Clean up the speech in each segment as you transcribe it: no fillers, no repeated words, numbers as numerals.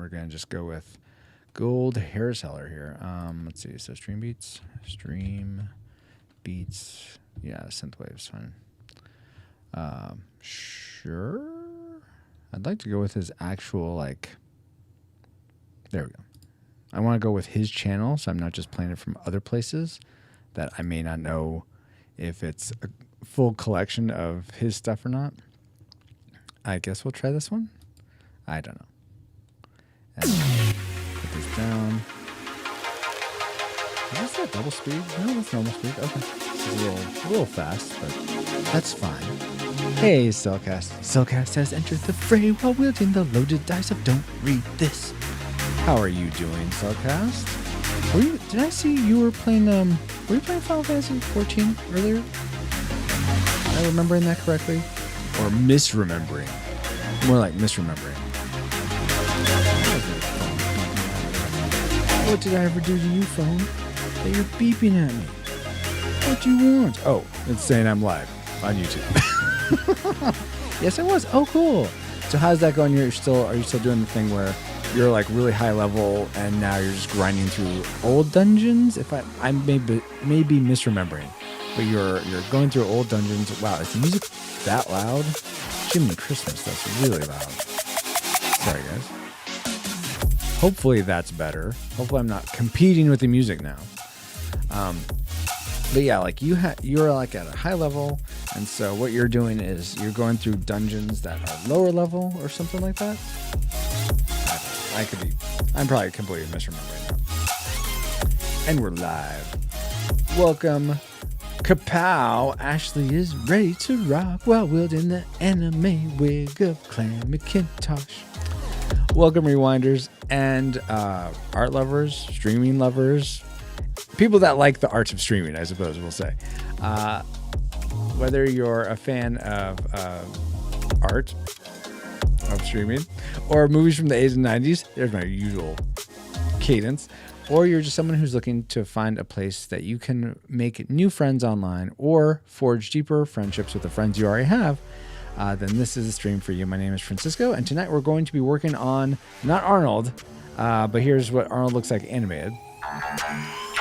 we're going to just go with gold hair seller here. Let's see. So stream beats. Yeah, synthwave's fine. Sure. I'd like to go with his actual, like, there we go. I want to go with his channel, so I'm not just playing it from other places that I may not know if it's a full collection of his stuff or not. I guess we'll try this one. I don't know. And put this down. Is that double speed? No, that's normal speed. Okay. This is a little fast, but that's fine. Hey, Cellcast. Cellcast has entered the fray while wielding the loaded dice of Don't Read This. How are you doing, Cellcast? Did I see you were playing, were you playing Final Fantasy 14 earlier? Am I remembering that correctly? Or misremembering? More like misremembering. What did I ever do to you, phone? That you're beeping at me? What do you want? Oh, it's saying I'm live on YouTube. Yes, I was. Oh, cool. So how's that going? Are you still doing the thing where you're like really high level and now you're just grinding through old dungeons? If I may be misremembering, but you're going through old dungeons. Wow, is the music that loud? Jiminy Christmas, that's really loud. Sorry, guys. Hopefully that's better. Hopefully I'm not competing with the music now. But yeah, like you're like at a high level, and so what you're doing is you're going through dungeons that are lower level or something like that. I'm probably completely misremembering now. And we're live. Welcome, Kapow. Ashley is ready to rock while wielding the anime wig of Clan McIntosh. Welcome, rewinders and art lovers, streaming lovers, people that like the arts of streaming, I suppose we'll say. Whether you're a fan of art, of streaming, or movies from the 80s and 90s, there's my usual cadence, or you're just someone who's looking to find a place that you can make new friends online or forge deeper friendships with the friends you already have, then this is a stream for you. My name is Francisco, and tonight we're going to be working on, not Arnold, but here's what Arnold looks like animated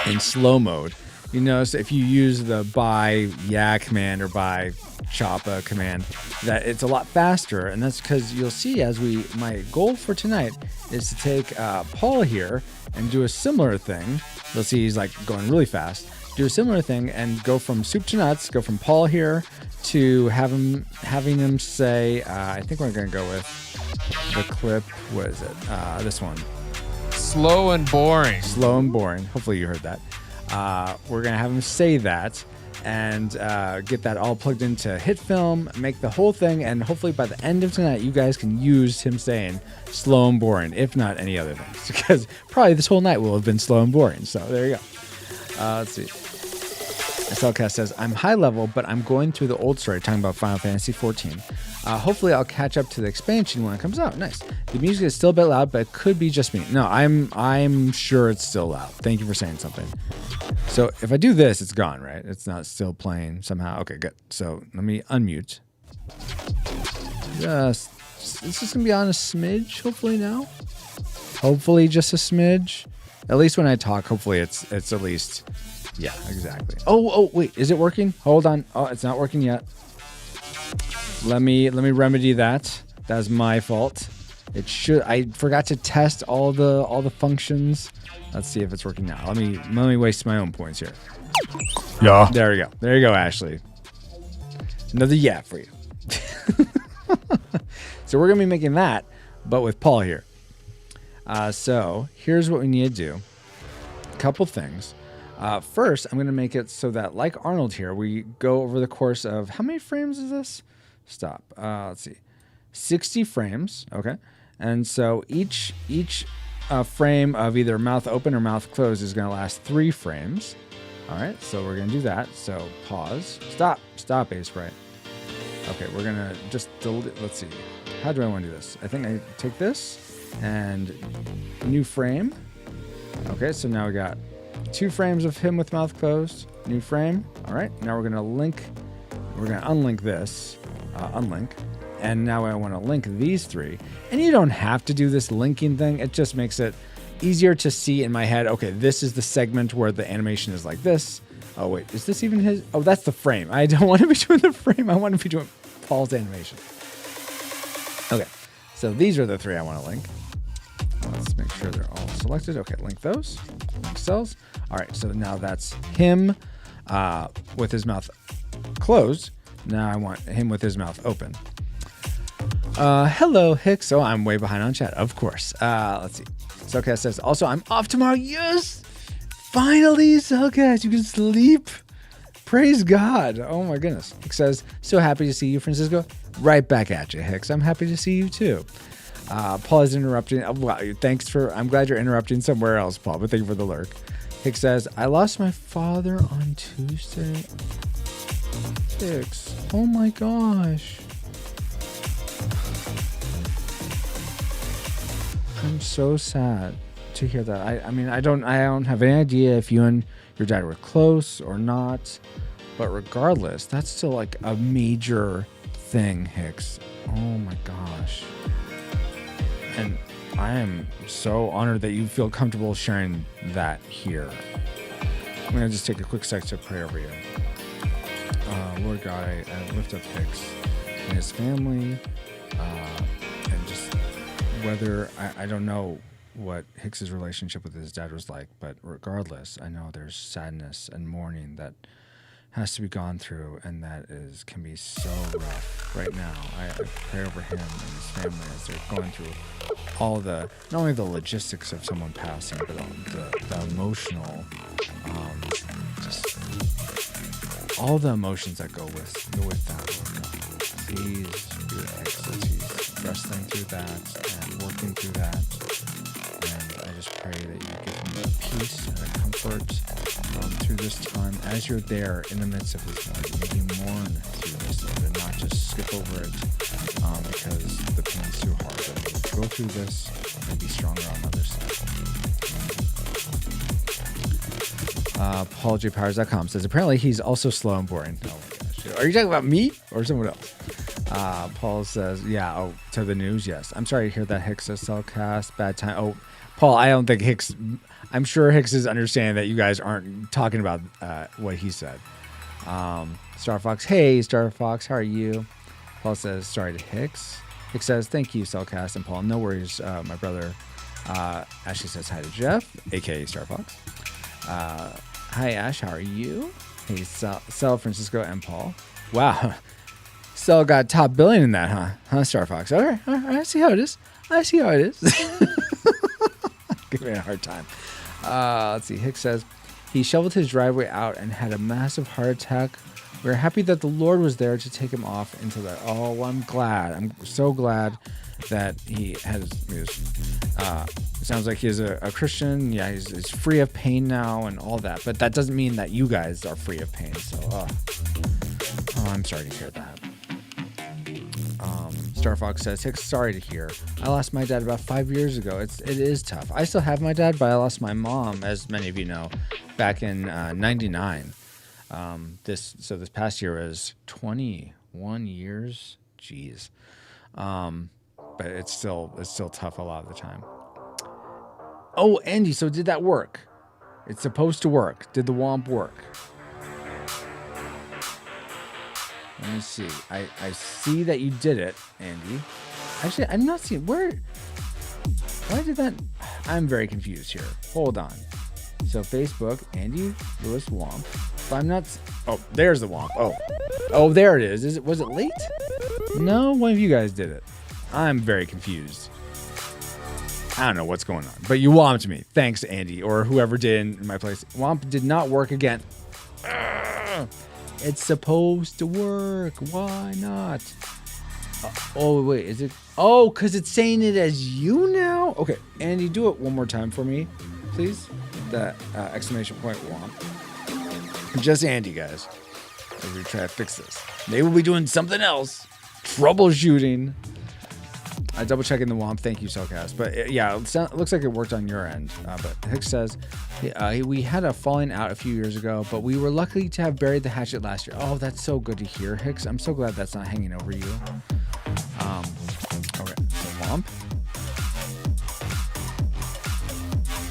in slow mode. You notice if you use the buy yeah command or buy choppa command, that it's a lot faster, and that's because you'll see my goal for tonight is to take Paul here and do a similar thing. You'll see he's like going really fast. Do a similar thing and go from soup to nuts, go from Paul here to having him say, I think we're going to go with the clip, what is it? This one. Slow and boring. Slow and boring. Hopefully you heard that. We're going to have him say that and get that all plugged into HitFilm, make the whole thing, and hopefully by the end of tonight, you guys can use him saying slow and boring, if not any other things, because probably this whole night will have been slow and boring. So there you go. Let's see. SLCast says, I'm high level, but I'm going through the old story, talking about Final Fantasy 14. Hopefully I'll catch up to the expansion when it comes out. Nice. The music is still a bit loud, but it could be just me. No, I'm sure it's still loud. Thank you for saying something. So if I do this, it's gone, right? It's not still playing somehow. Okay, good. So let me unmute. It's just going to be on a smidge, hopefully now. Hopefully just a smidge. At least when I talk, hopefully it's at least... Yeah, exactly. Oh, wait, is it working? Hold on. Oh, it's not working yet. Let me remedy that. That's my fault. It should. I forgot to test all the functions. Let's see if it's working now. Let me waste my own points here. Yeah. There we go. There you go, Ashley. Another yeah for you. So we're gonna be making that, but with Paul here. So here's what we need to do. A couple things. First, I'm going to make it so that, like Arnold here, we go over the course of, how many frames is this? Stop. Let's see. 60 frames. Okay. And so each frame of either mouth open or mouth closed is going to last 3 frames. All right. So we're going to do that. So pause. Stop, Ace-Sprite. Okay. We're going to just delete. Let's see. How do I want to do this? I think I take this and new frame. Okay. So now we got 2 frames of him with mouth closed. New frame. All right. Now we're going to unlink this. Unlink. And now I want to link these 3. And you don't have to do this linking thing. It just makes it easier to see in my head. Okay, this is the segment where the animation is like this. Oh, wait, is this even his? Oh, that's the frame. I don't want to be doing the frame. I want to be doing Paul's animation. Okay, so these are the 3 I want to link. Let's make sure they're all selected. Okay, link those. Link cells. All right, so now that's him with his mouth closed. Now I want him with his mouth open. Hello, Hicks. Oh, I'm way behind on chat, of course. Let's see. Cellcast says, also, I'm off tomorrow. Yes! Finally, Cellcast, you can sleep. Praise God. Oh, my goodness. Hicks says, so happy to see you, Francisco. Right back at you, Hicks. I'm happy to see you, too. Paul is interrupting. Wow, thanks for... I'm glad you're interrupting somewhere else, Paul, but thank you for the lurk. Hicks says, I lost my father on Tuesday. Hicks. Oh, my gosh. I'm so sad to hear that. I mean, I don't have any idea if you and your dad were close or not, but regardless, that's still like a major thing, Hicks. Oh my gosh. And I am so honored that you feel comfortable sharing that here. I'm going to just take a quick sec to pray over you. Lord God, I lift up Hicks and his family, and just whether I don't know what Hicks's relationship with his dad was like, but regardless, I know there's sadness and mourning that has to be gone through, and that can be so rough right now. I pray over him and his family as they're going through all the, not only the logistics of someone passing, but the emotional, just all the emotions that go with that. Lord God, please be with Hicks as he's wrestling through that and working through that. And I just pray that you give him a peace and a comfort through this time as you're there in the midst of his mourning. May you mourn through this, Lord, and not just skip over it because the pain's too hard. But go through this and be stronger on the other side. PaulJPowers.com says, apparently he's also slow and boring. Oh my gosh. Are you talking about me or someone else? Paul says, yeah, oh, to the news, yes. I'm sorry to hear that Hicks says Cellcast, bad time. Oh, Paul, I don't think Hicks, I'm sure Hicks is understanding that you guys aren't talking about what he said. Star Fox, hey, Star Fox, how are you? Paul says, sorry to Hicks. Hicks says, thank you, Cellcast, and Paul, no worries, my brother. Ashley says, hi to Jeff, a.k.a. Star Fox. Hi, Ash, how are you? Hey, Cell, Francisco, and Paul. Wow. Cell got top billing in that, huh? Star Fox. All right, I see how it is. Give me a hard time. Let's see. Hicks says, he shoveled his driveway out and had a massive heart attack. We're happy that the Lord was there to take him off into that. Oh, well, I'm glad. I'm so glad that he has. It sounds like he's a Christian. Yeah, he's free of pain now and all that. But that doesn't mean that you guys are free of pain. So, I'm sorry to hear that. Star Fox says, Hicks, sorry to hear. I lost my dad about 5 years ago. It is tough. I still have my dad, but I lost my mom, as many of you know, back in 99. This past year was 21 years. Jeez. But it's still tough a lot of the time. Oh, Andy, so did that work? It's supposed to work. Did the womp work? Let me see. I see that you did it, Andy. Actually, I'm not seeing where. Why did that? I'm very confused here. Hold on. So Facebook, Andy Lewis Womp. But I'm not. Oh, there's the Womp. Oh, there it is. Was it late? No, one of you guys did it. I'm very confused. I don't know what's going on, but you womped me. Thanks, Andy, or whoever did in my place. Womp did not work again. It's supposed to work. Why not? Oh, wait. Is it? Oh, because it's saying it as you now? Okay. Andy, do it one more time for me, please. That exclamation point womp. Just Andy, guys. As we try to fix this. Maybe we'll be doing something else. Troubleshooting. Double checking the womp. Thank you, Cellcast. But yeah, it looks like it worked on your end. But Hicks says, we had a falling out a few years ago, but we were lucky to have buried the hatchet last year. Oh, that's so good to hear, Hicks. I'm so glad that's not hanging over you. Okay, so WOMP.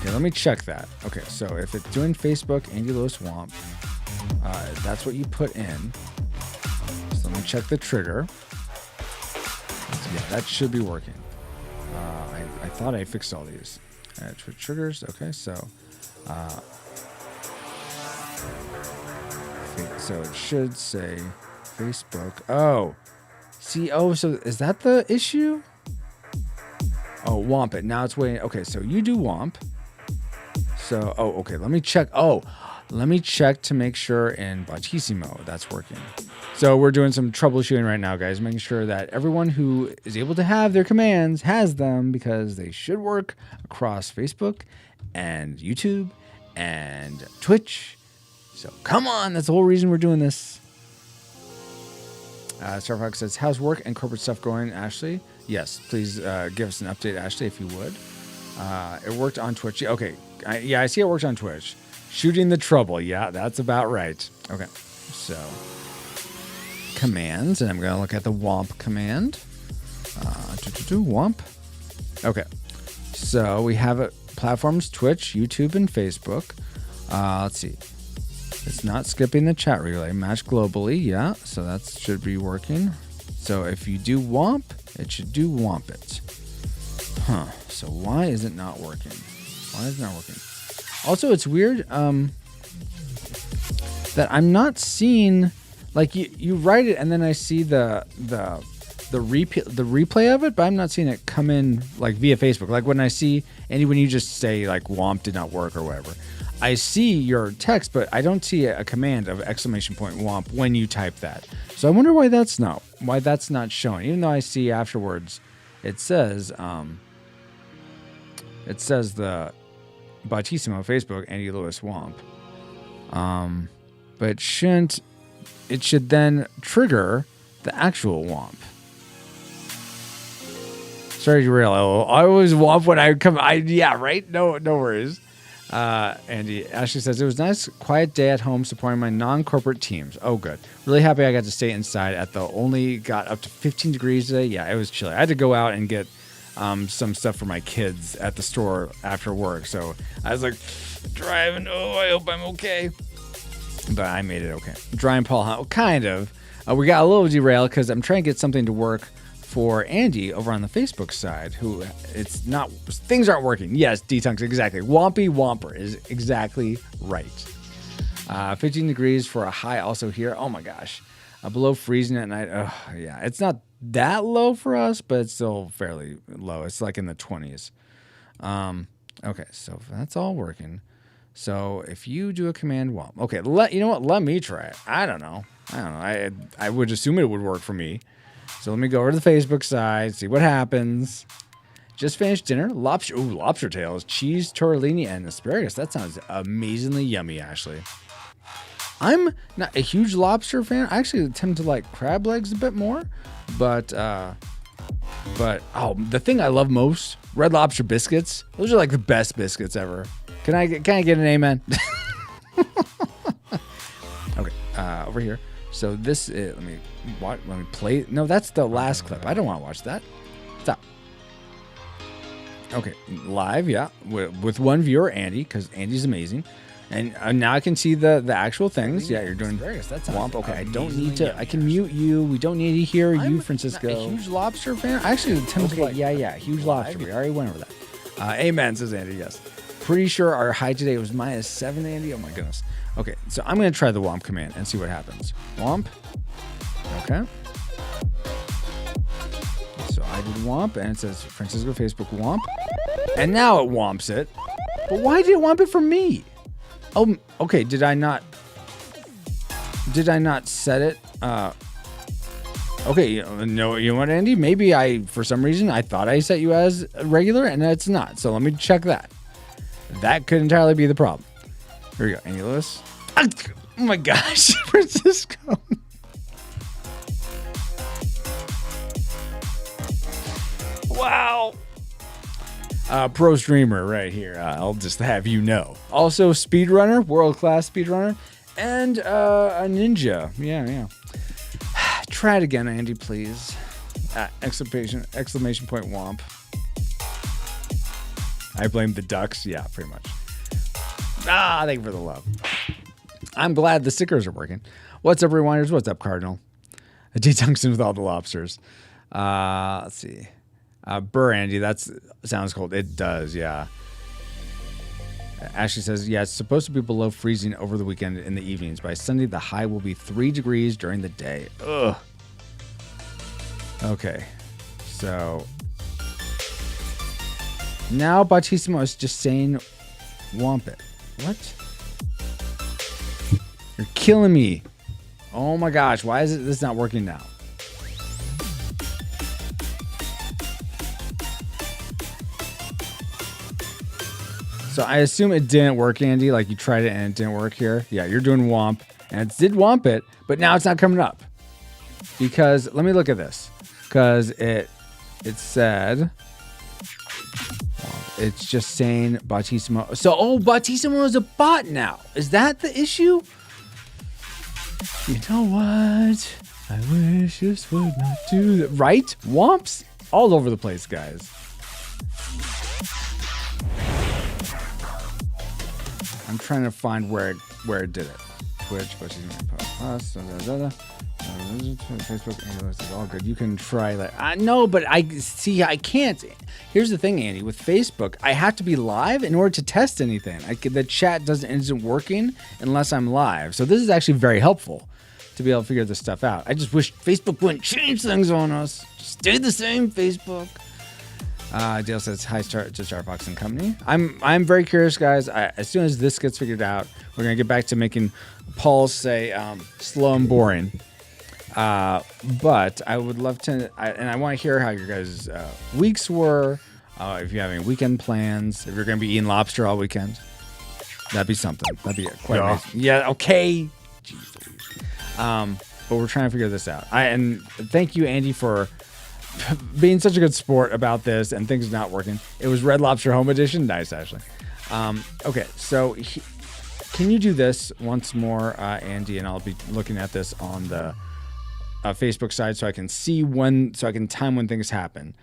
Okay, let me check that. Okay, so if it's doing Facebook, Andy Lewis WOMP, that's what you put in. So let me check the trigger. Yeah, that should be working. I thought I fixed all these. Triggers. Okay, so it should say Facebook. Oh, see. Oh, so is that the issue? Oh, WOMP it. Now it's waiting. Okay, so you do WOMP. So, oh, okay. Let me check. Oh, let me check to make sure in Bautissimo that's working. So we're doing some troubleshooting right now, guys, making sure that everyone who is able to have their commands has them, because they should work across Facebook and YouTube and Twitch. So come on, that's the whole reason we're doing this. Starfox says, how's work and corporate stuff going, Ashley? Yes, please give us an update, Ashley, if you would. It worked on Twitch. Okay, I see it worked on Twitch. Shooting the trouble. Yeah, that's about right. Okay, so commands, and I'm going to look at the WOMP command. WOMP. Okay, so we have it. Platforms, Twitch, YouTube, and Facebook. Let's see. It's not skipping the chat relay. Match globally. Yeah, so that should be working. So if you do WOMP, it should do WOMP it. Huh. So why is it not working? Why is it not working? Also, it's weird that I'm not seeing, like, you write it and then I see the replay of it, but I'm not seeing it come in like via Facebook. Like when I see Andy, when you just say like WOMP did not work or whatever, I see your text, but I don't see a command of ! WOMP when you type that. So I wonder why that's not showing. Even though I see afterwards, it says the Bautissimo Facebook Andy Lewis WOMP. But it should then trigger the actual WOMP. Sorry to derail. I always WOMP when I come. Yeah, right? No worries. Andy, Ashley says, it was a nice, quiet day at home supporting my non-corporate teams. Oh, good. Really happy I got to stay inside only got up to 15 degrees today. Yeah, it was chilly. I had to go out and get some stuff for my kids at the store after work. So I was like, driving. Oh, I hope I'm okay. But I made it okay. Dry and Paul Hunt, kind of. We got a little derailed because I'm trying to get something to work for Andy over on the Facebook side, who things aren't working. Yes, D-Tunks, exactly. Wompy Womper is exactly right. 15 degrees for a high also here. Oh my gosh. Below freezing at night. Oh, yeah. It's not that low for us, but it's still fairly low. It's like in the 20s. Okay, so that's all working. So if you do a command WOMP, okay, you know what? Let me try it. I don't know. I would assume it would work for me. So let me go over to the Facebook side, see what happens. Just finished dinner. Lobster tails, cheese, tortellini, and asparagus. That sounds amazingly yummy, Ashley. I'm not a huge lobster fan. I actually tend to like crab legs a bit more. But the thing I love most, Red Lobster biscuits. Those are like the best biscuits ever. Can I get an amen? Okay, over here. So this is, let me play. No, that's the last clip. I don't want to watch that. Stop. Okay, live, yeah, with one viewer, Andy, because Andy's amazing. And now I can see the actual things. Yeah, you're doing WOMP. Okay, I don't need to. I can mute you. We don't need to hear you, Francisco. A huge lobster fan. I actually tend to like. Yeah, huge lobster. We already went over that. Amen, says Andy. Yes. Pretty sure our high today was -7, Andy. Oh my goodness. Okay, so I'm gonna try the WOMP command and see what happens. WOMP. Okay. So I did WOMP, and it says Francisco Facebook WOMP, and now it WOMPs it. But why did it WOMP it for me? Oh, okay. Did I not set it? Okay. You know what, Andy? Maybe for some reason, I thought I set you as regular, and it's not. So let me check that. That could entirely be the problem. Here we go. Andy Lewis. Oh my gosh, Francisco. Wow. Pro streamer right here. I'll just have you know. Also, speedrunner, world-class speedrunner, and a ninja. Yeah. Try it again, Andy, please. Exclamation point womp. I blame the ducks. Yeah, pretty much. Thank you for the love. I'm glad the stickers are working. What's up, Rewinders? What's up, Cardinal? D-Tungsten with all the lobsters. Let's see. Burr Andy, that sounds cold. It does, yeah. Ashley says, yeah, it's supposed to be below freezing over the weekend in the evenings. By Sunday, the high will be 3 degrees during the day. Ugh. Okay. So now Bautissimo is just saying womp it. What? You're killing me. Oh my gosh. Why is this not working now? So I assume it didn't work, Andy. Like you tried it and it didn't work here. Yeah, you're doing womp. And it did womp it, but now it's not coming up. Because, let me look at this. Because it said, it's just saying Bautissimo. So, Bautissimo is a bot now. Is that the issue? You know what? I wish this would not do that. Right? Womps all over the place, guys. I'm trying to find where it did it. Twitch, Facebook, it's all good. You can try that. No, but I can't. Here's the thing, Andy. With Facebook, I have to be live in order to test anything. The chat isn't working unless I'm live. So this is actually very helpful to be able to figure this stuff out. I just wish Facebook wouldn't change things on us. Just stay the same, Facebook. Dale says hi to Star Fox and Company. I'm very curious, guys. As soon as this gets figured out, we're gonna get back to making Paul say slow and boring. But I would love to, and I want to hear how your guys' weeks were. If you have any weekend plans, if you're gonna be eating lobster all weekend, that'd be something. That'd be quite amazing. Yeah. Okay. Jeez. But we're trying to figure this out. And thank you, Andy, for being such a good sport about this and things not working. It was Red Lobster Home Edition. Nice, Ashley. Okay, so can you do this once more, Andy? And I'll be looking at this on the Facebook side so I can see so I can time when things happen.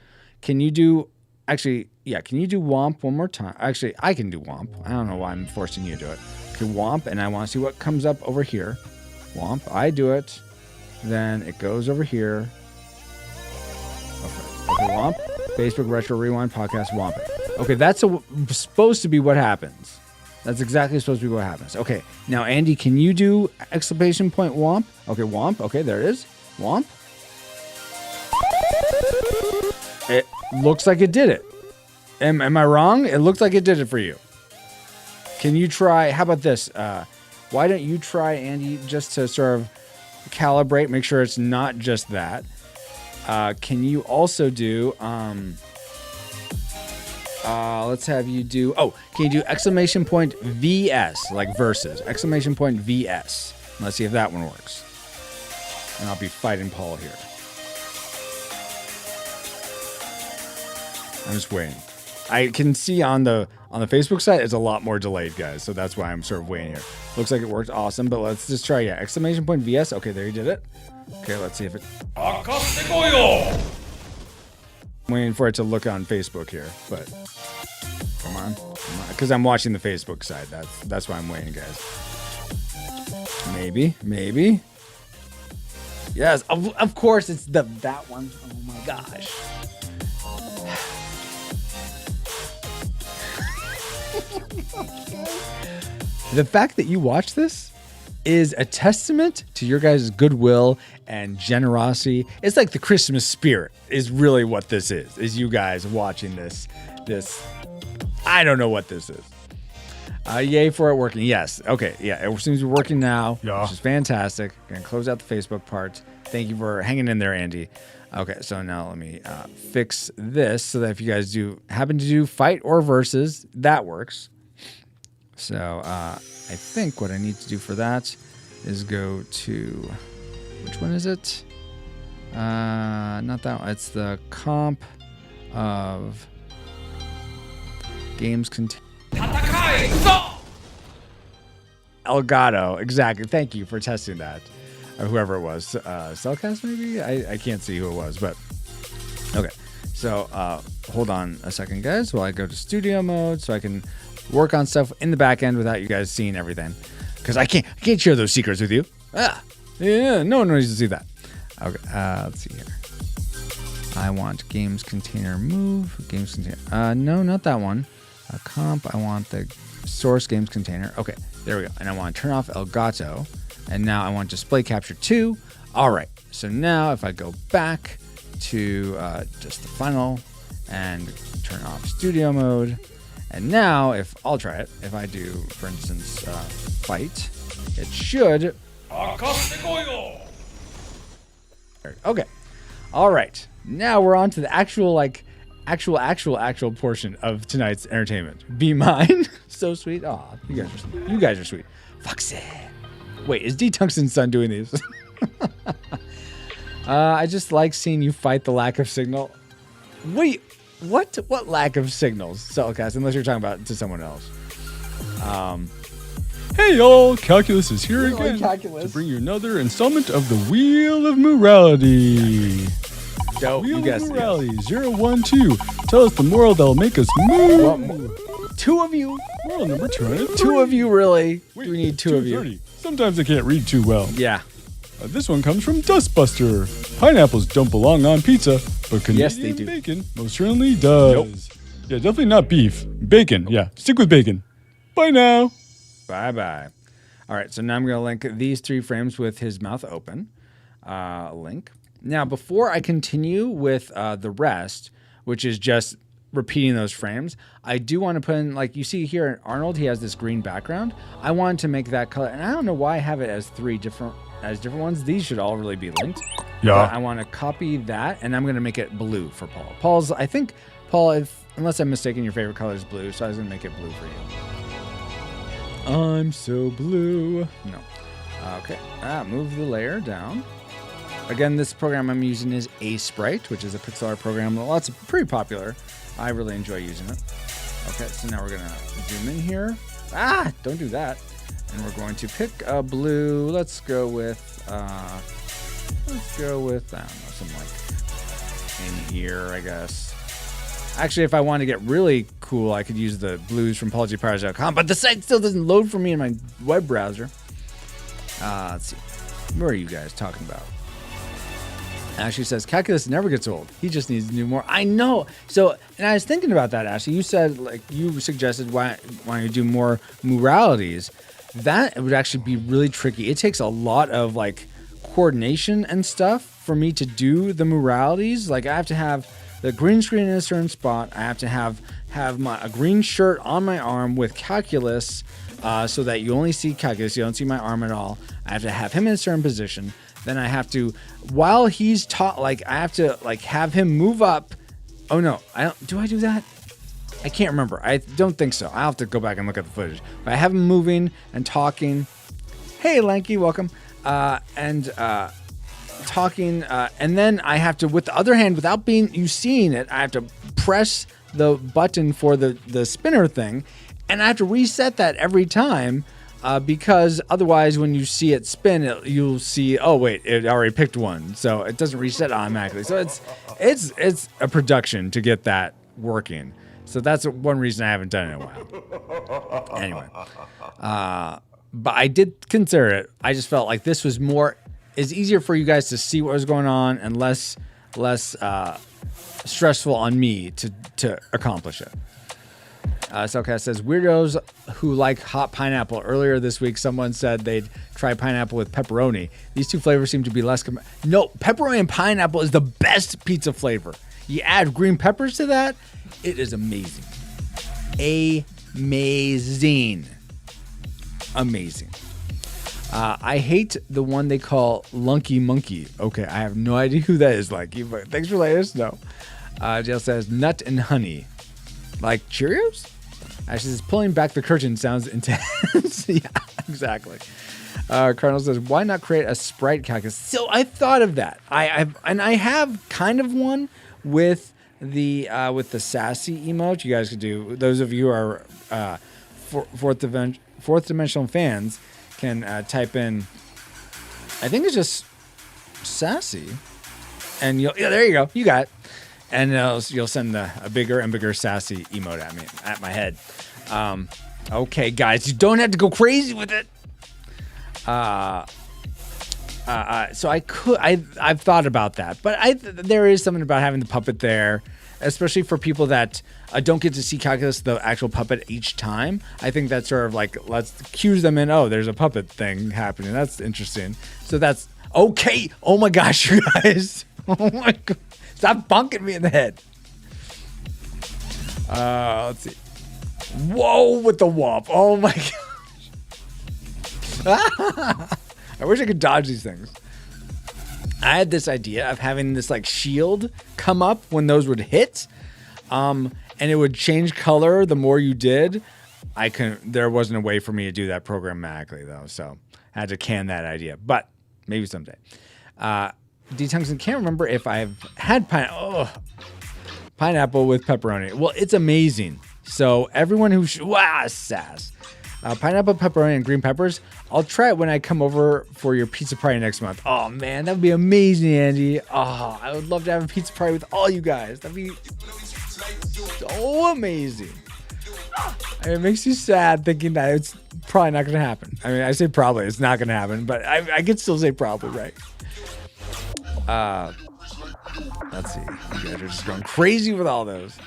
Can you do, can you do Womp one more time? Actually, I can do Womp. I don't know why I'm forcing you to do it. Okay, Womp, and I want to see what comes up over here. Womp, I do it. Then it goes over here. Okay, Womp. Facebook Retro Rewind Podcast, Womp it. Okay, that's supposed to be what happens. That's exactly supposed to be what happens. Okay, now Andy, can you do exclamation point Womp? Okay, Womp. Okay, there it is. Womp. It looks like it did it. Am I wrong? It looks like it did it for you. Can you try, how about this? Why don't you try, Andy, just to sort of calibrate, make sure it's not just that. Can you also do, let's have you do, can you do exclamation point VS, like versus, exclamation point VS. Let's see if that one works. And I'll be fighting Paul here. I'm just waiting. I can see on the Facebook side, it's a lot more delayed, guys. So that's why I'm sort of waiting here. Looks like it worked awesome, but let's just try, exclamation point VS. Okay, there you did it. Okay, let's see if it... I'm waiting for it to look on Facebook here, but... Come on. Because I'm watching the Facebook side. That's why I'm waiting, guys. Maybe. Yes, of course it's that one. Oh my gosh. The fact that you watch this is a testament to your guys' goodwill and generosity. It's like the Christmas spirit is really what this is you guys watching this. I don't know what this is. Yay for it working. Yes. Okay. Yeah. It seems to be working now, which is fantastic. Gonna close out the Facebook part. Thank you for hanging in there, Andy. Okay. So now let me fix this so that if you guys happen to do fight or versus, that works. So I think what I need to do for that is go to, which one is it? Not that one. It's the comp of games contain. Elgato, exactly. Thank you for testing that. Or whoever it was. Cellcast, maybe? I can't see who it was, but So hold on a second, guys, while I go to studio mode so I can work on stuff in the back end without you guys seeing everything. Because I can't share those secrets with you. Yeah, no one needs to see that. Okay, let's see here. I want games container move. Games container. No, not that one. Comp. I want the source games container. Okay, there we go. And I want to turn off Elgato. And now I want display capture 2. All right. So now if I go back to just the final and turn off studio mode. And now I'll try it. If I do, for instance, fight, it should. Okay. All right. Now we're on to the actual portion of tonight's entertainment. Be mine. So sweet. Aw, you guys are sweet. Foxy. Wait, is D Tungsten's son doing these? I just like seeing you fight the lack of signal. Wait, what? What lack of signals? Cellcast, unless you're talking about to someone else. Hey y'all, Calculus is here Hello, again Calculus. to bring you another installment of the Wheel of Morality. Dope, Wheel you of guessed it. Morality 012. Tell us the moral that'll make us move. Two of you? Moral number 200. Two of you, really? Do we need two of you? 230. Sometimes I can't read too well. Yeah. This one comes from Dustbuster. Pineapples don't belong on pizza, but Canadian Yes, they do. bacon most certainly does. Yeah, definitely not beef. Bacon, yeah. Stick with bacon. Bye now. Bye-bye. All right, so now I'm going to link these 3 frames with his mouth open. Link. Now, before I continue with the rest, which is just repeating those frames, I do want to put in, like you see here in Arnold, he has this green background. I wanted to make that color, and I don't know why I have it as 3 different ones. These should all really be linked. Yeah. But I want to copy that, and I'm going to make it blue for Paul. I think, Paul, unless I'm mistaken, your favorite color is blue, so I was going to make it blue for you. I'm so blue. No. Okay. Move the layer down. Again, this program I'm using is Sprite, which is a pixel art program. Lots of pretty popular. I really enjoy using it. Okay, so now we're gonna zoom in here. Don't do that. And we're going to pick a blue. Let's go with I don't know, some like in here, I guess. Actually, if I want to get really cool, I could use the blues from PolitiPirates.com, but the site still doesn't load for me in my web browser. Let's see. What are you guys talking about? Ashley says, Calculus never gets old. He just needs to do more. I know. So, and I was thinking about that, Ashley. You said, like, you suggested why don't you do more moralities. That would actually be really tricky. It takes a lot of, like, coordination and stuff for me to do the moralities. Like, I have to have the green screen in a certain spot. I have to have a green shirt on my arm with Calculus so that you only see Calculus. You don't see my arm at all. I have to have him in a certain position. Then I have to, while he's taught, like, I have to, like, have him move up. Oh, no. Do I do that? I can't remember. I don't think so. I'll have to go back and look at the footage. But I have him moving and talking. Hey, Lanky, welcome. And talking. And then I have to, with the other hand, without you seeing it, I have to press the button for the spinner thing. And I have to reset that every time. Because otherwise, when you see it spin, you'll see, oh wait, it already picked one, so it doesn't reset automatically. So it's a production to get that working. So that's one reason I haven't done it in a while. Anyway, but I did consider it. I just felt like this was is easier for you guys to see what was going on and less stressful on me to accomplish it. Cellcast says, weirdos who like hot pineapple. Earlier this week, someone said they'd try pineapple with pepperoni. These two flavors seem to be less... No, pepperoni and pineapple is the best pizza flavor. You add green peppers to that, it is amazing. Amazing. I hate the one they call Lunky Monkey. Okay, I have no idea who that is, Lunky, but thanks for letting us know. Jill says, nut and honey. Like Cheerios? Ashley says, pulling back the curtain sounds intense. Yeah, exactly. Cardinal says, why not create a sprite calculus? So I thought of that. I have kind of one with the sassy emote. You guys could do. Those of you who are fourth dimensional fans can type in. I think it's just sassy, and there you go. You got it. And you'll send a bigger and bigger sassy emote at me, at my head. Okay, guys, you don't have to go crazy with it. So I've thought about that, but there is something about having the puppet there, especially for people that don't get to see Calculus, the actual puppet, each time. I think that's sort of like, let's cues them in. Oh, there's a puppet thing happening. That's interesting. So that's okay. Oh my gosh, you guys. Oh my God. Stop bunking me in the head. Let's see. Whoa, with the whoop. Oh my gosh. I wish I could dodge these things. I had this idea of having this like shield come up when those would hit. And it would change color the more you did. There wasn't a way for me to do that programmatically though. So I had to can that idea, but maybe someday. D-Tungsten can't remember if I've had pineapple with pepperoni. Well, it's amazing. So everyone who sass. Pineapple, pepperoni, and green peppers. I'll try it when I come over for your pizza party next month. Oh man, that would be amazing, Andy. Oh, I would love to have a pizza party with all you guys. That'd be so amazing. It makes you sad thinking that it's probably not going to happen. I mean, I say probably, it's not going to happen, but I could still say probably, right? Let's see. You guys are just going crazy with all those.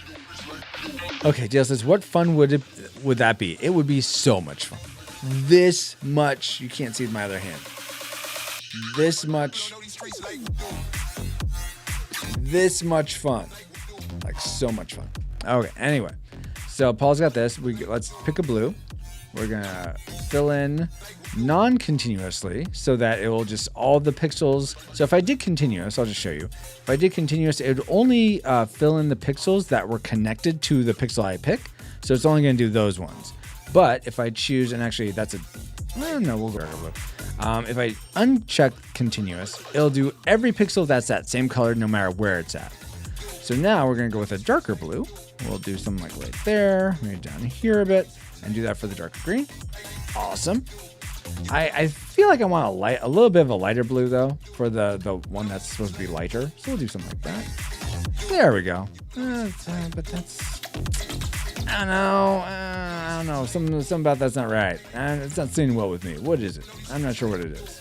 Okay, Dale says, what fun would that be? It would be so much fun. This much. You can't see my other hand. This much fun. Like so much fun. Okay, anyway. So Paul's got this. Let's pick a blue. We're going to fill in non-continuously so that it will just all the pixels. So if I did continuous, I'll just show you. If I did continuous, it would only fill in the pixels that were connected to the pixel I pick. So it's only going to do those ones. But if I choose, and actually that's we'll go blue. If I uncheck continuous, it'll do every pixel that's that same color no matter where it's at. So now we're going to go with a darker blue. We'll do something like right there, maybe down here a bit, and do that for the darker green. Awesome. I feel like I want a little bit of a lighter blue though for the one that's supposed to be lighter. So we'll do something like that. There we go. But that's, I don't know. Something about that's not right. It's not sitting well with me. What is it? I'm not sure what it is.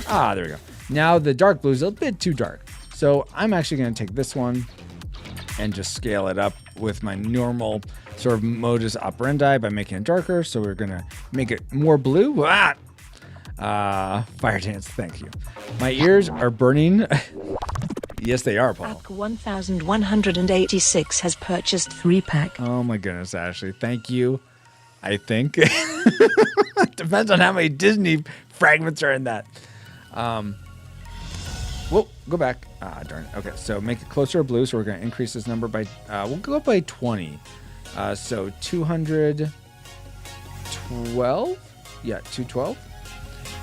There we go. Now the dark blue is a bit too dark. So I'm actually going to take this one and just scale it up with my normal sort of modus operandi by making it darker. So we're going to make it more blue. Fire dance, thank you. My ears are burning. Yes, they are, Paul. 1186 has purchased 3-pack. Oh my goodness, Ashley. Thank you. I think. Depends on how many Disney fragments are in that. Whoa, go back. Darn it. Okay, so make it closer to blue. So we're going to increase this number by, we'll go up by 20. So 212. Yeah, 212.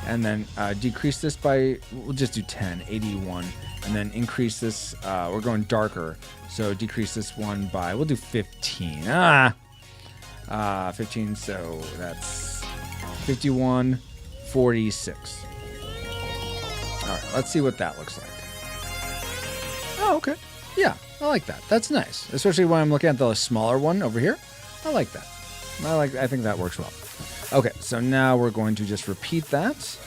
And then decrease this by, we'll just do 10, 81. And then increase this, we're going darker. So decrease this one by, we'll do 15. 15, so that's 5146. All right, let's see what that looks like. Oh, okay. Yeah, I like that. That's nice, especially when I'm looking at the smaller one over here. I like that. I think that works well. Okay, so now we're going to just repeat that.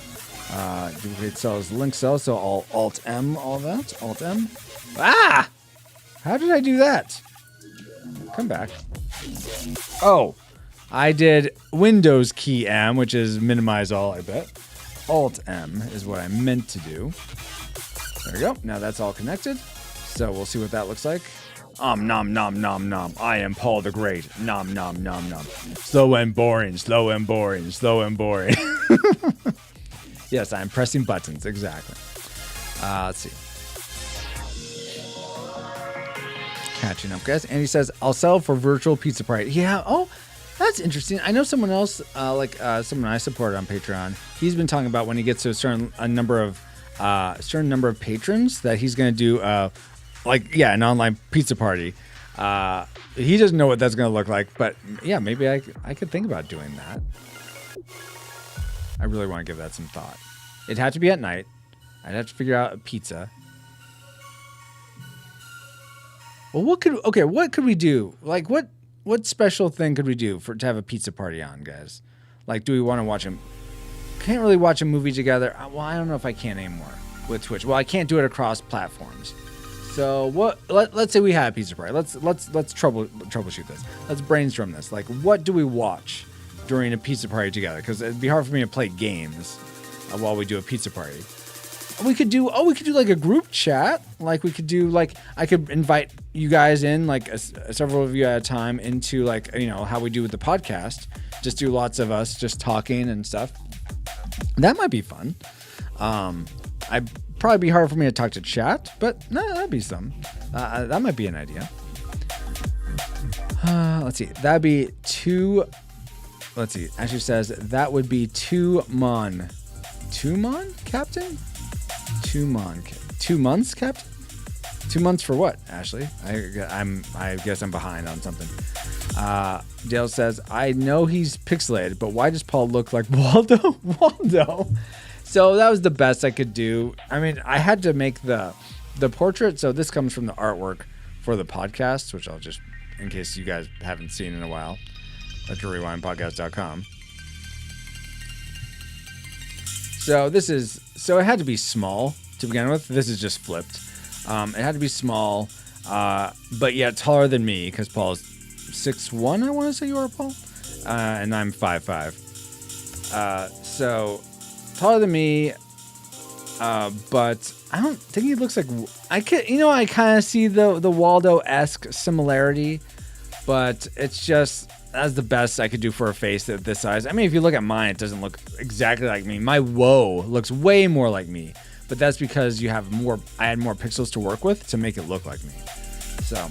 Duplicate cells, link cells, so all Alt-M, all that. Alt-M. How did I do that? Come back. Oh, I did Windows key M, which is minimize all, I bet. Alt-M is what I meant to do. There we go. Now that's all connected. So we'll see what that looks like. Nom nom nom nom. I am Paul the Great. Nom nom nom nom. Slow and boring. Slow and boring. Slow and boring. Yes, I'm pressing buttons. Exactly. Let's see. Catching up, guys. Andy says, I'll sell for virtual pizza party. Yeah. Oh, that's interesting. I know someone else, someone I support on Patreon. He's been talking about when he gets to a certain number of patrons that he's going to do, an online pizza party. He doesn't know what that's going to look like, but yeah, maybe I could think about doing that. I really want to give that some thought. It'd have to be at night. I'd have to figure out a pizza. Well, what could we do? Like, what special thing could we do to have a pizza party on, guys? Like, do we want to watch him? Can't really watch a movie together. Well, I don't know if I can anymore with Twitch. Well, I can't do it across platforms. So what? Let's say we have a pizza party. Let's troubleshoot this. Let's brainstorm this. Like, what do we watch during a pizza party together? Because it'd be hard for me to play games while we do a pizza party. We could do like a group chat. Like, we could do like, I could invite you guys in, like several of you at a time, into like, you know, how we do with the podcast. Just do lots of us just talking and stuff. That might be fun. I'd probably be hard for me to talk to chat, but no, that'd be some. That might be an idea. Let's see. That'd be two. Let's see. Ashley says that would be 2 mon. 2 mon, Captain? 2 months, Captain? 2 months for what, Ashley? I guess I'm behind on something. Dale says, I know he's pixelated, but why does Paul look like Waldo? Waldo. So that was the best I could do. I mean, I had to make the portrait. So this comes from the artwork for the podcast, which I'll just, in case you guys haven't seen in a while, retrorewindpodcast.com. So it had to be small to begin with. This is just flipped. It had to be small, but yet taller than me, because Paul's 6'1", I want to say you are, Paul, and I'm 5'5". So taller than me, but I don't think he looks like I kind of see the Waldo-esque similarity, but it's just, that's the best I could do for a face at this size. I mean, if you look at mine, it doesn't look exactly like me. My woe looks way more like me, but that's because I had more pixels to work with to make it look like me. So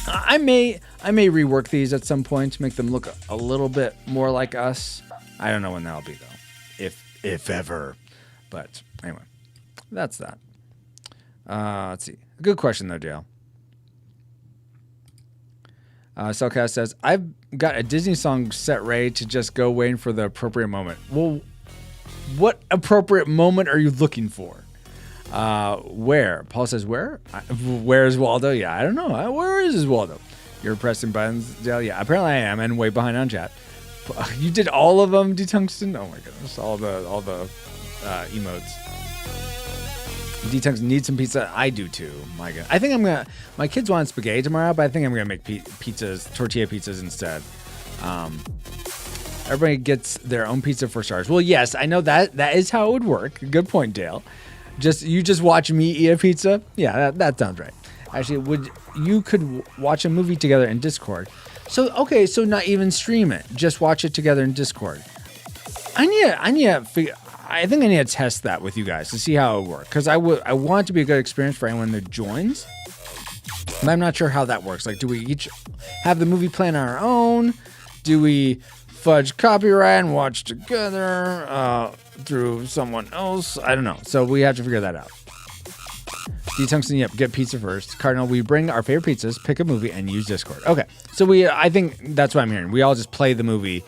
I may rework these at some point to make them look a little bit more like us. I don't know when that'll be though, if ever. But anyway, that's that. Let's see. Good question though, Dale. Cellcast says, I've got a Disney song set ready to just go waiting for the appropriate moment. Well, what appropriate moment are you looking for? Where? Paul says, where? Where is Waldo? Yeah, I don't know. Where is Waldo? You're pressing buttons, Dale? Yeah, apparently I am, and way behind on chat. You did all of them, D-Tungsten? Oh my goodness, all the emotes. D-Tungsten needs some pizza. I do too. My God. I think my kids want spaghetti tomorrow, but I think I'm gonna make tortilla pizzas instead. Everybody gets their own pizza for stars. Well, yes, I know that is how it would work. Good point, Dale. You just watch me eat a pizza? Yeah, that sounds right. Actually, you could watch a movie together in Discord. So not even stream it. Just watch it together in Discord. I think I need to test that with you guys to see how it works, because I want it to be a good experience for anyone that joins. But I'm not sure how that works. Like, do we each have the movie plan on our own? Do we fudge copyright and watch together through someone else? I don't know. So we have to figure that out. D-Tungsten, yep, get pizza first. Cardinal, we bring our favorite pizzas, pick a movie, and use Discord. Okay, so I think that's what I'm hearing. We all just play the movie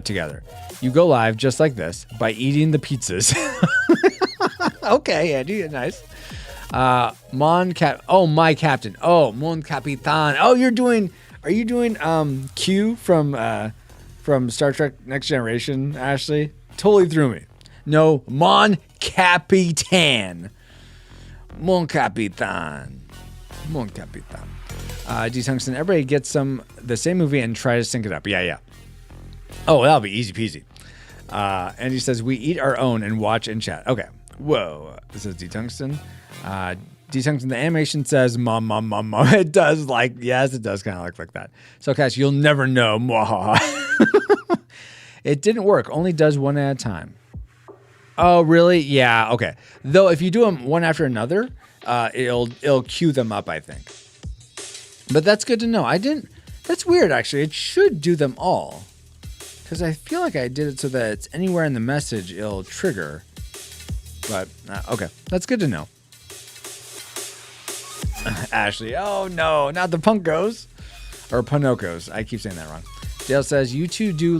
together. You go live just like this by eating the pizzas. Okay, Andy, nice. My captain. Oh, Mon Capitan. Oh, are you doing Q from Star Trek Next Generation, Ashley? Totally threw me. No, Mon Capitan. Mon Capitan. Mon Capitan. D-Tungsten, everybody gets the same movie and try to sync it up. Yeah. Oh, that'll be easy peasy. And he says, we eat our own and watch and chat. Okay. Whoa. This is D-Tungsten. D-Tungsten, the animation says, mom. It does yes, it does kind of look like that. So, Cash, you'll never know. It didn't work. Only does one at a time. Oh, really? Yeah. Okay. Though, if you do them one after another, it'll queue them up, I think. But that's good to know. That's weird, actually. It should do them all. Because I feel like I did it so that it's anywhere in the message it'll trigger. But, okay. That's good to know. Ashley, oh no, not the Punkos. Or Pinocchos. I keep saying that wrong. Dale says, you two do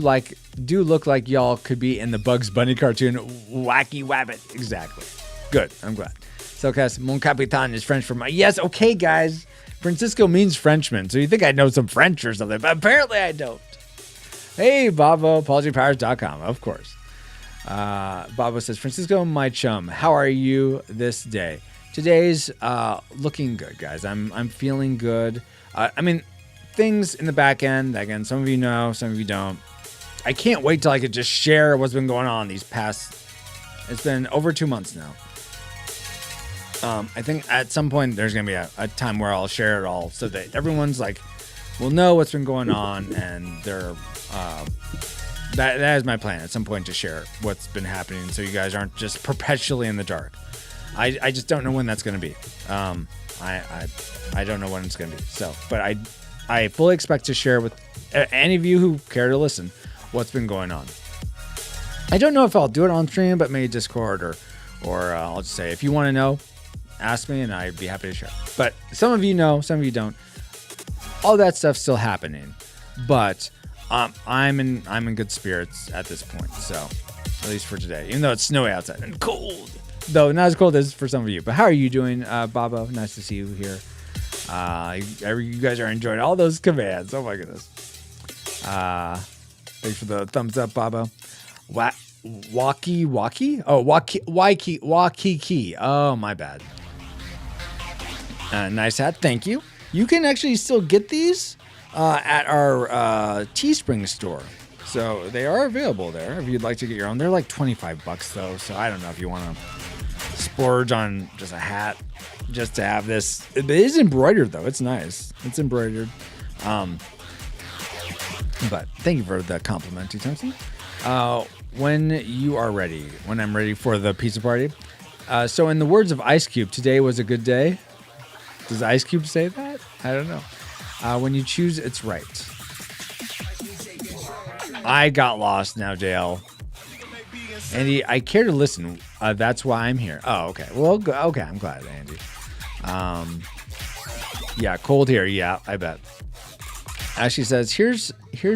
look like y'all could be in the Bugs Bunny cartoon Wacky Wabbit. Exactly. Good. I'm glad. So, Cass, Mon Capitan is French for my... Yes, okay, guys. Francisco means Frenchman, so you think I know some French or something, but apparently I don't. Hey, Babo, apologypowers.com, of course. Babo says, Francisco, my chum, how are you this day? Today's looking good, guys. I'm feeling good. I mean, things in the back end, again, some of you know, some of you don't. I can't wait till I could just share what's been going on these past, it's been over 2 months now. I think at some point there's going to be a time where I'll share it all so that everyone's like, will know what's been going on, and they're, that is my plan at some point, to share what's been happening so you guys aren't just perpetually in the dark. I just don't know when that's going to be. I don't know when it's going to be. So, but I fully expect to share with any of you who care to listen what's been going on. I don't know if I'll do it on stream, but maybe Discord or I'll just say, if you want to know, ask me and I'd be happy to share. But some of you know, some of you don't. All that stuff's still happening, but I'm in good spirits at this point. So at least for today, even though it's snowy outside and cold, though not as cold as for some of you. But how are you doing, Babo? Nice to see you here. You guys are enjoying all those commands. Oh my goodness. Thanks for the thumbs up, Babo. Walkie? Oh, Waikiki. Oh, my bad. Nice hat. Thank you. You can actually still get these at our Teespring store. So they are available there if you'd like to get your own. They're like $25 though. So I don't know if you want to splurge on just a hat just to have this. It is embroidered though. It's nice. It's embroidered. But thank you for the compliment, T. Thompson. When you are ready, when I'm ready for the pizza party. So in the words of Ice Cube, today was a good day. Does Ice Cube say that? I don't know. When you choose, it's right. I got lost now, JL. Andy, I care to listen. That's why I'm here. Oh, okay. Well, okay. I'm glad, Andy. Yeah, cold here. Yeah, I bet. Ashley says, here's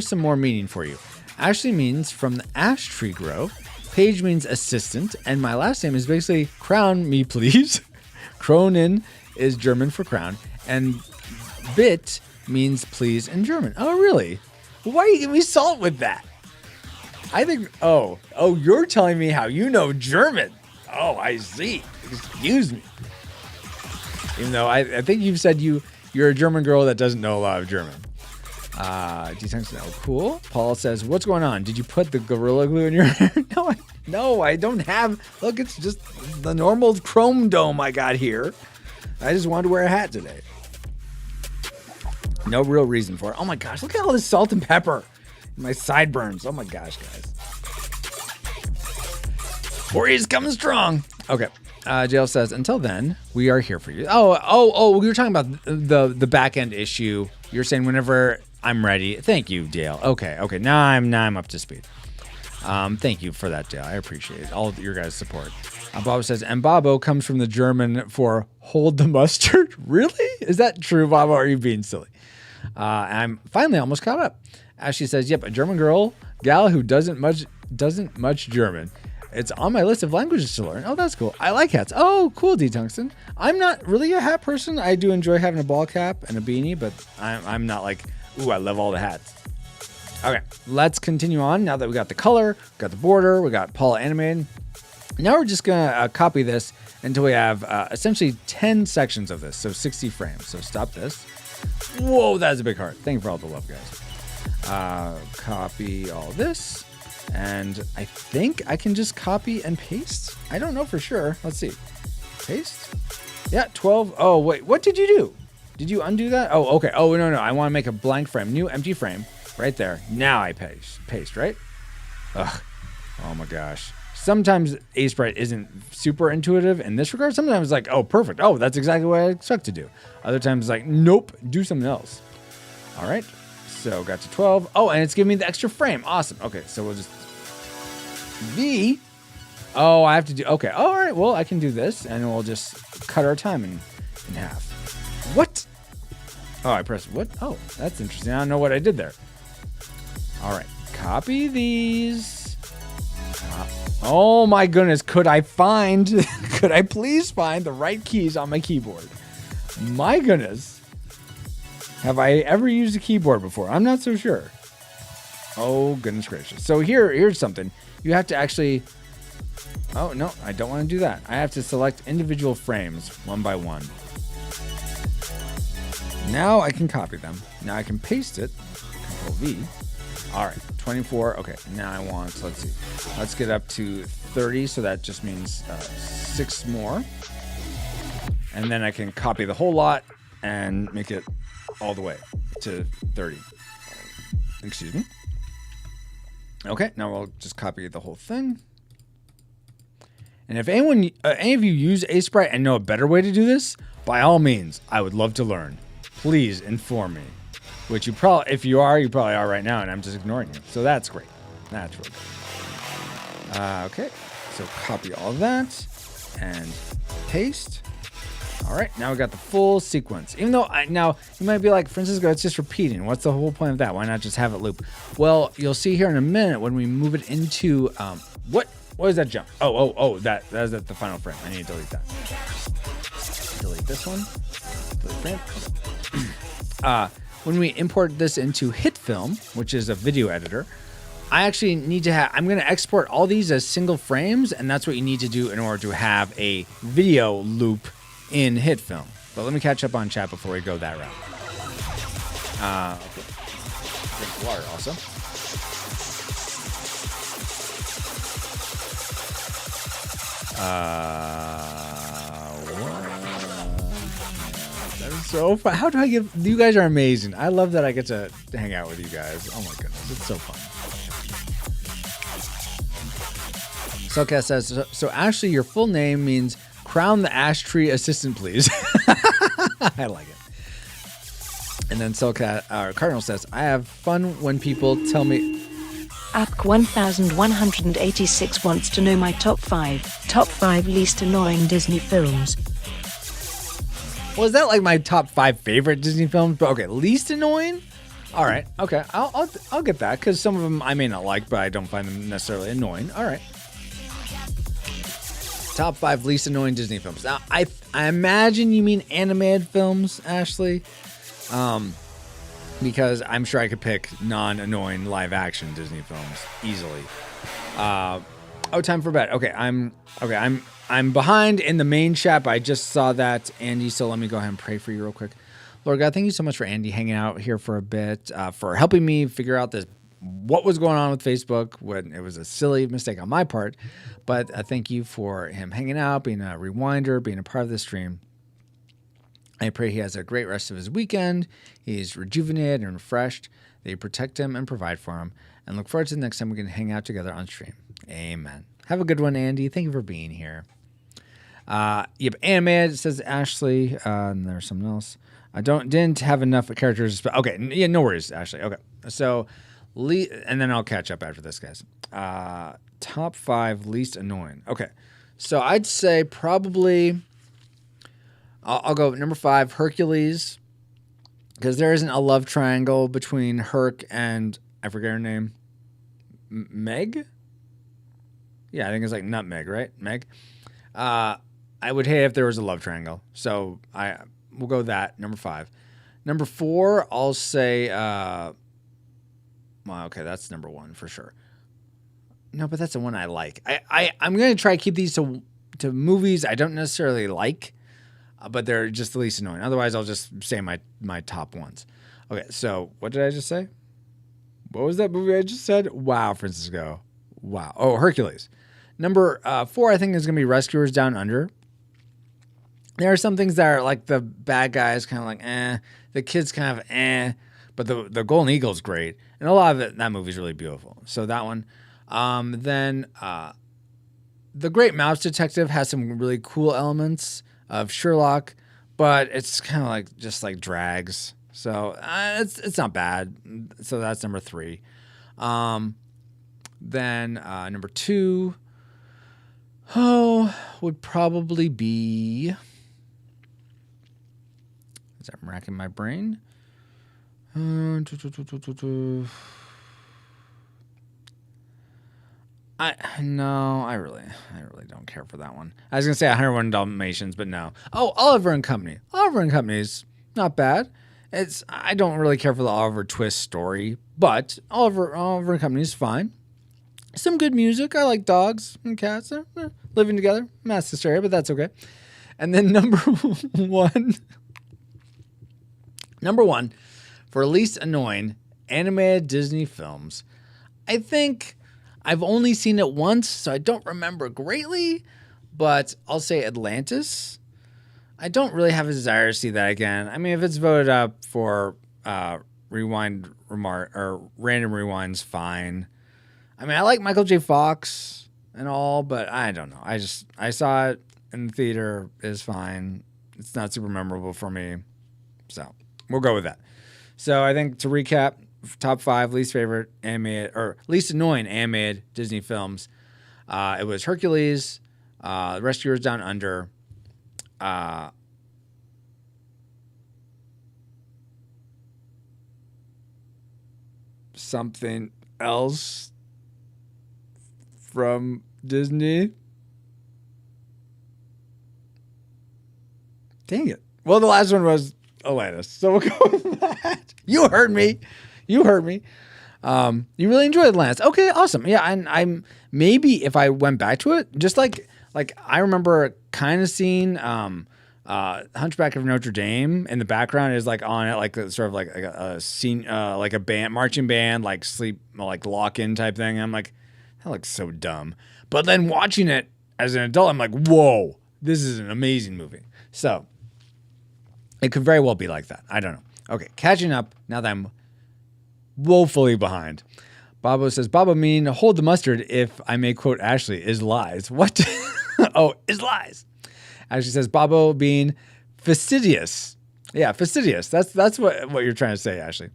some more meaning for you. Ashley means from the ash tree grow. Paige means assistant. And my last name is basically crown me, please. Kronen is German for crown. And bit means please in German. Oh, really? Why are you giving me salt with that? I think, oh, you're telling me how you know German. Oh, I see. Excuse me. Even though I think you've said you're a German girl that doesn't know a lot of German. Cool. Paul says, what's going on? Did you put the Gorilla Glue in your hair? No, I don't have. Look, it's just the normal chrome dome I got here. I just wanted to wear a hat today. No real reason for it. Oh my gosh, look at all this salt and pepper. My sideburns. Oh my gosh, guys. Warriors coming strong. Okay. JL says, until then, we are here for you. Oh, we were talking about the back end issue. You're saying whenever I'm ready. Thank you, Dale. Okay. Now I'm up to speed. Thank you for that, Dale. I appreciate all of your guys' support. Bobo says, and Bobo comes from the German for hold the mustard. Really? Is that true, Bobo? Or are you being silly? I'm finally almost caught up. Ashley says, yep, a German gal who doesn't much German. It's on my list of languages to learn. Oh, that's cool. I like hats. Oh, cool, D. Tungsten. I'm not really a hat person. I do enjoy having a ball cap and a beanie, but I'm not like, ooh, I love all the hats. Okay, let's continue on. Now that we got the color, got the border, we got Paula animated. Now we're just going to copy this until we have essentially 10 sections of this, so 60 frames. So stop this. Whoa, that's a big heart. Thank you for all the love, guys. Copy all this. And I think I can just copy and paste. I don't know for sure. Let's see. Paste. Yeah, 12. Oh, wait. What did you do? Did you undo that? Oh, okay. Oh, no. I want to make a blank frame. New empty frame. Right there. Now I paste, right? Ugh. Oh, my gosh. Sometimes Sprite isn't super intuitive in this regard. Sometimes it's like, oh, perfect. Oh, that's exactly what I expect to do. Other times it's like, nope, do something else. All right. So got to 12. Oh, and it's giving me the extra frame. Awesome. Okay, so we'll just V. Oh, I have to do. Okay. All right. Well, I can do this, and we'll just cut our time in half. What? Oh, I pressed what? Oh, that's interesting. I don't know what I did there. All right. Copy these. Oh my goodness. Could I please find the right keys on my keyboard? My goodness. Have I ever used a keyboard before? I'm not so sure. Oh, goodness gracious. So here's something. You have to actually... Oh, no, I don't want to do that. I have to select individual frames one by one. Now I can copy them. Now I can paste it. Control V. All right, 24. Okay, now I want, let's see. Let's get up to 30, so that just means 6 more. And then I can copy the whole lot and make it all the way to 30. Excuse me. Okay, now we'll just copy the whole thing. And if any of you use Sprite and know a better way to do this, by all means, I would love to learn. Please inform me. Which you probably, if you are, you probably are right now, and I'm just ignoring you. So that's great. That's really good. Okay, so copy all that and paste. All right, now we got the full sequence. Even though now you might be like, Francisco, it's just repeating. What's the whole point of that? Why not just have it loop? Well, you'll see here in a minute when we move it into what is that jump? Oh, that's at the final frame. I need to delete that. Delete this one. Delete frame. When we import this into HitFilm, which is a video editor, I actually need to have, I'm going to export all these as single frames, and that's what you need to do in order to have a video loop in HitFilm. But let me catch up on chat before we go that route. Okay. Drink water also. That is so fun. How do I give, you guys are amazing. I love that I get to hang out with you guys. Oh my goodness, it's so fun. Soulcat says, so Ashley, your full name means crown the ash tree assistant, please. I like it. And then Soulcat, Cardinal says, I have fun when people tell me. App 1186 wants to know my top 5 least annoying Disney films. Well, is that like my top 5 favorite Disney films? But okay, least annoying? All right, okay, I'll get that, because some of them I may not like, but I don't find them necessarily annoying. All right. Top 5 least annoying Disney films. Now, I imagine you mean animated films, Ashley, because I'm sure I could pick non-annoying live-action Disney films easily. Time for bed. Okay, I'm behind in the main chat, but I just saw that, Andy. So let me go ahead and pray for you real quick. Lord God, thank you so much for Andy hanging out here for a bit, for helping me figure out what was going on with Facebook when it was a silly mistake on my part. But thank you for him hanging out, being a rewinder, being a part of the stream. I pray he has a great rest of his weekend. He's rejuvenated and refreshed. That you protect him and provide for him. And look forward to the next time we can hang out together on stream. Amen. Have a good one, Andy. Thank you for being here. Yep, animated, says Ashley. And there's something else. I didn't have enough characters. Okay, yeah, no worries, Ashley. Okay, so, and then I'll catch up after this, guys. Top 5 least annoying. Okay, so I'd say probably... I'll go number 5, Hercules, because there isn't a love triangle between Herc and, I forget her name, Meg? Yeah, I think it's like Nutmeg, right? Meg? I would hate if there was a love triangle, so we'll go that, number 5. Number 4, I'll say, well, okay, that's number 1 for sure. No, but that's the one I like. I'm going to try to keep these to movies I don't necessarily like, but they're just the least annoying. Otherwise, I'll just say my top ones. Okay, so what did I just say? What was that movie I just said? Wow, Francisco. Wow. Oh, Hercules. Number 4, I think, is going to be Rescuers Down Under. There are some things that are like the bad guys kind of like, the kids kind of, but the Golden Eagle's great. And a lot of that movie's really beautiful. So that one. Then The Great Mouse Detective has some really cool elements of Sherlock, but it's kind of like just like drags. So it's not bad. So that's number 3. Then number 2, would probably be, as I'm racking my brain. I really don't care for that one. I was gonna say 101 Dalmatians, but no. Oh, Oliver and Company. Oliver and Company's not bad. I don't really care for the Oliver Twist story, but Oliver and Company is fine. Some good music. I like dogs and cats living together. Mass hysteria, but that's okay. And then number one for least annoying animated Disney films. I think I've only seen it once, so I don't remember greatly, but I'll say Atlantis. I don't really have a desire to see that again. I mean, if it's voted up for random rewinds, fine. I mean, I like Michael J. Fox and all, but I don't know. I saw it in the theater. It's fine. It's not super memorable for me, so we'll go with that. So I think to recap, top 5 least favorite animated or least annoying animated Disney films. It was Hercules, Rescuers Down Under, something else from Disney. Dang it. Well, the last one was Atlantis, so we'll go with that. You heard me. You really enjoyed Atlantis. Okay, awesome. Yeah, and I'm maybe if I went back to it, just like I remember kind of seeing Hunchback of Notre Dame in the background is like on it, like sort of like a scene, like a band, marching band, like sleep, like lock in type thing. And I'm like, that looks so dumb. But then watching it as an adult, I'm like, whoa, this is an amazing movie. So it could very well be like that. I don't know. Okay, catching up now that I'm woefully behind. Bobo says, Bobo mean hold the mustard, if I may quote Ashley, is lies. What? Oh, is lies. Ashley says, Bobo being fastidious. Yeah, fastidious. That's what you're trying to say, Ashley.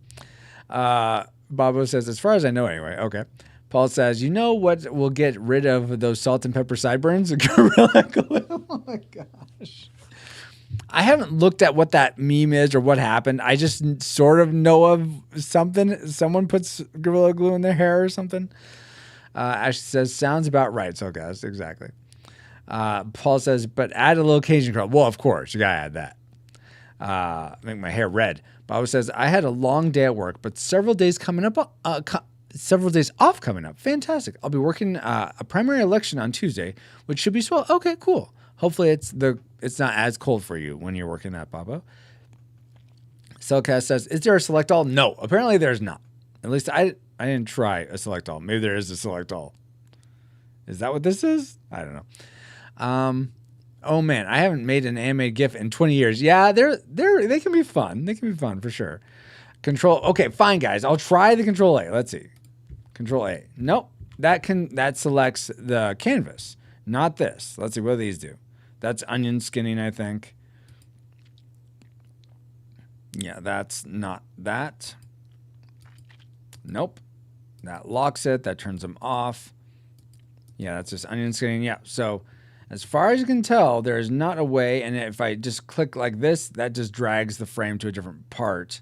Bobo says, as far as I know anyway. Okay. Paul says, you know what will get rid of those salt and pepper sideburns? Gorilla glue. Oh my gosh. I haven't looked at what that meme is or what happened. I just sort of know of something. Someone puts Gorilla Glue in their hair or something. Ashley says, sounds about right. So, guys, exactly. Paul says, but add a little Cajun curl. Well, of course, you got to add that. Make my hair red. Bob says, I had a long day at work, but several days off coming up. Fantastic. I'll be working a primary election on Tuesday, which should be swell. Okay, cool. Hopefully it's not as cold for you when you're working at Bobo. Cellcast says, is there a select all? No, apparently there's not. At least I didn't try a select all. Maybe there is a select all. Is that what this is? I don't know. Oh man, I haven't made an animated GIF in 20 years. Yeah, they can be fun. They can be fun for sure. Control. Okay, fine guys. I'll try the Control A. Let's see. Control A. Nope. That selects the canvas, not this. Let's see what these do. That's onion skinning, I think. Yeah, that's not that. Nope. That locks it. That turns them off. Yeah, that's just onion skinning. Yeah, so as far as you can tell, there is not a way, and if I just click like this, that just drags the frame to a different part.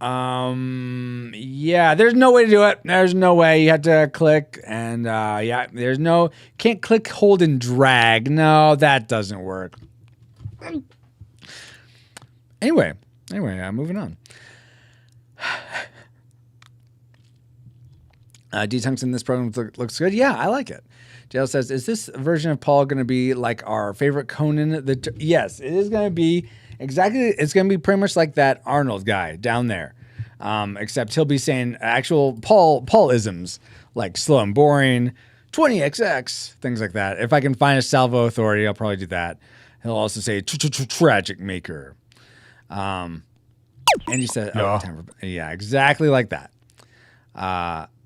Yeah, there's no way to do it. There's no way. You have to click and, yeah, can't click, hold, and drag. No, that doesn't work. Anyway, moving on. D-Tungsten, this program looks good. Yeah, I like it. JL says, is this version of Paul going to be like our favorite Conan? Yes, it is going to be exactly. It's going to be pretty much like that Arnold guy down there. Except he'll be saying actual Paul-isms like slow and boring, 20XX, things like that. If I can find a salvo authority, I'll probably do that. He'll also say tragic maker. And he said, yeah, exactly like that.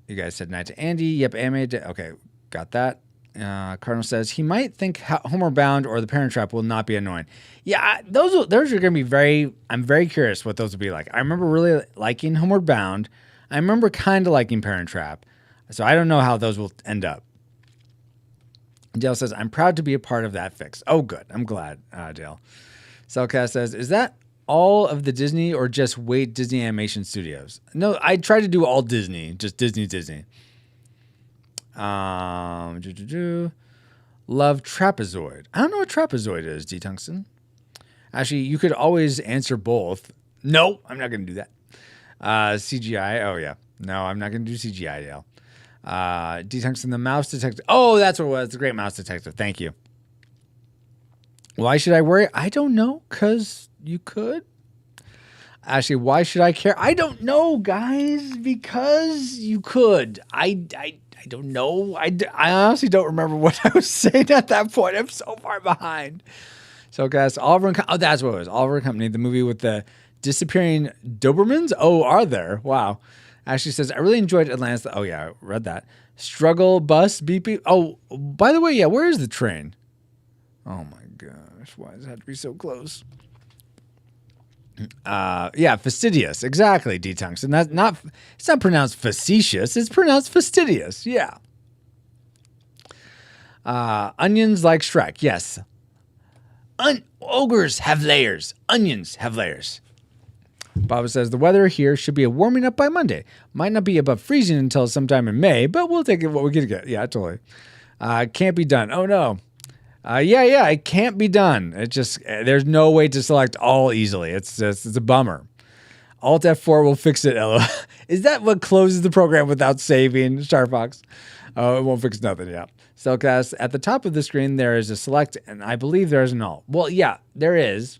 You guys said night to Andy. Yep, animated. Okay, got that. Cardinal says he might think Homeward Bound or The Parent Trap will not be annoying. Yeah, those are going to be very. I'm very curious what those will be like. I remember really liking Homeward Bound. I remember kind of liking Parent Trap. So I don't know how those will end up. Dale says, I'm proud to be a part of that fix. Oh, good. I'm glad, Dale. Cellcast says, is that all of the Disney or just wait Disney Animation Studios? No, I tried to do all Disney, just Disney. Love trapezoid. I don't know what trapezoid is, D Tungsten. Actually, you could always answer both. No, I'm not going to do that. CGI. Oh, yeah. No, I'm not going to do CGI, Dale. D Tungsten, the mouse detective. Oh, that's what it was. The great mouse detective. Thank you. Why should I worry? I don't know, because you could. Actually, why should I care? I don't know, guys, because you could. I don't know. I honestly don't remember what I was saying at that point. I'm so far behind. So, guys, Oliver and oh, that's what it was. Oliver and Company, the movie with the disappearing Dobermans. Oh, are there? Wow. Ashley says, I really enjoyed Atlantis. Oh, yeah, I read that. Struggle bus beep beep. Oh, by the way, yeah, where is the train? Oh, my gosh. Why does it have to be so close? Yeah, fastidious. Exactly, D-Tunks. And that's not, it's not pronounced facetious. It's pronounced fastidious. Yeah. Onions like Shrek. Yes. Ogres have layers. Onions have layers. Baba says, the weather here should be a warming up by Monday. Might not be above freezing until sometime in May, but we'll take it what we can get. Yeah, totally. Can't be done. Oh, no. Yeah, it can't be done. It just, there's no way to select all easily. It's a bummer. Alt F4 will fix it, LOL. Is that what closes the program without saving, Star Fox? Oh, it won't fix nothing, yeah. Cellcast, at the top of the screen, there is a select, and I believe there is an all. Well, yeah, there is,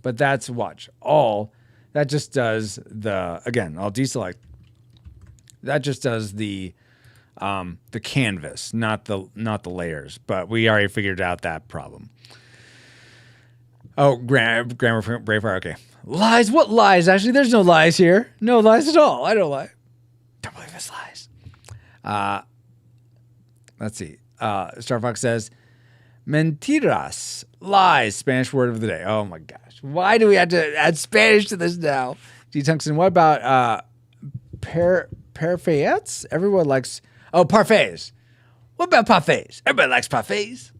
but that's, watch, all. That just does the, again, I'll deselect. That just does the canvas, not the layers. But we already figured out that problem. Oh, grammar Braveheart. Okay, lies. What lies? Actually, there's no lies here. No lies at all. I don't lie. Don't believe it's lies. Let's see. Star Fox says, mentiras, lies. Spanish word of the day. Oh my gosh, why do we have to add Spanish to this now? D Tungsten. What about parfaits? Everyone likes. Oh, parfaits. What about parfaits? Everybody likes parfaits.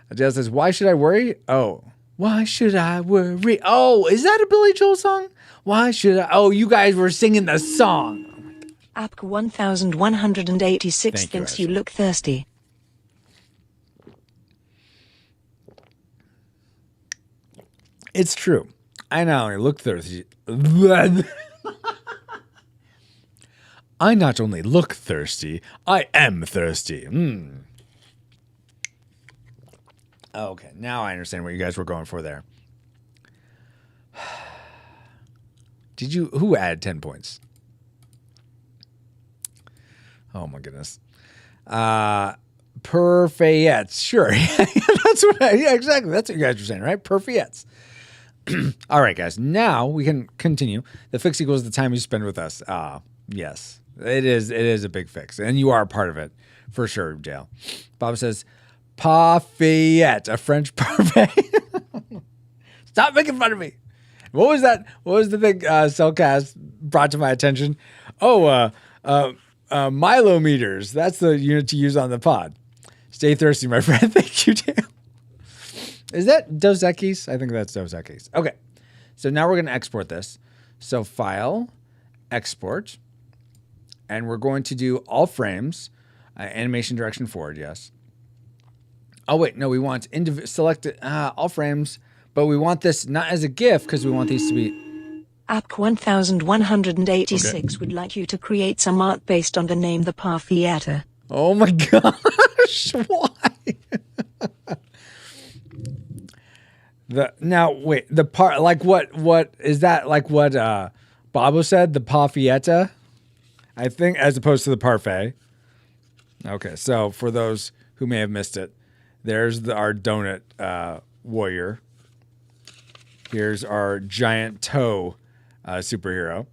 Adele says, why should I worry? Oh, why should I worry? Oh, is that a Billy Joel song? Why should I? Oh, you guys were singing the song. Apk 1186 Thank thinks you you look thirsty. It's true. I not only look thirsty. I not only look thirsty, I am thirsty. Okay, now I understand what you guys were going for there. Who added 10 points? Oh my goodness. Perfeits. Sure. Exactly. That's what you guys were saying, right? Perfeits. All right, guys. Now we can continue. The fix equals the time you spend with us. Yes. It is a big fix. And you are a part of it. For sure, Dale. Bob says, parfait, a French parfait. Stop making fun of me. What was that? What was the thing Cellcast brought to my attention? Oh, Milometers. That's the unit to use on the pod. Stay thirsty, my friend. Thank you, Dale. Is that Dos Equis? I think that's Dos Equis. Okay. So now we're going to export this. So file, export. And we're going to do all frames, animation direction forward, yes. Oh, wait, no, we want select all frames, but we want this not as a GIF because we want these to be... Apk 1186 would like you to create some art based on the name The Parfietta. Oh my gosh, why? The part, like what is that, like what Bobo said, the Parfietta? I think, as opposed to the parfait. Okay, so for those who may have missed it, there's our donut warrior. Here's our giant toe superhero.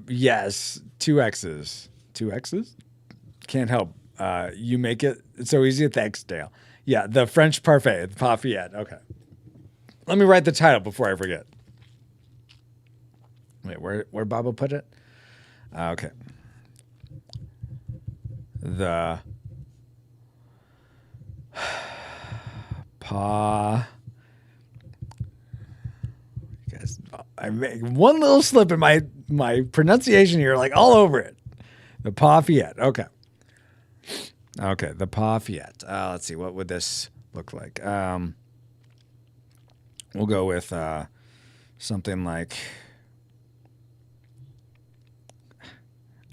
Yes, 2 X's. 2 X's? Can't help. You make it so easy. Thanks, Dale. Yeah, the French parfait, the parfait. Okay. Let me write the title before I forget. Wait, where Bobo put it? Okay. The guys, I make one little slip in my pronunciation here, like all over it. The Lafayette. Okay. Okay, the Lafayette. Let's see. What would this look like? We'll go with something like...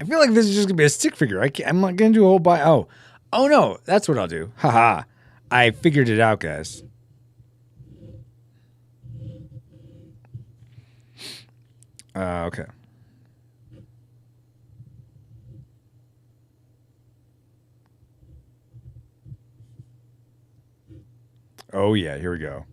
I feel like this is just going to be a stick figure. I'm not going to do a whole buy. Oh, no. That's what I'll do. Haha. I figured it out, guys. Okay. Oh, yeah. Here we go.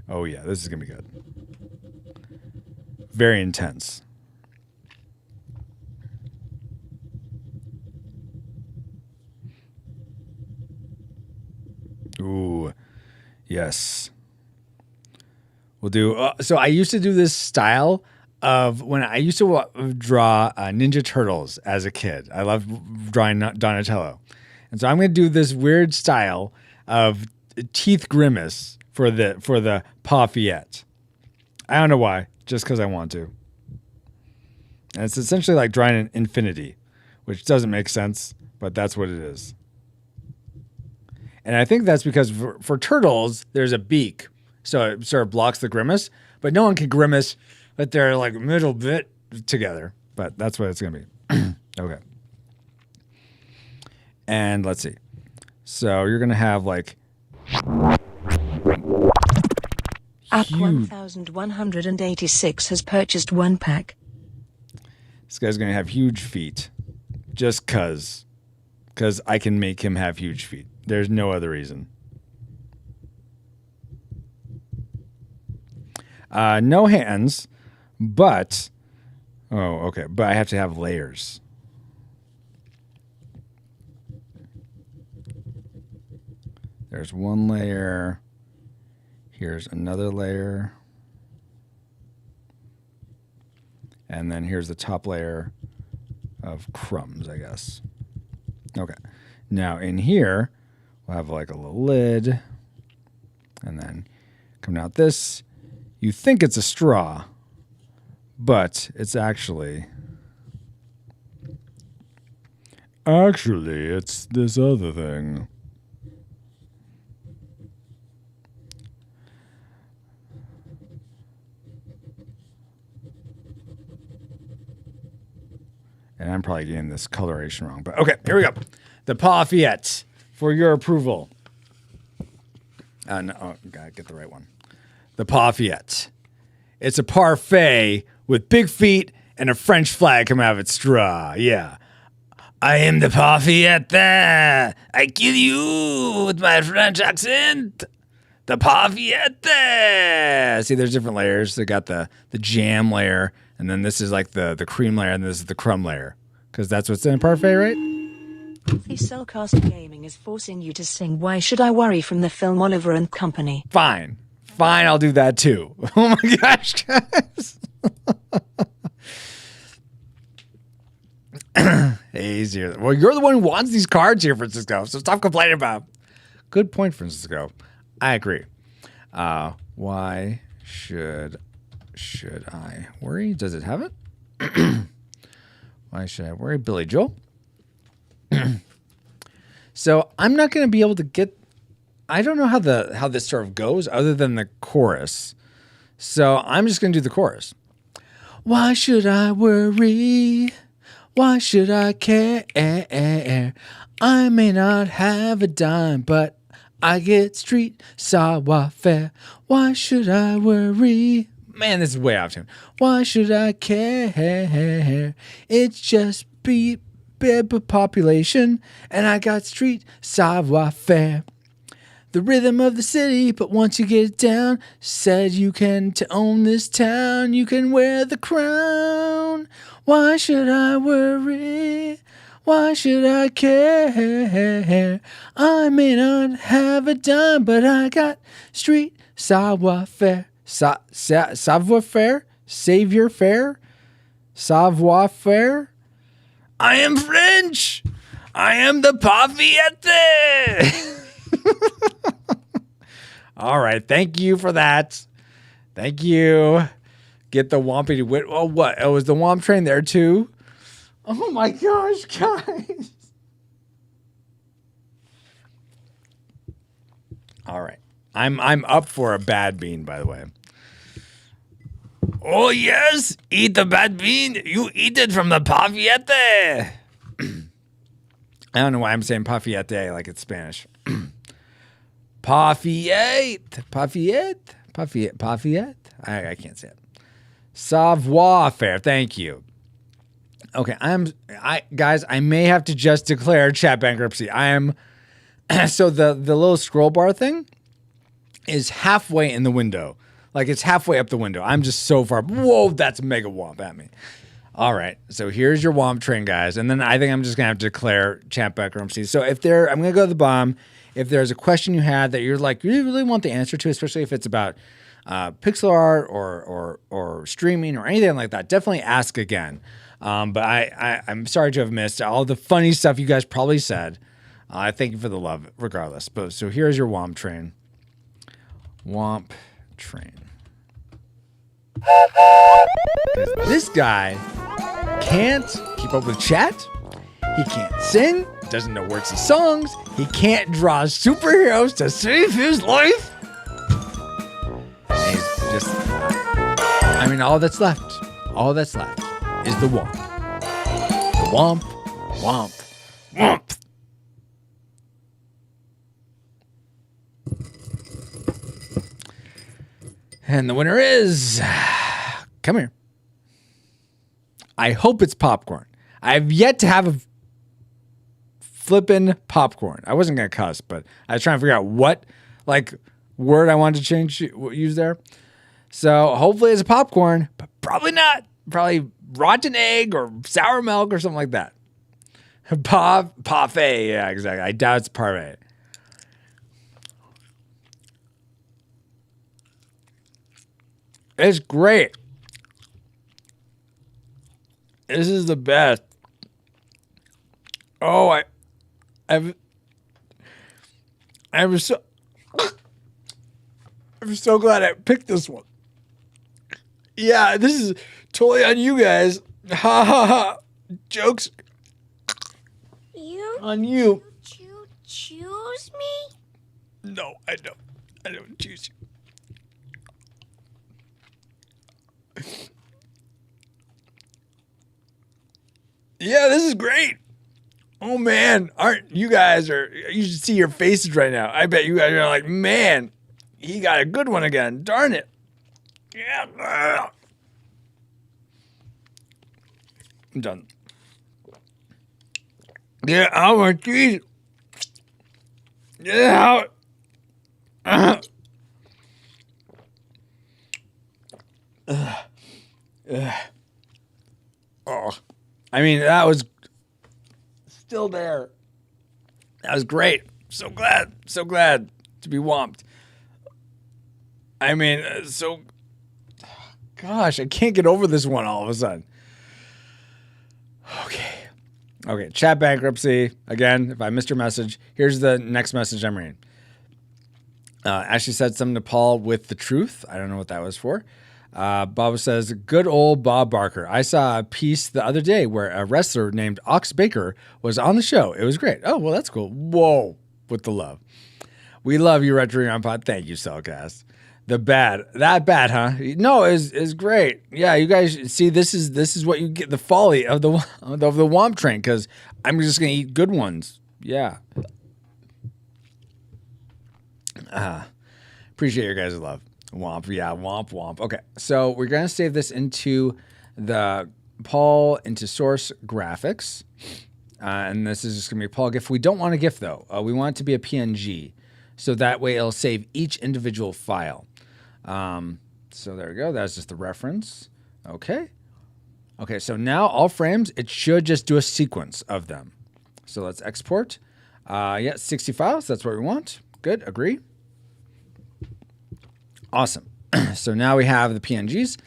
Oh, yeah. This is going to be good. Very intense. Ooh. Yes. We'll do... so I used to do this style of when I used to draw Ninja Turtles as a kid. I loved drawing Donatello. And so I'm going to do this weird style of teeth grimace for the Lafayette. I don't know why, just because I want to. And it's essentially like drawing an infinity, which doesn't make sense, but that's what it is. And I think that's because for turtles, there's a beak, so it sort of blocks the grimace, but no one can grimace but they're like middle bit together. But that's what it's going to be. Okay. And let's see. So you're going to have like... App 1186 has purchased 1 pack. This guy's going to have huge feet. Just because. Because I can make him have huge feet. There's no other reason. No hands, but... Oh, okay. But I have to have layers. There's one layer. Here's another layer. And then here's the top layer of crumbs, I guess. Okay. Now in here, we'll have like a little lid. And then coming out this, you think it's a straw, but it's actually it's this other thing. And I'm probably getting this coloration wrong, but okay, here we go. The Lafayette for your approval. No, gotta get the right one. The Lafayette. It's a parfait with big feet and a French flag coming out of its straw. Yeah. I am the Lafayette there. I kill you with my French accent. The Lafayette there. See, there's different layers. They got the jam layer, and then this is like the cream layer, and this is the crumb layer. Because that's what's in a parfait, right? The Cellcast Gaming is forcing you to sing Why Should I Worry from the film Oliver and Company. Fine, I'll do that too. Oh my gosh, guys. Easier. Well, you're the one who wants these cards here, Francisco, so stop complaining about them. Good point, Francisco. I agree. Why should I worry? Does it have it? Why should I worry? Billy Joel. So I'm not going to be able to get... I don't know how this sort of goes other than the chorus. So I'm just going to do the chorus. Why should I worry? Why should I care? I may not have a dime, but I get street savoir-faire. Why should I worry? Man, this is way off tune. Why should I care? It's just population, and I got street savoir-faire. The rhythm of the city, but once you get it down, said you can to own this town, you can wear the crown. Why should I worry? Why should I care? I may not have a dime, but I got street savoir-faire. Savoir-faire? Savior-faire? Savoir-faire? I am French. I am the Lafayette. All right. Thank you for that. Thank you. Get the Wompy to win. Oh, what? Oh, was the Womp train there too? Oh my gosh, guys. All right. I'm up for a bad bean, by the way. Oh, yes. Eat the bad bean. You eat it from the paviete. I don't know why I'm saying paviete like it's Spanish. Paviete. I can't say it. Savoir faire. Thank you. Okay, guys, I may have to just declare chat bankruptcy. I am so the little scroll bar thing is halfway in the window. Like it's halfway up the window. I'm just so far. Whoa, that's mega womp at me. All right, so here's your womp train, guys. And then I think I'm just gonna have to declare chat bankruptcy. So I'm gonna go to the bottom. If there's a question you had that you're like, you really want the answer to, especially if it's about pixel art or streaming or anything like that, definitely ask again. But I'm sorry to have missed all the funny stuff you guys probably said. I thank you for the love, regardless. But so here's your womp train. Womp train. This guy can't keep up with chat. He can't sing. Doesn't know words of songs. He can't draw superheroes to save his life. And he's just, I mean, all that's left is the womp. The womp, womp, womp. And the winner is, come here. I hope it's popcorn. I've yet to have a flippin' popcorn. I wasn't going to cuss, but I was trying to figure out what word I wanted to use there. So hopefully it's a popcorn, but probably not. Probably rotten egg or sour milk or something like that. Parfait. Yeah, exactly. I doubt it's parfait. It's great. This is the best. Oh, I'm so glad I picked this one. Yeah, this is totally on you guys. Ha ha ha. Jokes on you. You choose me? No, I don't. I don't choose you. Yeah, this is great. Oh man, you should see your faces right now. I bet you guys are like, man, he got a good one again. Darn it. Yeah. I'm done. Yeah, oh my cheese. Yeah. Oh, I mean, that was still there. That was great. So glad to be womped. I mean, gosh, I can't get over this one all of a sudden. Okay, chat bankruptcy. Again, if I missed your message, here's the next message I'm reading. Ashley said something to Paul with the truth. I don't know what that was for. Bob says, good old Bob Barker. I saw a piece the other day where a wrestler named Ox Baker was on the show. It was great. Oh, well, that's cool. Whoa, with the love. We love you, Retro Rewind Pod. Thank you, Cellcast. That bad, huh? No, is great. Yeah, you guys see, this is what you get, the folly of the Womp train, because I'm just gonna eat good ones. Yeah. Appreciate your guys' love. Womp, yeah, womp. Okay, so we're gonna save this into the Paul into source graphics, and this is just gonna be a Paul GIF. We don't want a GIF though. We want it to be a PNG, so that way it'll save each individual file. So there we go. That's just the reference. Okay. So now all frames, it should just do a sequence of them. So let's export. 60 files. That's what we want. Good. Agree. Awesome. So now we have the PNGs.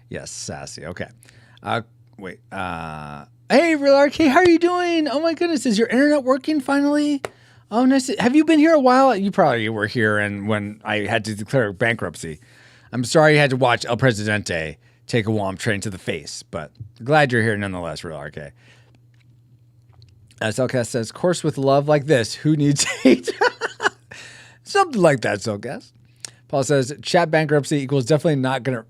Yes, sassy. Okay. Wait. Hey, Real RK, how are you doing? Oh my goodness, is your internet working finally? Oh, nice. Have you been here a while? You probably were here and when I had to declare bankruptcy. I'm sorry you had to watch El Presidente take a womp train to the face, but glad you're here nonetheless, Real RK. Cellcast says, course with love like this, who needs hate? Something like that, Cellcast. Paul says, chat bankruptcy equals definitely not going to...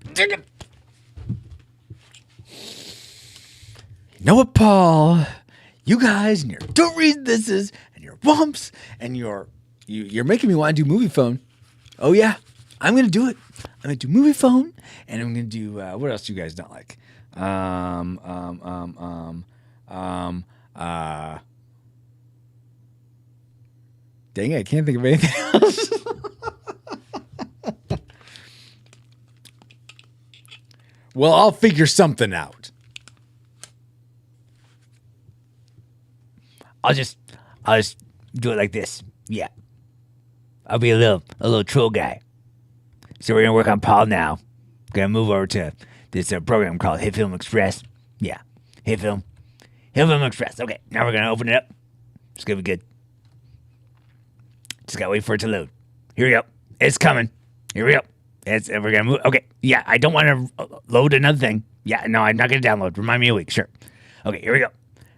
You know what, Paul? You guys and your don't read thises and your wumps and you're making me want to do movie phone. Oh, yeah. I'm going to do it. I'm going to do movie phone and I'm going to do... what else do you guys not like? Dang it, I can't think of anything else. Well, I'll figure something out. I'll just do it like this. Yeah. I'll be a little troll guy. So we're gonna work on Paul now. Gonna move over to this program called Hit Film Express. Yeah. Hit Film Express. Okay, now we're gonna open it up. It's gonna be good. Just gotta wait for it to load. Here we go. It's coming. Here we go. We're gonna move. Okay. Yeah, I don't want to load another thing. Yeah, no, I'm not gonna download. Remind me a week. Sure. Okay, here we go.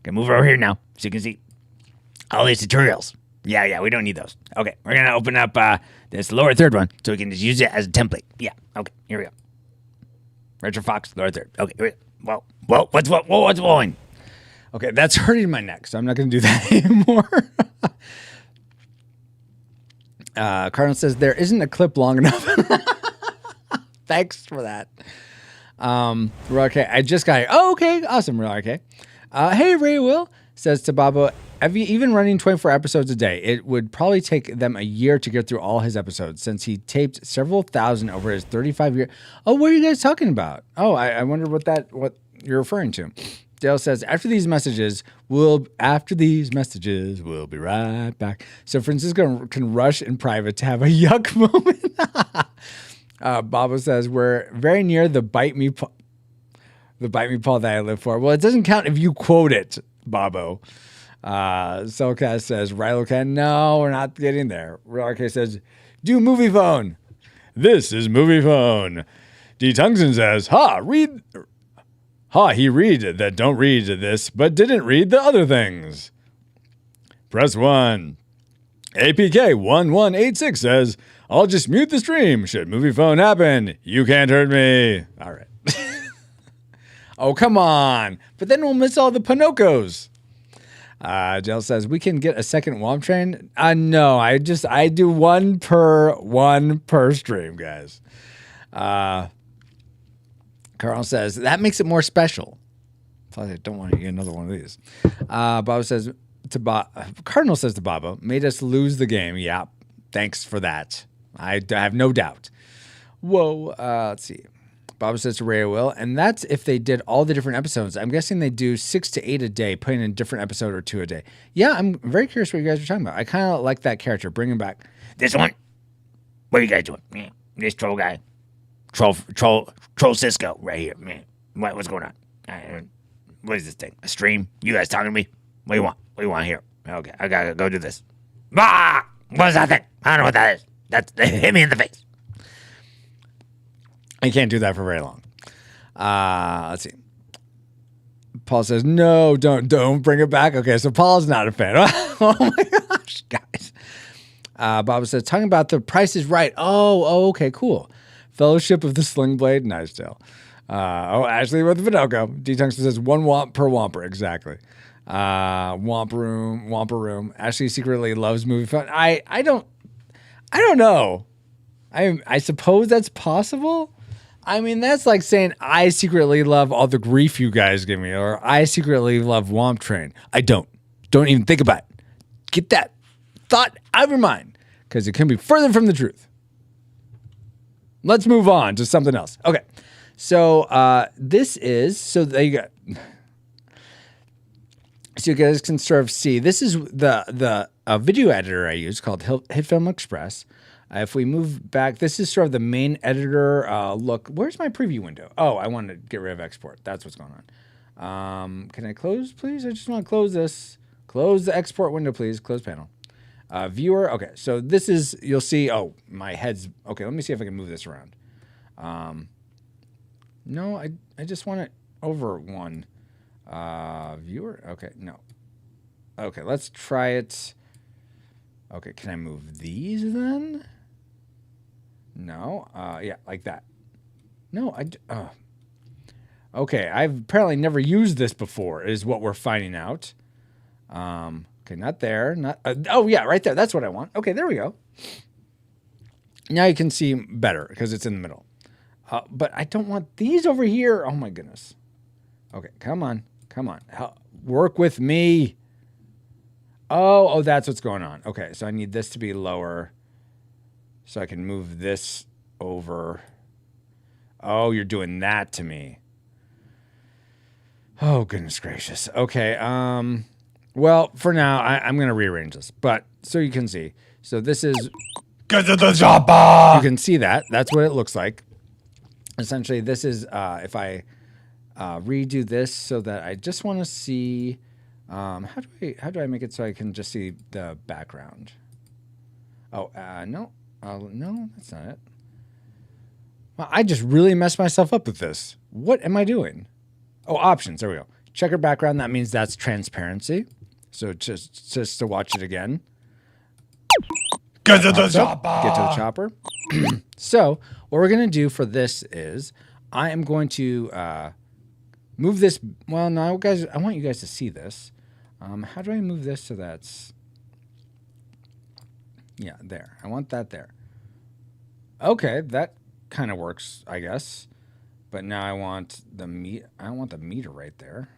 Gonna move over here now so you can see all these tutorials. Yeah, we don't need those. Okay, we're gonna open up this lower third one so we can just use it as a template. Yeah. Okay, here we go. Retro Fox lower third. Okay, here we go. Whoa, what's blowing? Okay, that's hurting my neck, so I'm not gonna do that anymore. Cardinal says there isn't a clip long enough. Thanks for that. Okay, I just got here. Oh, okay, awesome, Real RK. Hey, Ray Will says to Babo, have you even running 24 episodes a day? It would probably take them a year to get through all his episodes since he taped several thousand over his 35 year. Oh, what are you guys talking about? Oh, I wonder what you're referring to. Dale says, after these messages, we'll be right back. So Francisco can rush in private to have a yuck moment. Babo says, we're very near the bite me Paul that I live for. Well, it doesn't count if you quote it, Babo. Cellcast says, Rilo can. No, we're not getting there. Real RK says, do movie phone. This is movie phone. D. Tungsten says, he read that don't read this, but didn't read the other things. Press 1. APK1186 says, I'll just mute the stream. Should movie phone happen, you can't hurt me. All right. Oh, come on. But then we'll miss all the Pinocchos. Jill says, we can get a second Womp Train. No, I do one per stream, guys. Carl says, that makes it more special. I don't want to get another one of these. Bob says Cardinal says to Baba, made us lose the game. Yeah, thanks for that. I have no doubt. Whoa, let's see. Bob says to Ray Will, and that's if they did all the different episodes. I'm guessing they do 6 to 8 a day, putting in a different episode or 2 a day. Yeah, I'm very curious what you guys are talking about. I kind of like that character. Bring him back. This one. What are you guys doing? This troll guy. Troll Cisco right here. What's going on? What is this thing? A stream? You guys talking to me? What do you want? What do you want here? Okay, I gotta go do this. Ah! What's that thing? I don't know what that is. That's hit me in the face. I can't do that for very long. Let's see. Paul says, no, don't bring it back. Okay, so Paul's not a fan. Oh my gosh, guys. Bob says, talking about The Price is Right. Oh, okay, cool. Fellowship of the Sling Blade. Nice, Dale. Ashley with the Pinocchio. D-Tungsten says, 1 womp per womper. Exactly. Womper room. Ashley secretly loves movie fun. I don't know. I suppose that's possible. I mean, that's like saying I secretly love all the grief you guys give me, or I secretly love Womp Train. I don't. Don't even think about it. Get that thought out of your mind, because it can be further from the truth. Let's move on to something else. Okay. So this is, so there you go. So you guys can sort of see, this is the video editor I use called Hit Film Express. If we move back, this is sort of the main editor. Look, where's my preview window? Oh, I want to get rid of export. That's what's going on. Can I close, please? I just want to close this. Close the export window, please. Close panel. Viewer. Okay, so this is, you'll see, oh, my head's, okay, let me see if I can move this around. No, I just want it over one. Viewer. Okay, no. Okay, let's try it. Okay, can I move these then? No. Yeah, like that. No, okay, I've apparently never used this before, is what we're finding out. Okay, not there. Not. Oh, yeah, right there. That's what I want. Okay, there we go. Now you can see better because it's in the middle. But I don't want these over here. Oh, my goodness. Okay, come on. Come on. Work with me. Oh, that's what's going on. Okay, so I need this to be lower so I can move this over. Oh, you're doing that to me. Oh, goodness gracious. Okay, well, for now, I'm going to rearrange this. But, so you can see. So this is... Get to the chopper! You can see that. That's what it looks like. Essentially, this is, if I redo this so that I just want to see... how do I make it so I can just see the background? Oh, no. No, that's not it. Well, I just really messed myself up with this. What am I doing? Oh, options. There we go. Checker background. That means that's transparency. So just to watch it again. Get to the chopper! Get to the chopper. So what we're going to do for this is I am going to move this. Well, no, guys, I want you guys to see this. How do I move this so that's... Yeah, there. I want that there. Okay, that kind of works, I guess. But now I want the meter right there.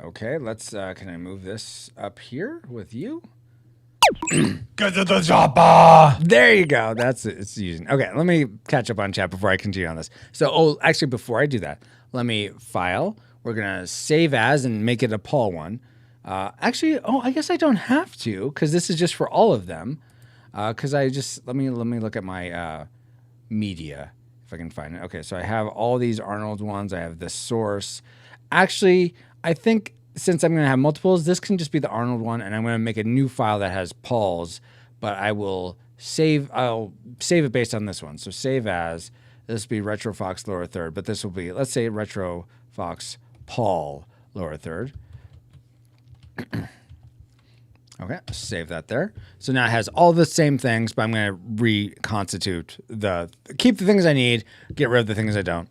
Okay, let's, can I move this up here with you? Get to the chopper! There you go. That's it. It's using. Okay, let me catch up on chat before I continue on this. So, actually, before I do that, let me file. We're going to save as and make it a Paul one. Actually, I guess I don't have to because this is just for all of them. Because I just, let me look at my media if I can find it. Okay, so I have all these Arnold ones. I have the source. Actually, I think since I'm going to have multiples, this can just be the Arnold one, and I'm going to make a new file that has Paul's, but I'll save it based on this one. So save as, this will be Retro Fox lower third, but this will be, let's say Retro Fox Paul lower third. Okay, save that there. So now it has all the same things, but I'm going to reconstitute keep the things I need, get rid of the things I don't.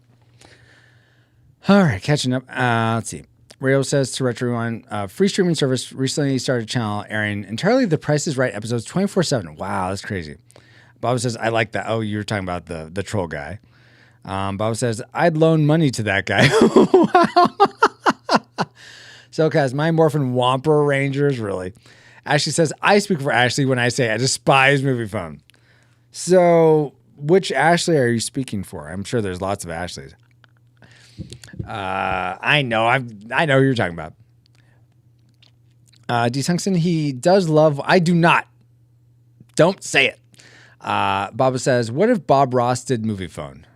All right, catching up. Let's see. Rayo says to Retro Rewind, free streaming service recently started a channel airing entirely The Price is Right episodes 24/7. Wow, that's crazy. Bob says, I like that. Oh, you were talking about the troll guy. Bob says, I'd loan money to that guy. Wow. So, guys, my Morphin Whomper Rangers, really. Ashley says, I speak for Ashley when I say I despise movie phone. So, which Ashley are you speaking for? I'm sure there's lots of Ashleys. I know who you're talking about. D. Tungsten, he does love, I do not. Don't say it. Baba says, what if Bob Ross did movie phone?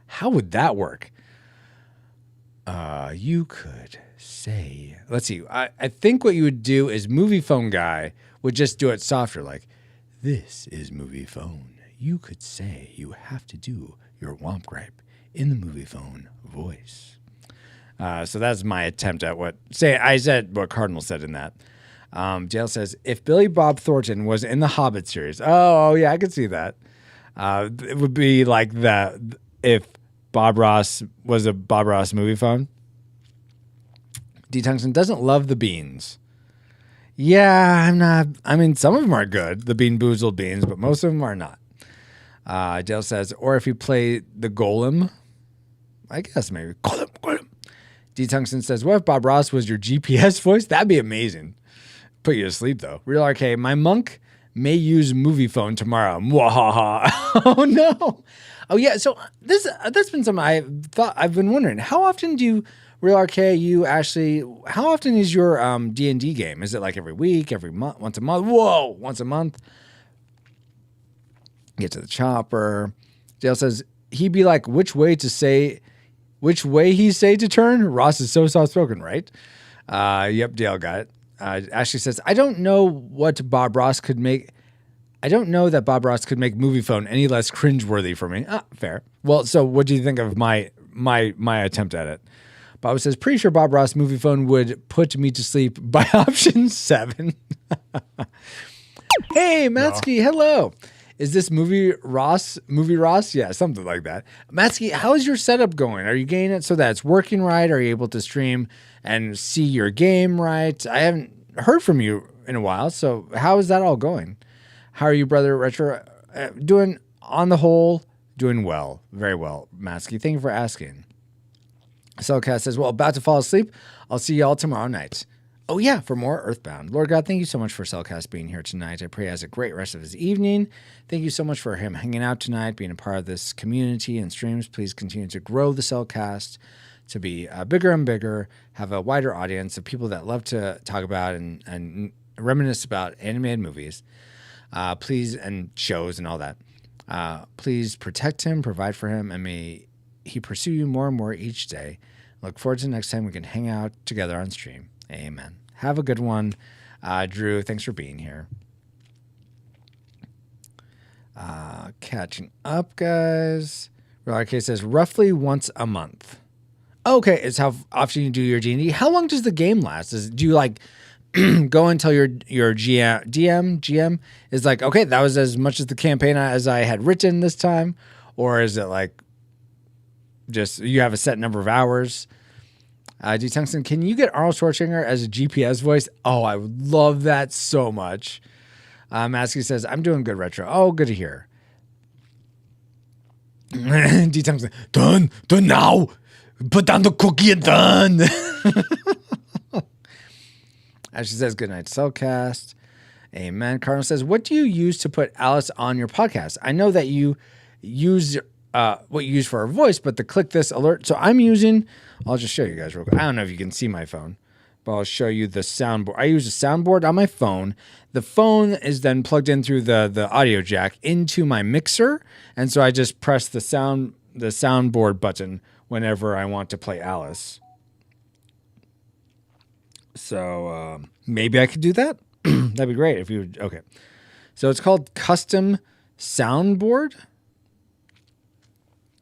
How would that work? You could say, let's see. I think what you would do is movie phone guy would just do it softer. Like, this is movie phone. You could say you have to do your womp gripe in the movie phone voice. So that's my attempt at I said what Cardinal said in that. Jail says, if Billy Bob Thornton was in the Hobbit series, oh yeah, I could see that. It would be like that if Bob Ross was a Bob Ross movie phone. D. Tungsten doesn't love the beans. Yeah, I'm not. I mean, some of them are good, the Bean Boozled beans, but most of them are not. Dale says, or if you play the Golem, I guess maybe. Golem. D. Tungsten says, what if Bob Ross was your GPS voice? That'd be amazing. Put you to sleep, though. Real RK, my monk may use movie phone tomorrow. Mwahaha. Oh, no. Oh, yeah. So that's been something I've been wondering. How often do you, Real RK, how often is your D&D game? Is it like every week, every month, once a month? Whoa, once a month. Get to the chopper. Dale says, he'd be like, which way which way he say to turn? Ross is so soft-spoken, right? Yep, Dale got it. Ashley says, I don't know that Bob Ross could make movie phone any less cringeworthy for me. Fair. Well, so what do you think of my attempt at it? Bob says, pretty sure Bob Ross movie phone would put me to sleep by option 7. Hey, Matsky, hello. Is this movie Ross? Yeah, something like that. Matsky, how is your setup going? Are you getting it so that it's working right? Are you able to stream and see your game right? I haven't heard from you in a while, so how is that all going? How are you, brother Retro? Doing, on the whole, doing well. Very well, Matsky. Thank you for asking. Cellcast says, well, about to fall asleep. I'll see y'all tomorrow night. Oh, yeah, for more Earthbound. Lord God, thank you so much for Cellcast being here tonight. I pray he has a great rest of his evening. Thank you so much for him hanging out tonight, being a part of this community and streams. Please continue to grow the Cellcast to be bigger and bigger, have a wider audience of people that love to talk about and reminisce about animated movies. Please, and shows and all that. Please protect him, provide for him, and may he pursue you more and more each day. Look forward to the next time we can hang out together on stream. Amen. Have a good one. Drew, thanks for being here. Catching up, guys. RK says, roughly once a month. Okay, it's how often you do your D&D. How long does the game last? Do you like go until your GM is like, okay, that was as much as the campaign as I had written this time? Or is it like just you have a set number of hours? D. Tungsten, can you get Arnold Schwarzenegger as a GPS voice? Oh, I would love that so much. Masky says, I'm doing good, Retro. Oh, good to hear. D. Tungsten, done now. Put down the cookie and done. As she says, good night, Cellcast. Amen. Cardinal says, what do you use to put Alice on your podcast? I know that you use what you use for her voice, but the click this alert. So I'm using, I'll just show you guys real quick. I don't know if you can see my phone, but I'll show you the soundboard. I use a soundboard on my phone. The phone is then plugged in through the audio jack into my mixer. And so I just press the soundboard button whenever I want to play Alice. So maybe I could do that. That'd be great if you would. Okay. So it's called Custom Soundboard.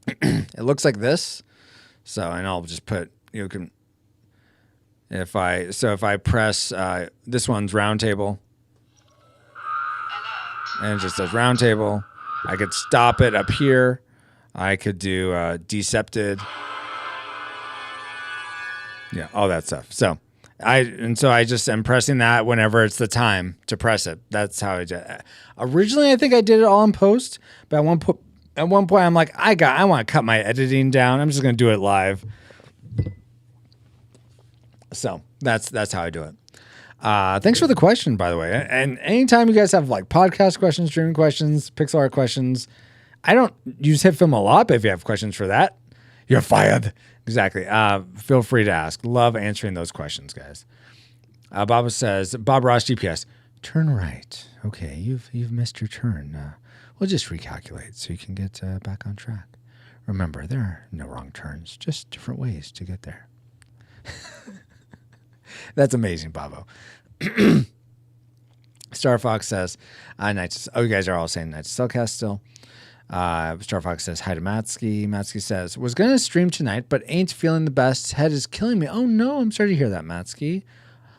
It looks like this. So, and I'll just put, you can, if I press, this one's round table. And it just says round table. I could stop it up here. I could do decepted. Yeah, all that stuff. So I just am pressing that whenever it's the time to press it. That's how I did it. Originally, I think I did it all in post, but at one point I'm like, I want to cut my editing down. I'm just going to do it live. So that's how I do it. Thanks for the question, by the way. And anytime you guys have like podcast questions, streaming questions, pixel art questions, I don't use HitFilm a lot, but if you have questions for that, you're fired. Exactly. Feel free to ask. Love answering those questions, guys. Bob says, Bob Ross GPS, turn right. Okay, you've missed your turn. We'll just recalculate so you can get back on track. Remember, there are no wrong turns, just different ways to get there. That's amazing, Bobo. Star Fox says, nights. Oh, you guys are all saying nights. Cellcast still. Star Fox says, hi to Matsky. Matsky says, was going to stream tonight, but ain't feeling the best. Head is killing me. Oh, no. I'm sorry to hear that, Matsky.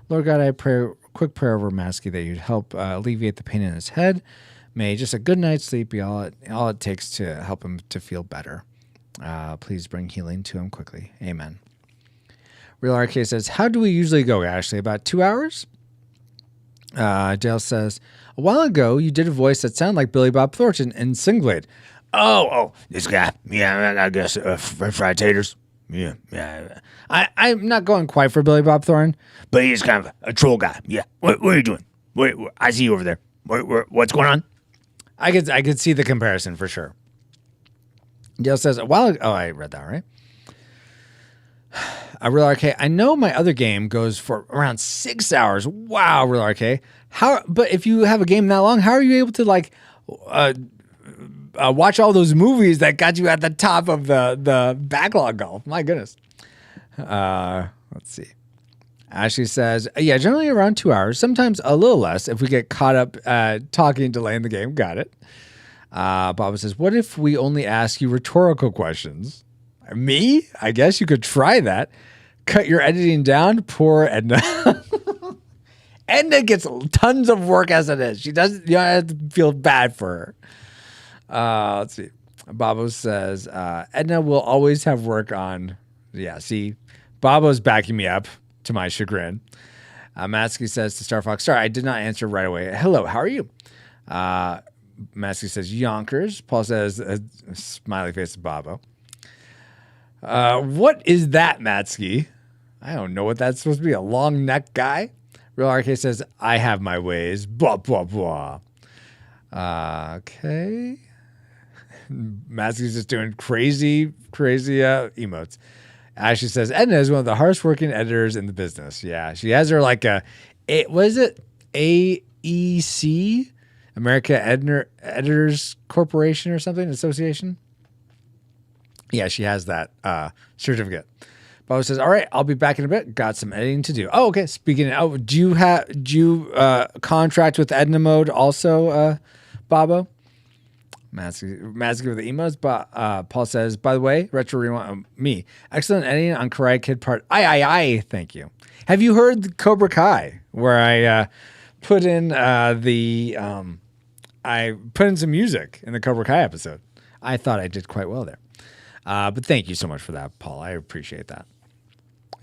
Lord God, I pray, quick prayer over Matsky that you'd help alleviate the pain in his head. May just a good night's sleep be all it takes to help him to feel better. Please bring healing to him quickly. Amen. Real RK says, how do we usually go, Ashley? About 2 hours? Dale says, a while ago, you did a voice that sounded like Billy Bob Thornton in Singblade. Oh, this guy. Yeah, I guess fried taters. Yeah. I'm not going quite for Billy Bob Thornton, but he's kind of a troll guy. Yeah. What are you doing? I see you over there. What's going on? I could see the comparison for sure. Dale says, a while ago, oh, I read that, right? Real RK, I know my other game goes for around 6 hours. Wow, Real RK. But if you have a game that long, how are you able to watch all those movies that got you at the top of the backlog golf. My goodness. Let's see. Ashley says, yeah, generally around 2 hours, sometimes a little less if we get caught up talking, delaying the game. Got it. Bob says, what if we only ask you rhetorical questions? Me? I guess you could try that. Cut your editing down. Poor Edna. Edna gets tons of work as it is. She doesn't, you don't have to feel bad for her. Let's see. Bobo says, Edna will always have work on. Yeah, see, Bobo's backing me up to my chagrin. Matsky says to Star Fox, sorry, I did not answer right away. Hello, how are you? Matsky says, Yonkers. Paul says, smiley face to Bobo. What is that, Matsky? I don't know what that's supposed to be. A long neck guy? Real RK says, I have my ways. Blah, blah, blah. Okay. Matsky's just doing crazy emotes. Ashley says, Edna is one of the hardest working editors in the business. Yeah, she has her like what is it? AEC? America Editors Corporation or something? Association? Yeah, she has that certificate. Bob says, all right, I'll be back in a bit. Got some editing to do. Oh, okay. Speaking of, do you contract with Edna Mode also, Bobo? Matsky with the emos, but Paul says, by the way, Retro Rewind, me. Excellent editing on Karate Kid part. Aye. Thank you. Have you heard the Cobra Kai, where I put in some music in the Cobra Kai episode? I thought I did quite well there. But thank you so much for that, Paul. I appreciate that.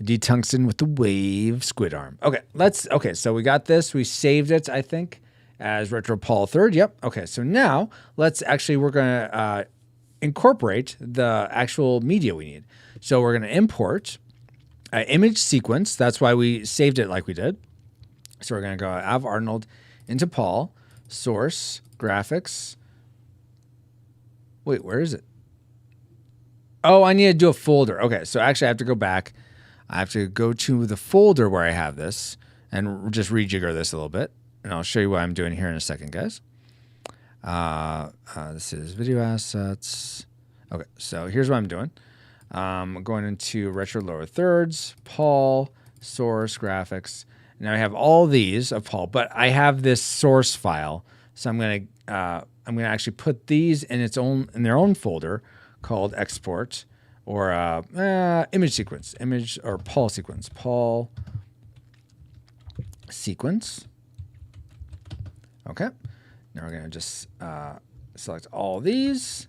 D Tungsten with the wave squid arm. Okay, so we got this. We saved it, I think, as Retro Paul 3rd. Yep. Okay, so now we're going to incorporate the actual media we need. So we're going to import an image sequence. That's why we saved it like we did. So we're going to go out of Arnold into Paul, source, graphics. Wait, where is it? Oh, I need to do a folder. Okay, so actually I have to go back. I have to go to the folder where I have this and just rejigger this a little bit. And I'll show you what I'm doing here in a second, guys. This is video assets. Okay, so here's what I'm doing. I'm going into retro lower thirds, Paul, source, graphics. Now I have all these of Paul, but I have this source file. So I'm gonna actually put these in their own folder called export or image sequence, image or Paul sequence, Paul sequence. Okay. Now we're going to just select all these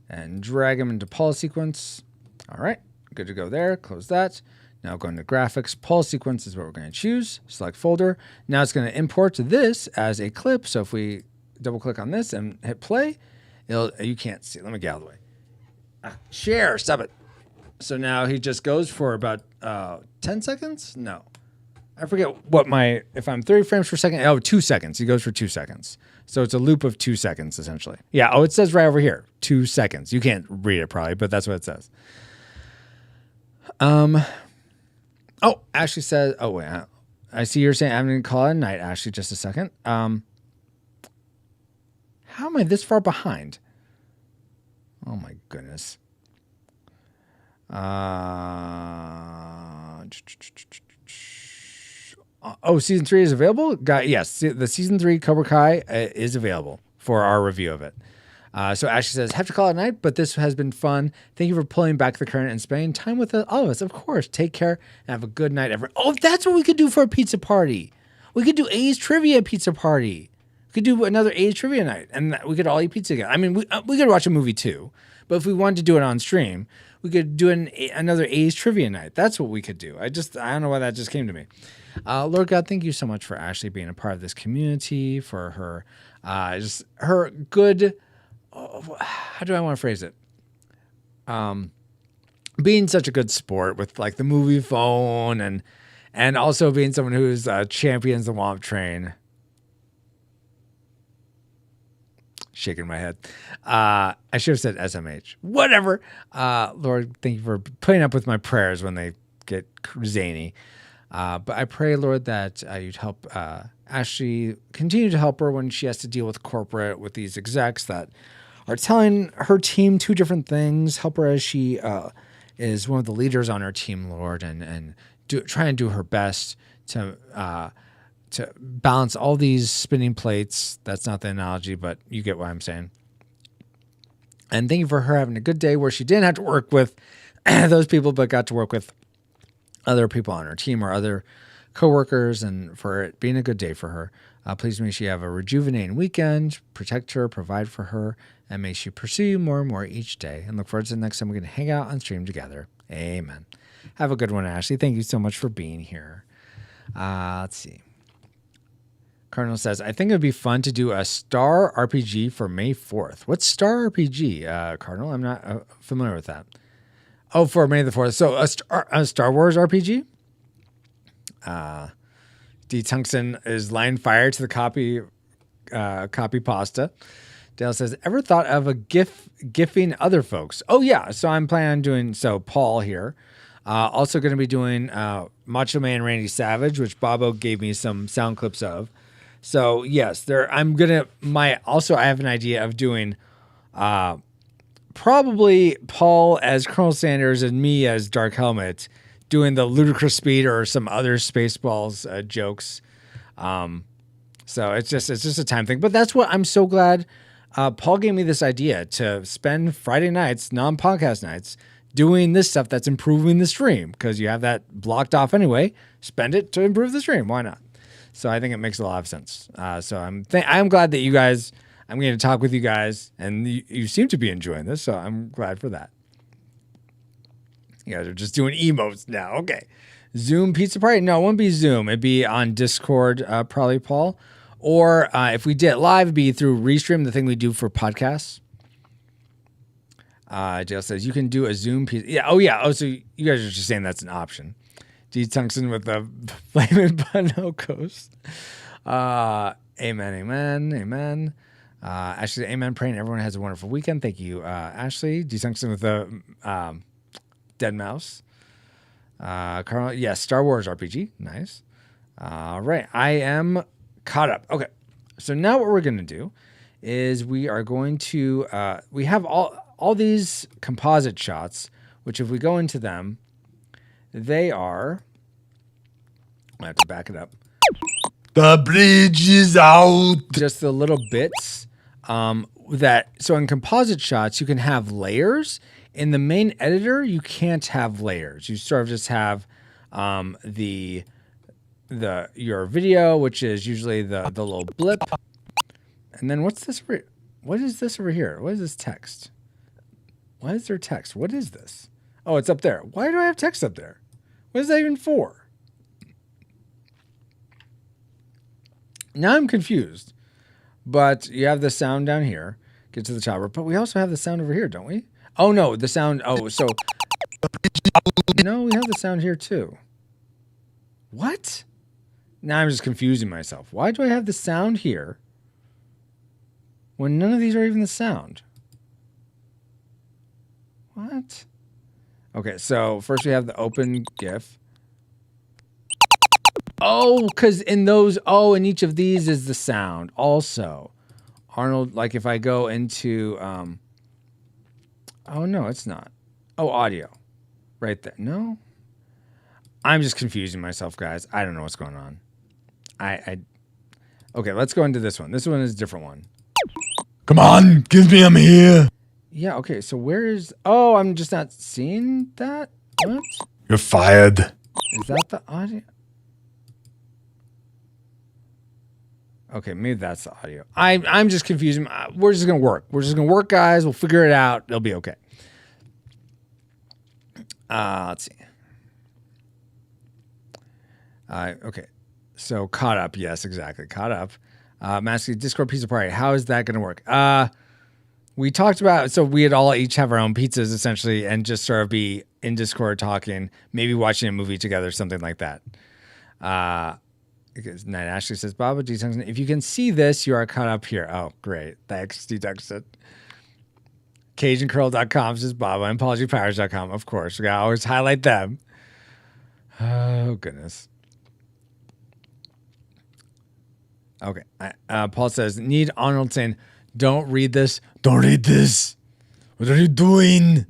and drag them into Paul sequence. All right. Good to go there. Close that. Now going to graphics. Paul sequence is what we're going to choose. Select folder. Now it's going to import this as a clip. So if we double click on this and hit play, you can't see. Let me get out of the way. Share. Stop it. So now he just goes for about 10 seconds. No. I forget if I'm 30 frames per second. Oh, 2 seconds. He goes for 2 seconds. So it's a loop of 2 seconds, essentially. Yeah. Oh, it says right over here, 2 seconds. You can't read it probably, but that's what it says. Oh, Ashley says, oh, wait. I see you're saying I'm going to call it a night, Ashley. Just a second. How am I this far behind? Oh, my goodness. Season 3 is available? Yes, the Season 3 Cobra Kai is available for our review of it. So Ashley says, have to call it night, but this has been fun. Thank you for pulling back the curtain and spending time with all of us. Of course. Take care and have a good night, everyone. Oh, that's what we could do for a pizza party. We could do A's Trivia pizza party. We could do another A's Trivia night, and we could all eat pizza together. I mean, we could watch a movie too, but if we wanted to do it on stream, we could do another A's Trivia night. That's what we could do. I don't know why that just came to me. Lord God, thank you so much for Ashley being a part of this community, for her, just her good, how do I want to phrase it? Being such a good sport with like the movie phone and also being someone who's champions the Womp Train. Shaking my head. I should have said SMH. Whatever. Lord, thank you for putting up with my prayers when they get zany. But I pray, Lord, that you'd help Ashley, continue to help her when she has to deal with corporate, with these execs that are telling her team 2 different things. Help her as she is one of the leaders on her team, Lord, and try and do her best to balance all these spinning plates. That's not the analogy, but you get what I'm saying. And thank you for her having a good day where she didn't have to work with those people, but got to work with other people on her team or other coworkers, and for it being a good day for her. Please may she have a rejuvenating weekend, protect her, provide for her, and may she pursue you more and more each day. And look forward to the next time we're going to hang out on stream together. Amen. Have a good one, Ashley. Thank you so much for being here. Let's see. Cardinal says, I think it would be fun to do a Star RPG for May 4th. What's Star RPG, Cardinal? I'm not familiar with that. Oh, for May the 4th. So a Star Wars RPG? D. Tungsten is laying fire to the copy pasta. Dale says, ever thought of a gifting other folks? Oh, yeah. So I'm planning on doing, Paul here. Also going to be doing Macho Man Randy Savage, which Bobo gave me some sound clips of. So yes, I have an idea of doing probably Paul as Colonel Sanders and me as Dark Helmet, doing the ludicrous speed or some other Spaceballs jokes. So it's just a time thing. But that's what I'm so glad Paul gave me this idea to spend Friday nights, non-podcast nights, doing this stuff that's improving the stream, because you have that blocked off anyway. Spend it to improve the stream. Why not? So I think it makes a lot of sense. So I'm glad that you guys, I'm going to talk with you guys, and you seem to be enjoying this. So I'm glad for that. You guys are just doing emotes now. Okay. Zoom pizza party? No, it wouldn't be Zoom. It'd be on Discord, probably, Paul. Or if we did it live, it'd be through Restream, the thing we do for podcasts. Dale says, you can do a Zoom pizza. Yeah. Oh, yeah. Oh, so you guys are just saying that's an option. D. Tungsten with the flaming bonocos. Amen. Ashley, amen. Praying everyone has a wonderful weekend. Thank you, Ashley. D. Tungsten with the dead mouse. Carl, yes, Star Wars RPG. Nice. All right. I am caught up. Okay. So now what we're going to do is we are going to, we have all these composite shots, which if we go into them, they are, I have to back it up. The bridge is out. Just the little bits so in composite shots, you can have layers. In the main editor, you can't have layers. You sort of just have your video, which is usually the little blip. And then what's this? What is this over here? What is this text? Why is there text? What is this? Oh, it's up there. Why do I have text up there? What is that even for? Now I'm confused. But you have the sound down here. Get to the chopper. But we also have the sound over here, don't we? Oh, no. The sound. Oh, so. No, we have the sound here, too. What? Now I'm just confusing myself. Why do I have the sound here when none of these are even the sound? What? Okay, so first we have the open GIF. Oh, because in each of these is the sound also. Arnold, like if I go into, oh no, it's not. Oh, audio. Right there. No? I'm just confusing myself, guys. I don't know what's going on. Okay, let's go into this one. This one is a different one. Come on, give me him here. Yeah, okay, so where is... Oh, I'm just not seeing that? What? You're fired. Is that the audio? Okay, maybe that's the audio. I'm just confusing. We're just going to work. We're just going to work, guys. We'll figure it out. It'll be okay. Let's see. Okay, so caught up. Yes, exactly. Caught up. Master Discord pizza party. How is that going to work? We talked about, so we'd all each have our own pizzas essentially and just sort of be in Discord talking, maybe watching a movie together, something like that. Because Night Ashley says, Baba D. Tungsten, if you can see this, you are caught up here. Oh, great. Thanks, D. Tungsten. CajunCurl.com says Baba and ApologyPowers.com. Of course, we gotta always highlight them. Oh, goodness. Okay. Paul says, need Arnold saying, Don't read this. Don't read this. What are you doing?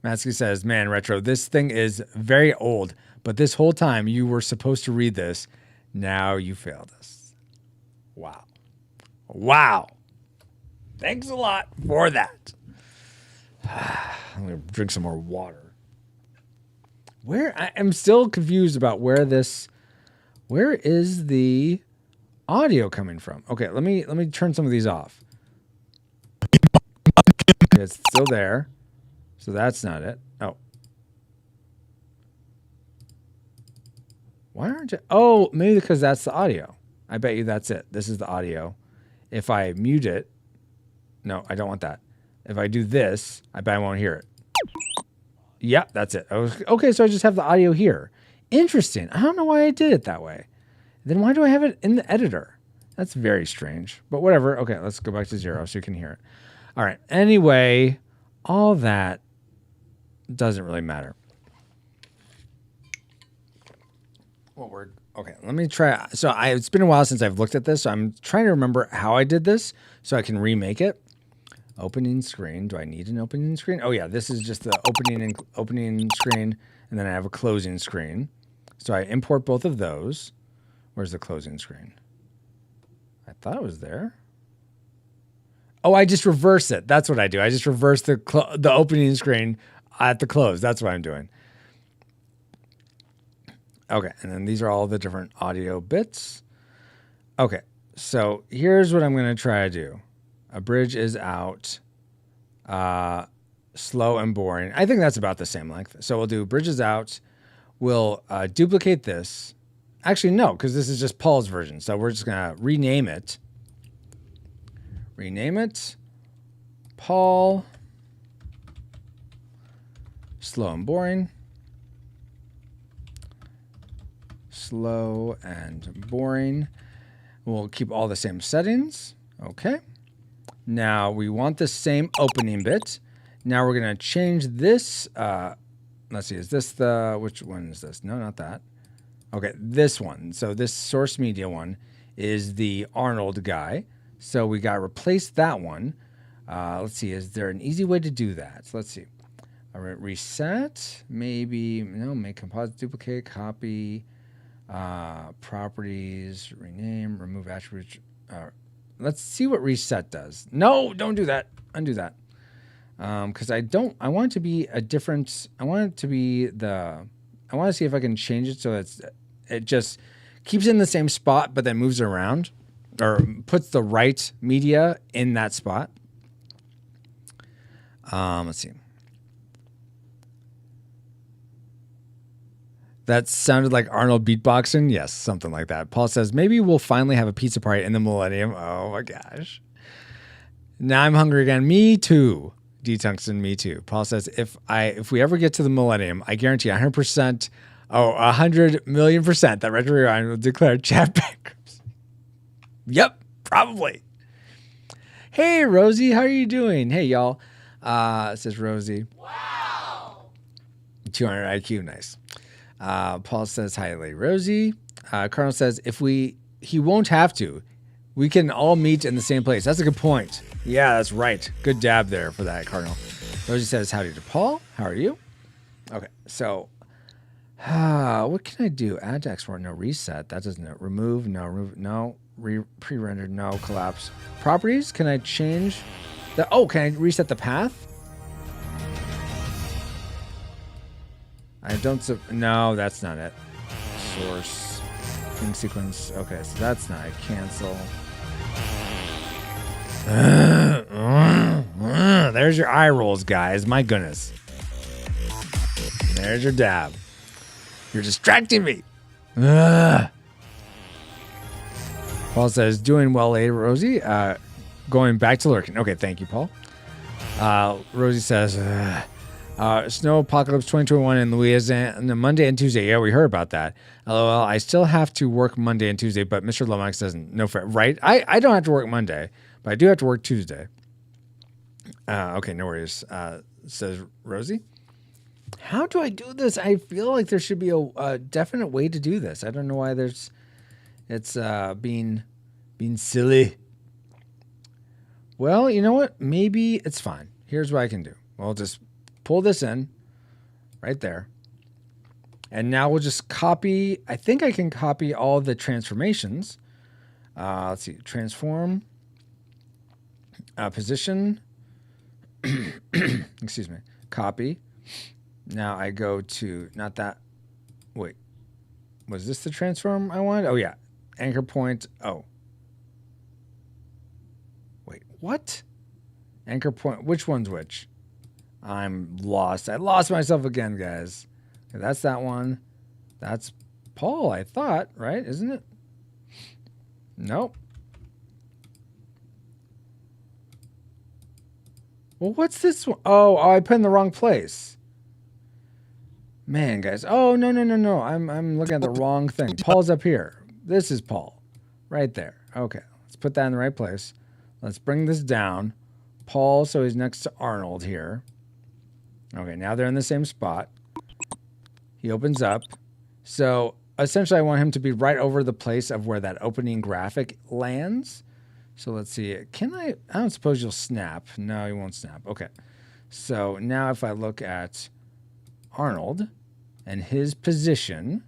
Matsky says, man, Retro, this thing is very old, but this whole time you were supposed to read this. Now you failed us. Wow. Wow. Thanks a lot for that. I'm going to drink some more water. I am still confused about where is the audio coming from? Okay, let me turn some of these off. Okay, it's still there. So that's not it. Oh. Why aren't you? Oh, maybe because that's the audio. I bet you that's it. This is the audio. If I mute it, no, I don't want that. If I do this, I bet I won't hear it. Yep, that's it. Okay, so I just have the audio here. Interesting. I don't know why I did it that way. Then why do I have it in the editor? That's very strange. But whatever. Okay, let's go back to 0 so you can hear it. All right. Anyway, all that doesn't really matter. Okay, let me try. So it's been a while since I've looked at this, so I'm trying to remember how I did this so I can remake it. Opening screen. Do I need an opening screen? Oh yeah, this is just the opening screen, and then I have a closing screen. So I import both of those. Where's the closing screen? I thought it was there. Oh, I just reverse it. That's what I do. I just reverse the opening screen at the close. That's what I'm doing. Okay, and then these are all the different audio bits. Okay, so here's what I'm going to try to do. A bridge is out. Slow and boring. I think that's about the same length. So we'll do bridge is out. We'll duplicate this. Actually, no, because this is just Paul's version. So we're just going to rename it. Rename it. Paul. Slow and boring. Slow and boring. We'll keep all the same settings. Okay. Now we want the same opening bit. Now we're going to change this. Let's see. Is this which one is this? No, not that. Okay. This one. So this source media one is the Arnold guy. So we got to replace that one. Let's see. Is there an easy way to do that? So let's see. All right. Reset. Maybe. No. Make composite duplicate. Copy. Properties. Rename. Remove attributes. Let's see what reset does. No, don't do that. Undo that. Because I want it to be a different. I want to see if I can change it so it just keeps it in the same spot, but then moves it around or puts the right media in that spot. Let's see. That sounded like Arnold beatboxing. Yes, something like that. Paul says, maybe we'll finally have a pizza party in the millennium. Oh my gosh. Now I'm hungry again. Me too. D-Tungsten, me too. Paul says, if we ever get to the millennium, I guarantee 100%, 100 million% that Retro Rewind will declare chat bankruptcy. Yep, probably. Hey, Rosie, how are you doing? Hey, y'all. Says Rosie. Wow. 200 IQ, nice. Paul says, hi, Lady Rosie. Cardinal says, he won't have to. We can all meet in the same place. That's a good point. Yeah, that's right. Good dab there for that, Cardinal. Rosie says, howdy to Paul. How are you? Okay, so what can I do? Add to export, no. Reset, that doesn't. Remove, no. Remove, no. Pre-rendered, no. Collapse. Properties, can I change the? Oh, can I reset the path? I don't. No, that's not it. Source. Thing sequence. Okay, so that's not it. Cancel. There's your eye rolls, guys. My goodness. There's your dab. You're distracting me. Paul says, doing well, Lady Rosie. Going back to lurking. Okay, thank you, Paul. Rosie says, snow apocalypse 2021 in Louisiana Monday and Tuesday. Yeah, we heard about that. LOL. I still have to work Monday and Tuesday, but Mr. Lomax doesn't. No fair, right? I don't have to work Monday, but I do have to work Tuesday. Okay, no worries. Says Rosie. How do I do this? I feel like there should be a definite way to do this. I don't know why it's being silly. Well, you know what? Maybe it's fine. Here's what I can do. We'll just pull this in right there. And now we'll just copy. I think I can copy all the transformations. Let's see. Transform. Position. Excuse me. Copy. Now I go to, not that. Wait. Was this the transform I wanted? Oh, yeah. Anchor point. Oh. Wait, what? Anchor point. Which one's which? I'm lost. I lost myself again, guys. Okay, that's that one. That's Paul, I thought, right? Isn't it? Nope. Well, what's this one? Oh, I put in the wrong place. Man, guys. Oh, no. I'm looking at the wrong thing. Paul's up here. This is Paul. Right there. Okay. Let's put that in the right place. Let's bring this down. Paul, so he's next to Arnold here. Okay, now they're in the same spot. He opens up. So essentially I want him to be right over the place of where that opening graphic lands. So let's see. Can I don't suppose you'll snap. No, you won't snap. Okay. So now if I look at Arnold and his position,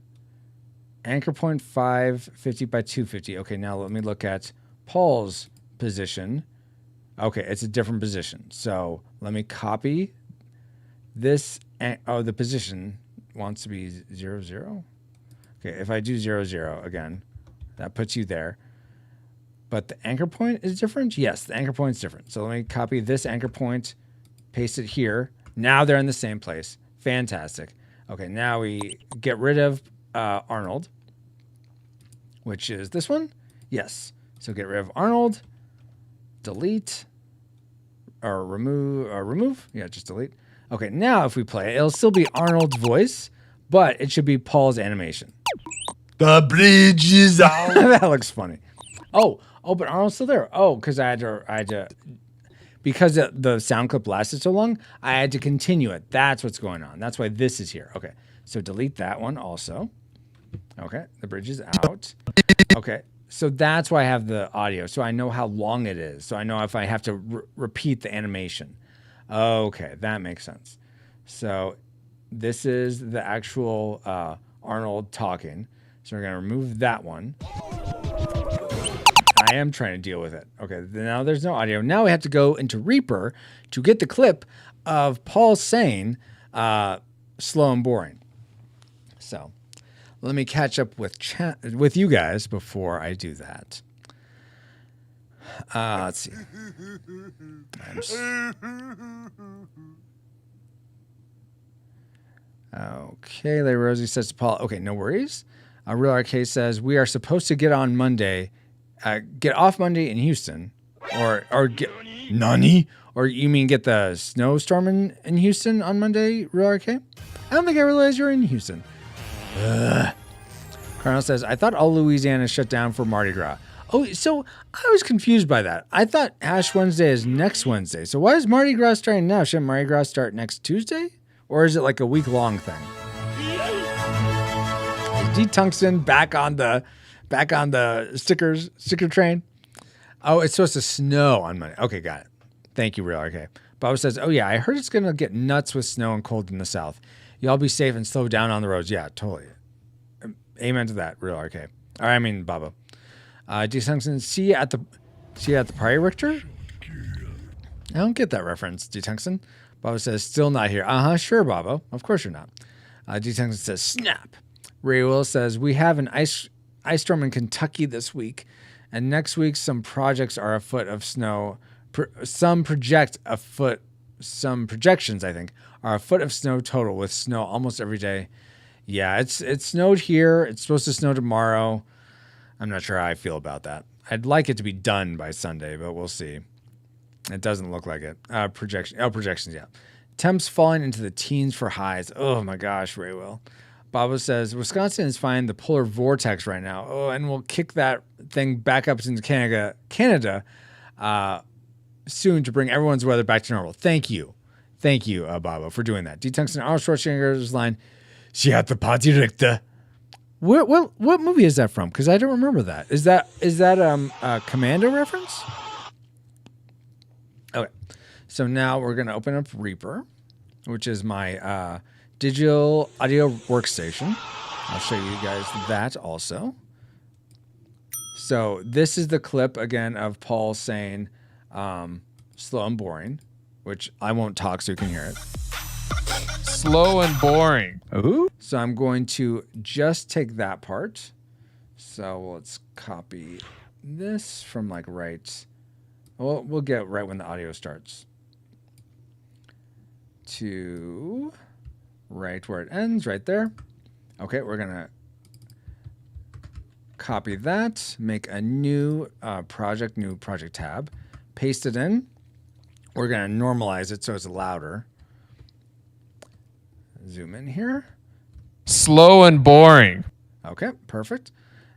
anchor point 550 by 250. Okay, now let me look at Paul's position. Okay, it's a different position. So let me copy this. Oh, the position wants to be 0, 0. Okay, if I do 0, 0 again, that puts you there. But the anchor point is different? Yes, the anchor point is different. So let me copy this anchor point, paste it here. Now they're in the same place. Fantastic. Okay, now we get rid of Arnold, which is this one. Yes. So get rid of Arnold, delete, or remove. Yeah, just delete. Okay, now if we play it, it'll still be Arnold's voice, but it should be Paul's animation. The bridge is out. That looks funny. Oh, but Arnold's still there. Oh, because I had to, because the sound clip lasted so long, I had to continue it. That's what's going on. That's why this is here. Okay, so delete that one also. Okay, the bridge is out. Okay, so that's why I have the audio, so I know how long it is. So I know if I have to repeat the animation. Okay, that makes sense. So this is the actual Arnold talking. So we're going to remove that one. I am trying to deal with it. Okay, now there's no audio. Now we have to go into Reaper to get the clip of Paul saying slow and boring. So let me catch up with you guys before I do that. Let's see. Okay, Larry Rosie says to Paul, okay, no worries. Real RK says, we are supposed to get on Monday, get off Monday in Houston, or get, Nani? Or you mean get the snowstorm in Houston on Monday, Real RK? I don't think I realized you're in Houston. Colonel says, I thought all Louisiana shut down for Mardi Gras. Oh, so I was confused by that. I thought Ash Wednesday is next Wednesday. So why is Mardi Gras starting now? Shouldn't Mardi Gras start next Tuesday? Or is it like a week-long thing? Is D Tungsten back on the sticker train? Oh, it's supposed to snow on Monday. Okay, got it. Thank you, Real RK. Bob says, oh yeah, I heard it's going to get nuts with snow and cold in the south. Y'all be safe and slow down on the roads. Yeah, totally. Amen to that, Real RK. I mean, Baba. D Tungsten, see you at the party, Richter? I don't get that reference, D Tungsten. Baba says, still not here. Sure, Baba. Of course you're not. D Tungsten says, snap. Ray Will says, we have an ice storm in Kentucky this week, and next week some projects are afoot of snow. Some projections, I think, are a foot of snow total, with snow almost every day. Yeah, it snowed here. It's supposed to snow tomorrow. I'm not sure how I feel about that. I'd like it to be done by Sunday, but we'll see. It doesn't look like it. Projections, yeah. Temps falling into the teens for highs. Oh my gosh, Ray Will. Baba says, Wisconsin is finding the polar vortex right now. Oh, and we'll kick that thing back up into Canada soon to bring everyone's weather back to normal. Thank you, Baba, for doing that. D Tungsten, Arnold Schwarzenegger's line, Sie hat the Party Richter. What movie is that from? Because I don't remember that. Is that a Commando reference? So now we're going to open up Reaper, which is my digital audio workstation. I'll show you guys that also. So this is the clip again of Paul saying slow and boring, which I won't talk so you can hear it. Slow and boring. Ooh. So I'm going to just take that part. So let's copy this from like right. Well, we'll get right when the audio starts. To right where it ends, right there. Okay, we're gonna copy that, make a new project tab, paste it in. We're gonna normalize it so it's louder. Zoom in here. Slow and boring. Okay, perfect.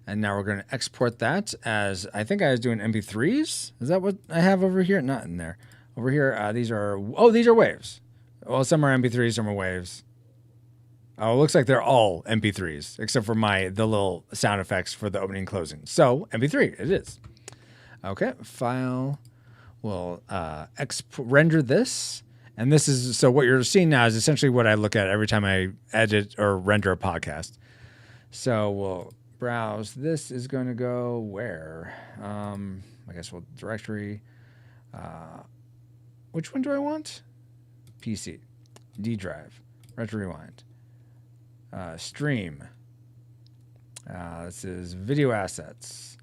And now we're going to export that as, I think I was doing MP3s. Is that what I have over here? Not in there. Over here, these are waves. Well, some are MP3s, some are waves. Oh, it looks like they're all MP3s, except for the little sound effects for the opening and closing. So, MP3, it is. Okay, file. We'll render this. And this is, so what you're seeing now is essentially what I look at every time I edit or render a podcast. So we'll browse. This is going to go where? I guess we'll directory. Which one do I want? PC, D drive, retro rewind, stream. This is video assets,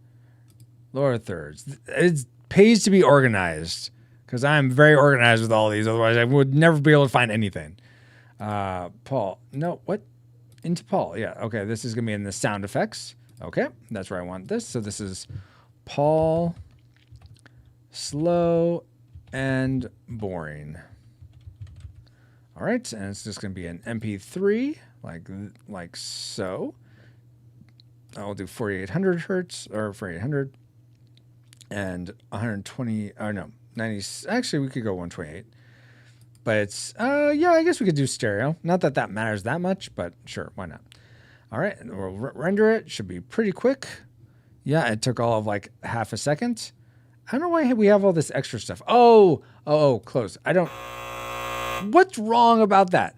lower thirds. It pays to be organized. Because I'm very organized with all these. Otherwise, I would never be able to find anything. Paul. No, what? Into Paul. Yeah. Okay. This is going to be in the sound effects. Okay. That's where I want this. So this is Paul, slow and boring. All right. And it's just going to be an MP3 like so. I'll do 4800 hertz or 4800 and 120. Oh, no. 90, actually, we could go 128. But it's, yeah, I guess we could do stereo. Not that that matters that much, but sure, why not? All right, and we'll render it. Should be pretty quick. Yeah, it took all of like half a second. I don't know why we have all this extra stuff. Oh, close. What's wrong about that?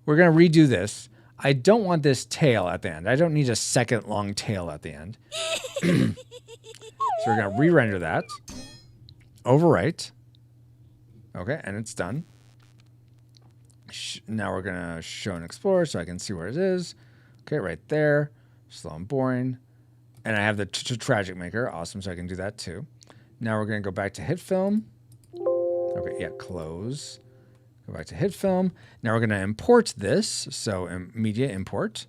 We're going to redo this. I don't want this tail at the end. I don't need a second long tail at the end. So we're going to re-render that. Overwrite. Okay, and it's done. Now we're going to show and explore so I can see where it is. Okay, right there. Slow and boring. And I have the tragic maker. Awesome, so I can do that too. Now we're going to go back to hit film. Okay, yeah, close. Go back to hit film. Now we're going to import this. So media import.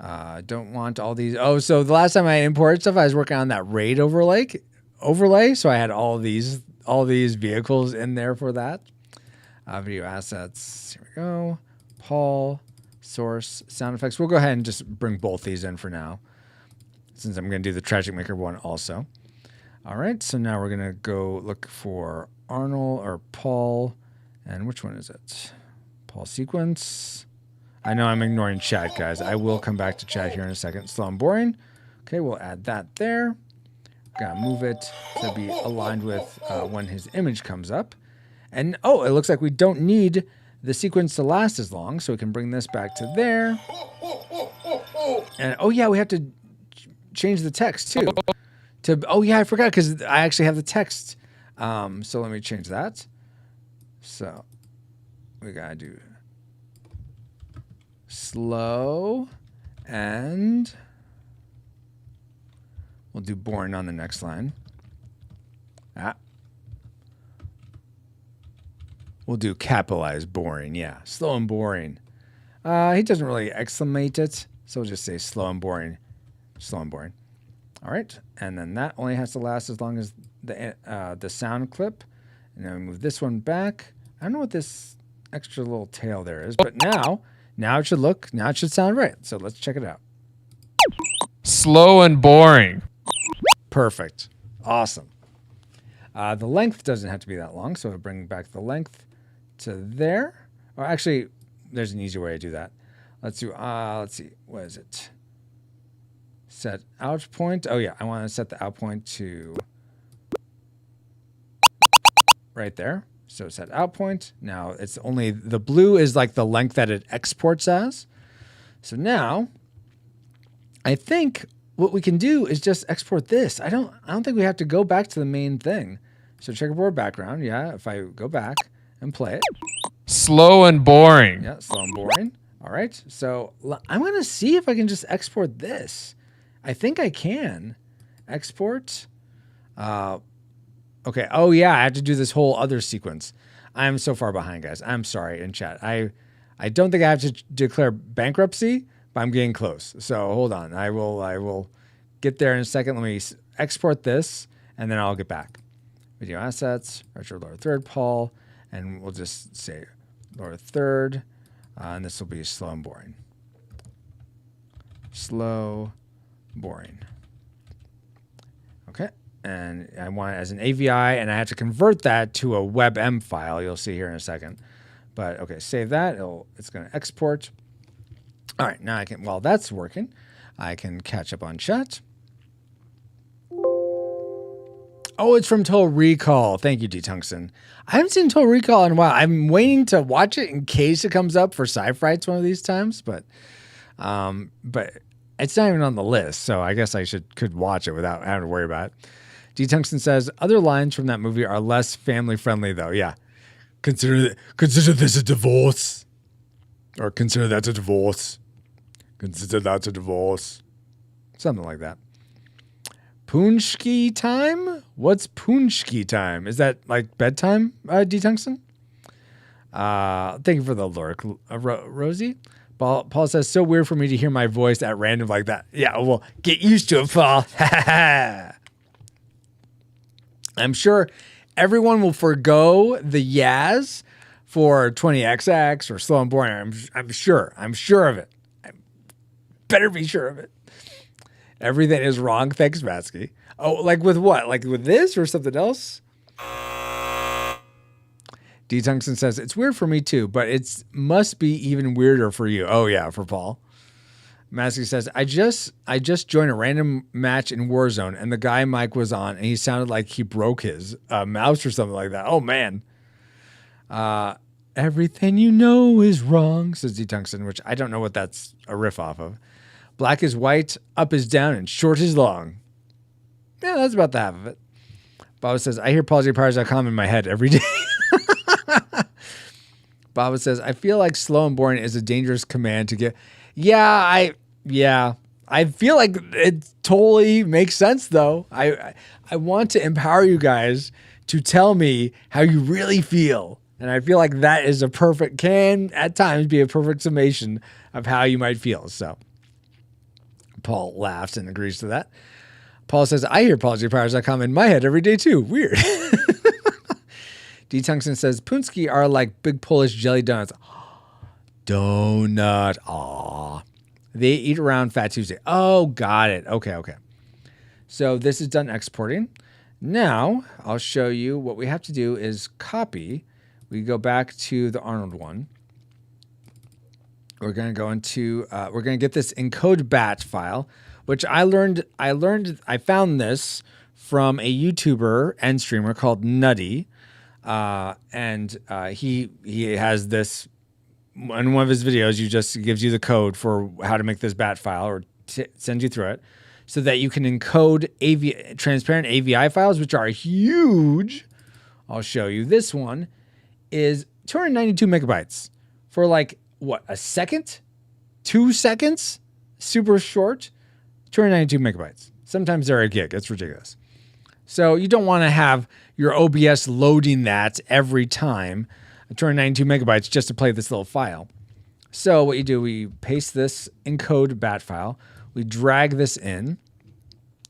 Don't want all these. Oh, so the last time I imported stuff, I was working on that RAID overlay. So I had all these vehicles in there for that. Video assets. Here we go. Paul, source, sound effects. We'll go ahead and just bring both these in for now, since I'm going to do the Tragic Maker one also. All right. So now we're going to go look for Arnold or Paul. And which one is it? Paul sequence. I know I'm ignoring chat, guys. I will come back to chat here in a second. Slow and boring. Okay, we'll add that there. Gotta move it to be aligned with when his image comes up. And oh, it looks like we don't need the sequence to last as long, so we can bring this back to there. And oh yeah, we have to change the text too. Oh yeah, I forgot because I actually have the text. So let me change that. So we gotta do slow and we'll do boring on the next line. We'll do capitalize boring. Yeah, slow and boring. He doesn't really exclamate it, so we'll just say slow and boring. Slow and boring. All right, and then that only has to last as long as the sound clip. And then we move this one back. I don't know what this extra little tail there is, but now it should sound right. So let's check it out. Slow and boring. Perfect. Awesome. The length doesn't have to be that long, so we'll bring back the length to there. Or actually, there's an easier way to do that. Let's see. What is it? Set out point. Oh yeah, I want to set the out point to right there. So set out point. Now it's only the blue is like the length that it exports as. So now I think what we can do is just export this. I don't think we have to go back to the main thing. So checkerboard background. Yeah. If I go back and play it. Slow and boring. Yeah. Slow and boring. All right. So I'm going to see if I can just export this. I think I can export. Okay. Oh yeah. I have to do this whole other sequence. I'm so far behind, guys. I'm sorry in chat. I don't think I have to declare bankruptcy, but I'm getting close. So hold on. I will get there in a second. Let me export this and then I'll get back. Video assets, retro lower third, Paul, and we'll just say lower third, and this will be slow and boring. Slow, boring. Okay, and I want it as an AVI, and I have to convert that to a WebM file. You'll see here in a second. But okay, save that. It's going to export. All right, now I can. While that's working, I can catch up on chat. Oh, it's from Total Recall. Thank you, D-Tungsten. I haven't seen Total Recall in a while. I'm waiting to watch it in case it comes up for Sci-Frights one of these times, but it's not even on the list, so I guess I could watch it without having to worry about it. D-Tungsten says, other lines from that movie are less family-friendly, though. Yeah. Consider this a divorce. Or consider that a divorce. Consider that a divorce. Something like that. Punchki time? What's Punchki time? Is that like bedtime, D-Tungsten? Thank you for the lurk, Rosie. Paul says, so weird for me to hear my voice at random like that. Yeah, well, get used to it, Paul. I'm sure everyone will forgo the Yaz for 20XX or slow and boring. I'm sure. I'm sure of it. I better be sure of it. Everything is wrong. Thanks, Vatsky. Oh, like with what? Like with this or something else? D-Tungsten says, it's weird for me too, but it must be even weirder for you. Oh, yeah, for Paul. Masky says, I just joined a random match in Warzone, and the guy Mike was on, and he sounded like he broke his mouse or something like that. Oh, man. Everything you know is wrong, says D-Tungsten, which I don't know what that's a riff off of. Black is white, up is down, and short is long. Yeah, that's about the half of it. Bob says, I hear PaulsJPowers.com in my head every day. Bob says, I feel like slow and boring is a dangerous command to get. Yeah, I feel like it totally makes sense, though. I want to empower you guys to tell me how you really feel. And I feel like that is can at times be a perfect summation of how you might feel. So Paul laughs and agrees to that. Paul says, I hear PaulsJPowers.com in my head every day too. Weird. D-Tungsten says, Punski are like big Polish jelly donuts. Donut. Aw. They eat around Fat Tuesday. Oh, got it. Okay. So this is done exporting. Now I'll show you what we have to do is copy. We go back to the Arnold one. We're going to go into, we're going to get this encode bat file, which I found this from a YouTuber and streamer called Nutty. And he has this in one of his videos. Gives you the code for how to make this bat file or send you through it so that you can encode transparent AVI files, which are huge. I'll show you. This one is 292 megabytes for like what, a second, 2 seconds, super short, 292 megabytes. Sometimes they're a gig. It's ridiculous. So you don't want to have your OBS loading that every time, 292 megabytes just to play this little file. So what you do, we paste this encode bat file. We drag this in.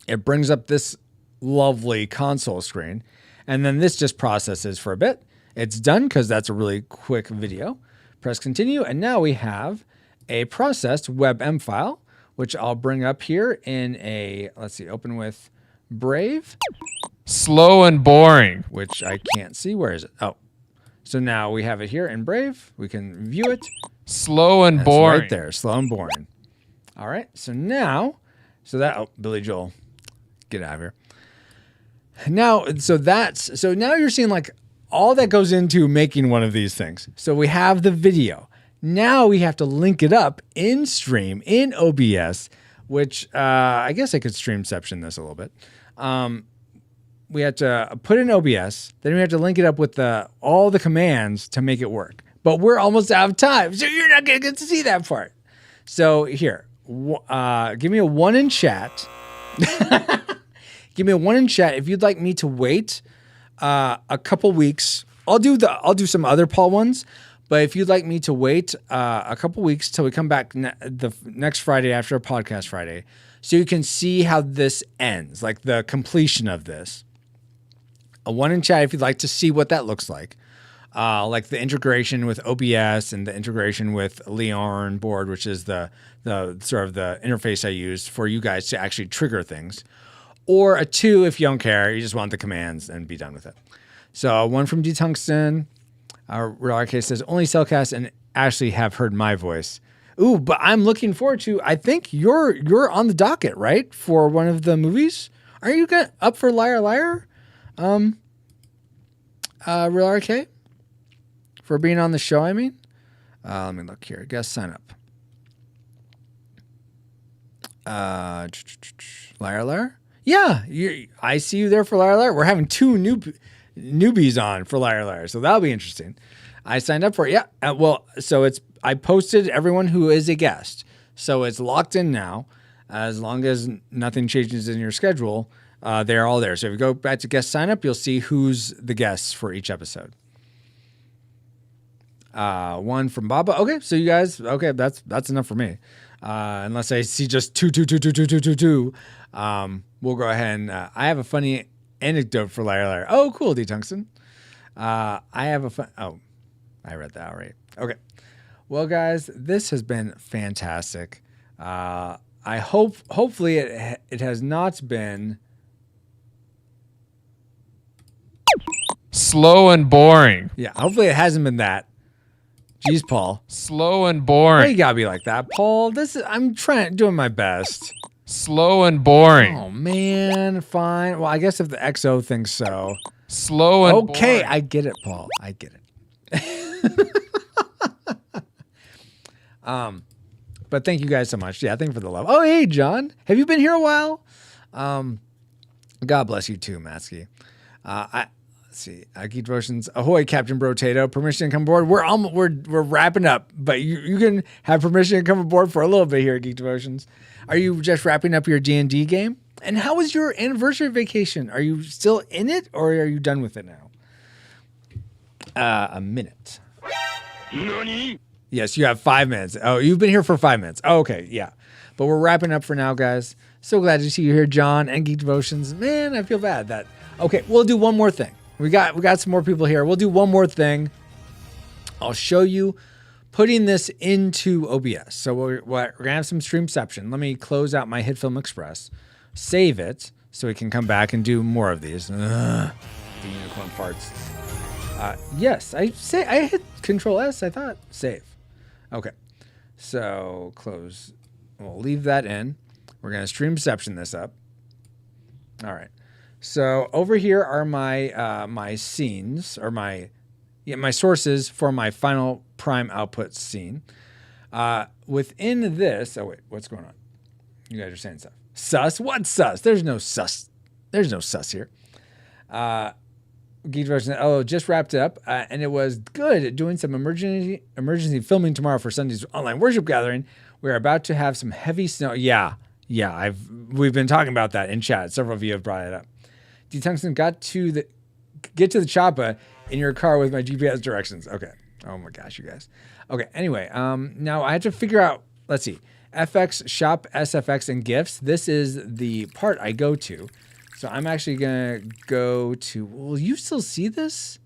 It brings up this lovely console screen. And then this just processes for a bit. It's done because that's a really quick video. Press continue. And now we have a processed WebM file, which I'll bring up here in a, let's see, open with Brave. Slow and boring. Which I can't see. Where is it? Oh. So now we have it here in Brave. We can view it. Slow and That's boring. right there. Slow and boring. All right. So now, Billy Joel, get out of here. Now, so now you're seeing like all that goes into making one of these things. So we have the video. Now we have to link it up in stream in OBS, which I guess I could streamception this a little bit. We have to put in OBS, then we have to link it up with all the commands to make it work. But we're almost out of time, so you're not going to get to see that part. So here, give me a 1 in chat. Give me a 1 in chat if you'd like me to wait a couple weeks. I'll do some other Paul ones, but if you'd like me to wait a couple weeks till we come back the next Friday after a podcast Friday, so you can see how this ends, like the completion of this. A 1 in chat if you'd like to see what that looks like the integration with OBS and the integration with Leon board, which is the sort of the interface I use for you guys to actually trigger things. Or a 2 if you don't care, you just want the commands and be done with it. So 1 from D Tungsten. Real Arcade says only Cellcast and Ashley have heard my voice. Ooh, but I'm looking forward to. I think you're on the docket, right, for one of the movies. Are you up for Liar Liar? Real RK? For being on the show, I mean? Let me look here. Guest sign up. Liar Liar? Yeah, I see you there for Liar Liar. We're having 2 newbies on for Liar Liar, so that'll be interesting. I signed up for it. Yeah. So I posted everyone who is a guest. So it's locked in now. As long as nothing changes in your schedule, they're all there. So if you go back to guest sign up, you'll see who's the guests for each episode. 1 from Baba. Okay, so you guys, that's enough for me. Unless I see just 2. We'll go ahead and I have a funny anecdote for Liar Liar. Oh, cool, D Tungsten. I read that already. Okay. Well, guys, this has been fantastic. Hopefully it has not been Slow and boring. Yeah, hopefully it hasn't been that. Jeez, Paul. Slow and Why boring. you gotta be like that, Paul? I'm doing my best. Slow and boring. Oh man, fine. Well, I guess if the XO thinks so. Slow and Okay, boring. I get it, Paul. I get it. But thank you guys so much. Yeah, thank you for the love. Oh, hey, John. Have you been here a while? God bless you too, Matsky. Let's see. Geek Devotions. Ahoy, Captain Brotato. Permission to come aboard. We're wrapping up, but you can have permission to come aboard for a little bit here at Geek Devotions. Are you just wrapping up your D&D game? And how was your anniversary vacation? Are you still in it, or are you done with it now? A minute. Nani? Yes, you have 5 minutes. Oh, you've been here for 5 minutes. Oh, okay, yeah. But we're wrapping up for now, guys. So glad to see you here, John and Geek Devotions. Man, I feel bad that. Okay, we'll do one more thing. We got some more people here. We'll do one more thing. I'll show you putting this into OBS. So we're gonna have some streamception. Let me close out my HitFilm Express, save it, so we can come back and do more of these. The unicorn farts. Yes, I hit Control S. I thought save. Okay, so close. We'll leave that in. We're gonna streamception this up. All right. So over here are my my scenes, or my sources for my final prime output scene. Within this, oh wait, what's going on? You guys are saying stuff. Sus? What sus? There's no sus. There's no sus here. Geek version. Oh, just wrapped up, and it was good. Doing some emergency filming tomorrow for Sunday's online worship gathering. We're about to have some heavy snow. Yeah. We've been talking about that in chat. Several of you have brought it up. D Tungsten get to the choppa in your car with my GPS directions. Okay. Oh my gosh, you guys. Okay. Anyway, now I have to figure out. Let's see. FX shop SFX and gifts. This is the part I go to. So I'm actually gonna go to. Will you still see this?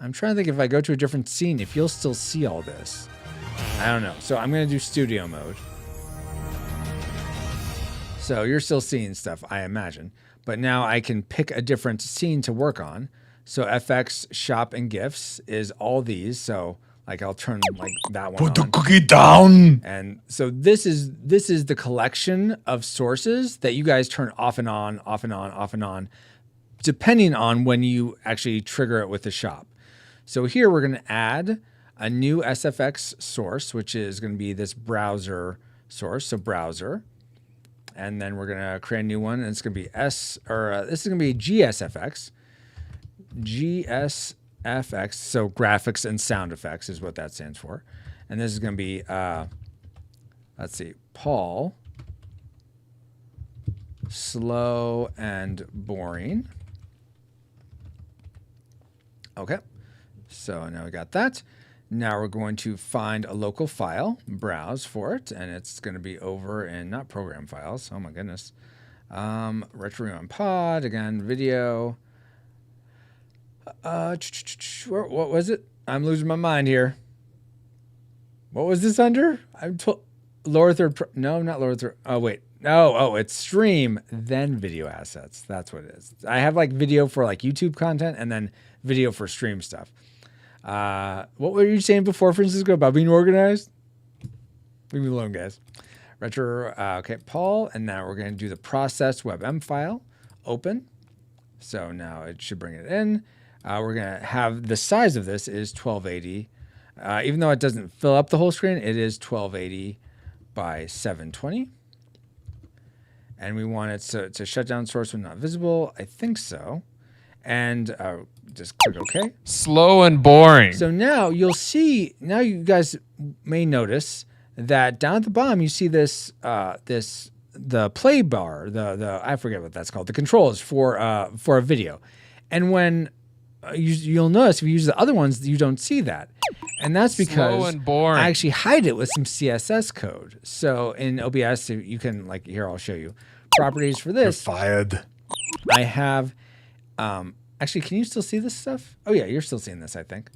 I'm trying to think if I go to a different scene, if you'll still see all this. I don't know. So I'm gonna do studio mode. So you're still seeing stuff, I imagine. But now I can pick a different scene to work on. So FX shop and gifts is all these. So like I'll turn like that one Put on. the cookie down. And so this is the collection of sources that you guys turn off and on, off and on, off and on depending on when you actually trigger it with the shop. So here we're going to add a new SFX source, which is going to be this browser source. So browser. And then we're going to create a new one. And it's going to be this is going to be GSFX. GSFX. So graphics and sound effects is what that stands for. And this is going to be, let's see, Paul. Slow and boring. Okay. So now we got that. Now we're going to find a local file, browse for it, and it's going to be over in not program files. Oh my goodness. Retro Rewind Pod, again, video. What was it? I'm losing my mind here. What was this under? Lower third. No, not lower third. Oh, wait. Oh, it's stream, then video assets. That's what it is. I have like video for like YouTube content and then video for stream stuff. What were you saying before, Francisco, about being organized? Leave me alone, guys. Retro, okay, Paul, and now we're going to do the process WebM file, open. So now it should bring it in. We're going to have the size of this is 1280. Even though it doesn't fill up the whole screen, it is 1280 by 720. And we want it to shut down source when not visible. I think so. And just click OK. Slow and boring. So now you'll see, now you guys may notice that down at the bottom, you see this, the play bar, the I forget what that's called, the controls for a video. And when you'll notice if you use the other ones, you don't see that. And that's because Slow and boring. I actually hide it with some CSS code. So in OBS, you can, like, here, I'll show you. Properties for this. Fired. I have, actually, can you still see this stuff? Oh yeah, you're still seeing this, I think.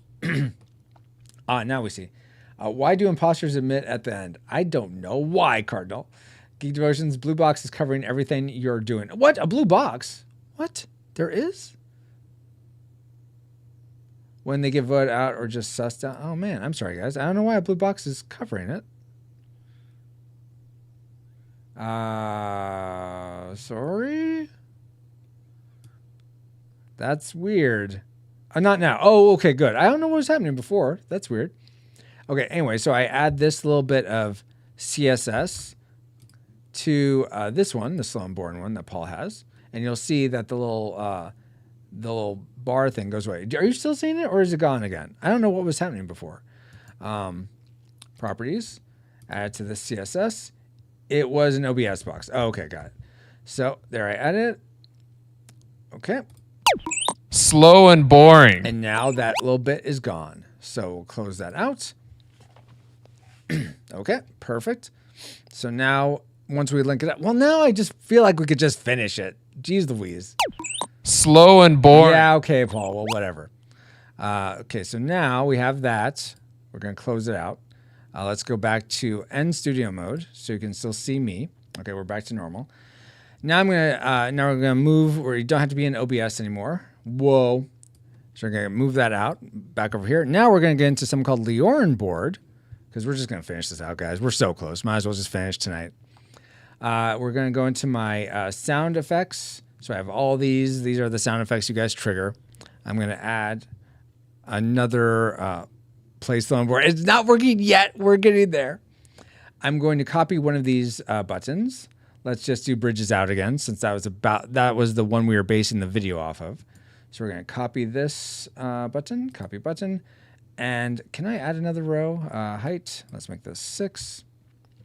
Now we see. Why do imposters admit at the end? I don't know why, Cardinal. Geek Devotions, blue box is covering everything you're doing. What? A blue box? What? There is? When they get voted out or just sussed out? Oh man, I'm sorry guys. I don't know why a blue box is covering it. Sorry? That's weird. Not now. Oh, okay, good. I don't know what was happening before. That's weird. Okay, anyway, so I add this little bit of CSS to this one, the slow and boring one that Paul has. And you'll see that the little bar thing goes away. Are you still seeing it or is it gone again? I don't know what was happening before. Properties, add to the CSS. It was an OBS box. Oh, okay, got it. So there I added it. Okay. Slow and boring. And now that little bit is gone. So we'll close that out. Okay, perfect. So now once we link it up, well, now I just feel like we could just finish it. Jeez Louise. Slow and boring. Yeah, okay, Paul. Well, whatever. Okay, so now we have that. We're going to close it out. Let's go back to end studio mode so you can still see me. Okay, we're back to normal. Now we're gonna move where you don't have to be in OBS anymore. Whoa. So we're gonna move that out back over here. Now we're gonna get into something called Leorin board because we're just gonna finish this out, guys. We're so close. Might as well just finish tonight. We're gonna go into my sound effects. So I have all these. These are the sound effects you guys trigger. I'm gonna add another play slow and boring. It's not working yet. We're getting there. I'm going to copy one of these buttons. Let's just do bridges out again, since that was the one we were basing the video off of. So we're going to copy this button, copy button. And can I add another row? Height, let's make this 6.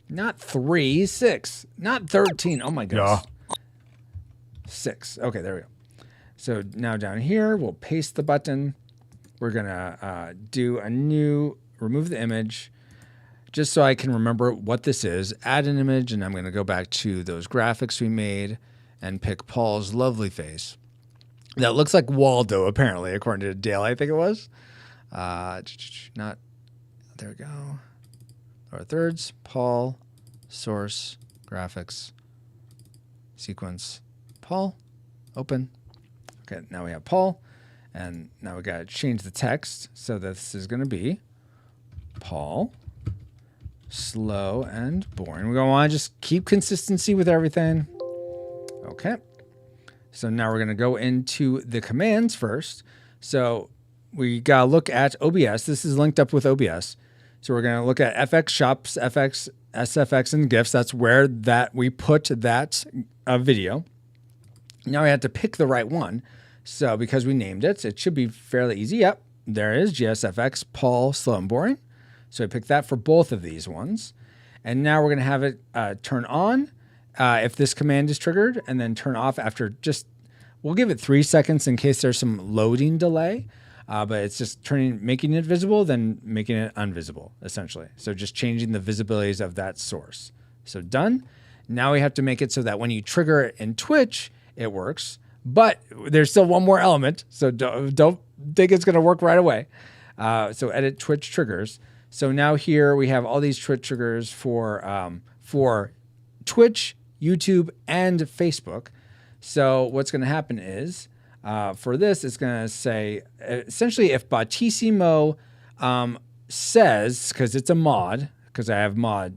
Not 3, 6. Not 13. Oh my goodness. Yeah. 6. Okay, there we go. So now down here, we'll paste the button. We're going to do a new, remove the image, just so I can remember what this is, add an image, and I'm going to go back to those graphics we made and pick Paul's lovely face. That looks like Waldo, apparently, according to Dale, I think it was. There we go. Lower thirds, Paul, source, graphics, sequence, Paul, open. Okay, now we have Paul, and now we got to change the text. So this is going to be Paul. Slow and boring. We're going to want to just keep consistency with everything. Okay. So now we're going to go into the commands first. So we got to look at OBS. This is linked up with OBS. So we're going to look at FX shops, FX, SFX, and GIFs. That's where that we put that video. Now we have to pick the right one. So because we named it, it should be fairly easy. Yep, there it is, GSFX, Paul, Slow and Boring. So I picked that for both of these ones. And now we're going to have it turn on if this command is triggered, and then turn off after just, we'll give it 3 seconds in case there's some loading delay. But it's just making it visible, then making it invisible, essentially. So just changing the visibilities of that source. So done. Now we have to make it so that when you trigger it in Twitch, it works. But there's still one more element, so don't think it's going to work right away. So edit Twitch triggers. So now here we have all these Twitch triggers for Twitch, YouTube, and Facebook. So what's going to happen is, for this, it's going to say, essentially, if Bautissimo says, because it's a mod, because I have mod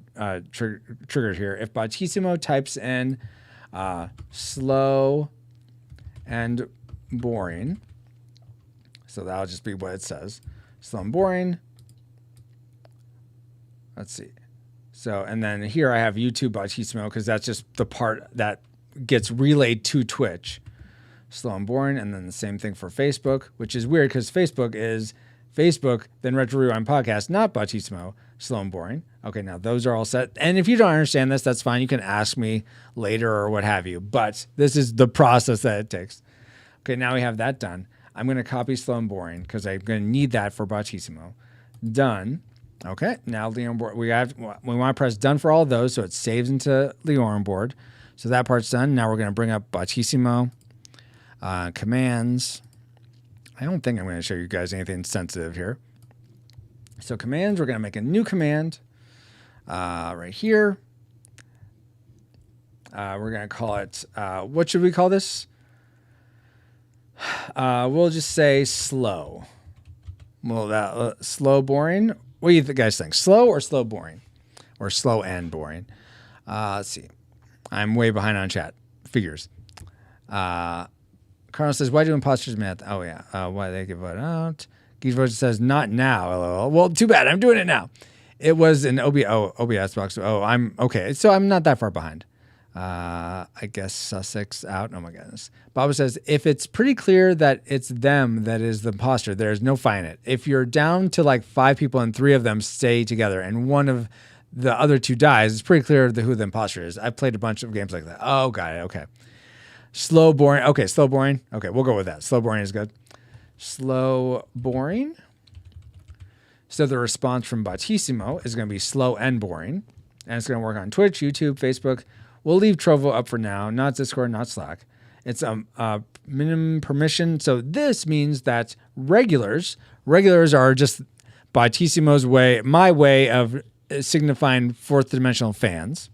triggered here, if Bautissimo types in slow and boring, so that'll just be what it says, slow and boring. Let's see. So, and then here I have YouTube Bautissimo, because that's just the part that gets relayed to Twitch. Slow and boring, and then the same thing for Facebook, which is weird because Facebook is Facebook, then Retro Rewind Podcast, not Bautissimo, slow and boring. Okay, now those are all set. And if you don't understand this, that's fine. You can ask me later or what have you, but this is the process that it takes. Okay, now we have that done. I'm going to copy slow and boring because I'm going to need that for Bautissimo. Done. Okay, now Leon board. We want to press done for all of those so it saves into Leon board. So that part's done. Now we're going to bring up Bautissimo. Commands. I don't think I'm going to show you guys anything sensitive here. So commands, we're going to make a new command right here. We're going to call it, what should we call this? We'll just say slow. Well, slow boring. What do you guys think? Slow or slow boring? Or slow and boring? Let's see. I'm way behind on chat. Figures. Carlos says, why do imposters math? Oh, yeah. Why they give it out? Geeksvoice says, not now. LOL. Well, too bad. I'm doing it now. It was an OBS box. Oh, I'm okay. So I'm not that far behind. I guess Sussex out. Oh, my goodness. Bob says, if it's pretty clear that it's them that is the imposter, there's no fight in it. If you're down to like 5 people and 3 of them stay together and one of the other 2 dies, it's pretty clear who the imposter is. I've played a bunch of games like that. Oh, got it. Okay. Slow, boring. Okay, slow, boring. Okay, we'll go with that. Slow, boring is good. Slow, boring. So the response from Bautissimo is going to be slow and boring. And it's going to work on Twitch, YouTube, Facebook. We'll leave Trovo up for now. Not Discord, not Slack. It's a minimum permission. So this means that regulars are just Bautissimo's way, my way of signifying 4th dimensional fans.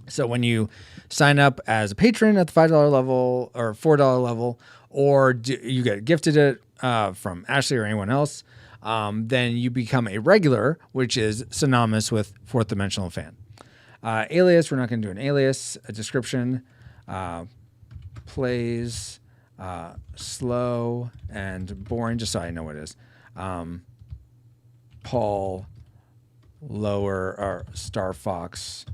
So when you sign up as a patron at the $5 level or $4 level, or you get gifted it from Ashley or anyone else, then you become a regular, which is synonymous with 4th dimensional fan. Alias, we're not going to do an alias. A description, plays, slow and boring, just so I know what it is. Paul, lower, or Star Fox.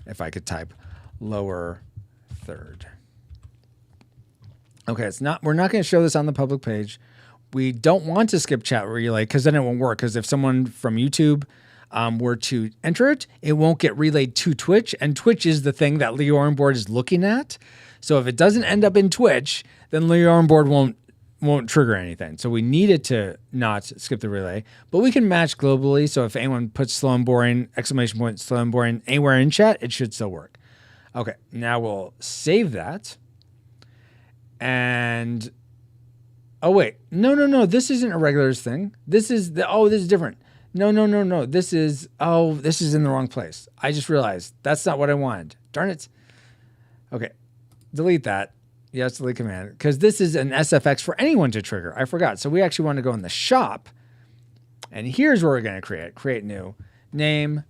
If I could type lower third. Okay, we're not going to show this on the public page. We don't want to skip chat relay because then it won't work. Because if someone from YouTube were to enter it, it won't get relayed to Twitch. And Twitch is the thing that Leon board is looking at. So if it doesn't end up in Twitch, then Leon board won't trigger anything. So we need it to not skip the relay, but we can match globally. So if anyone puts slow and boring, exclamation point, slow and boring anywhere in chat, it should still work. Okay. Now we'll save that. And, oh wait, no. This isn't a regulars thing. This is this is different. No. This is in the wrong place. I just realized that's not what I wanted. Darn it. Okay. Delete that. Yes, delete command, because this is an SFX for anyone to trigger. I forgot. So we actually want to go in the shop, and here's where we're going to create new name,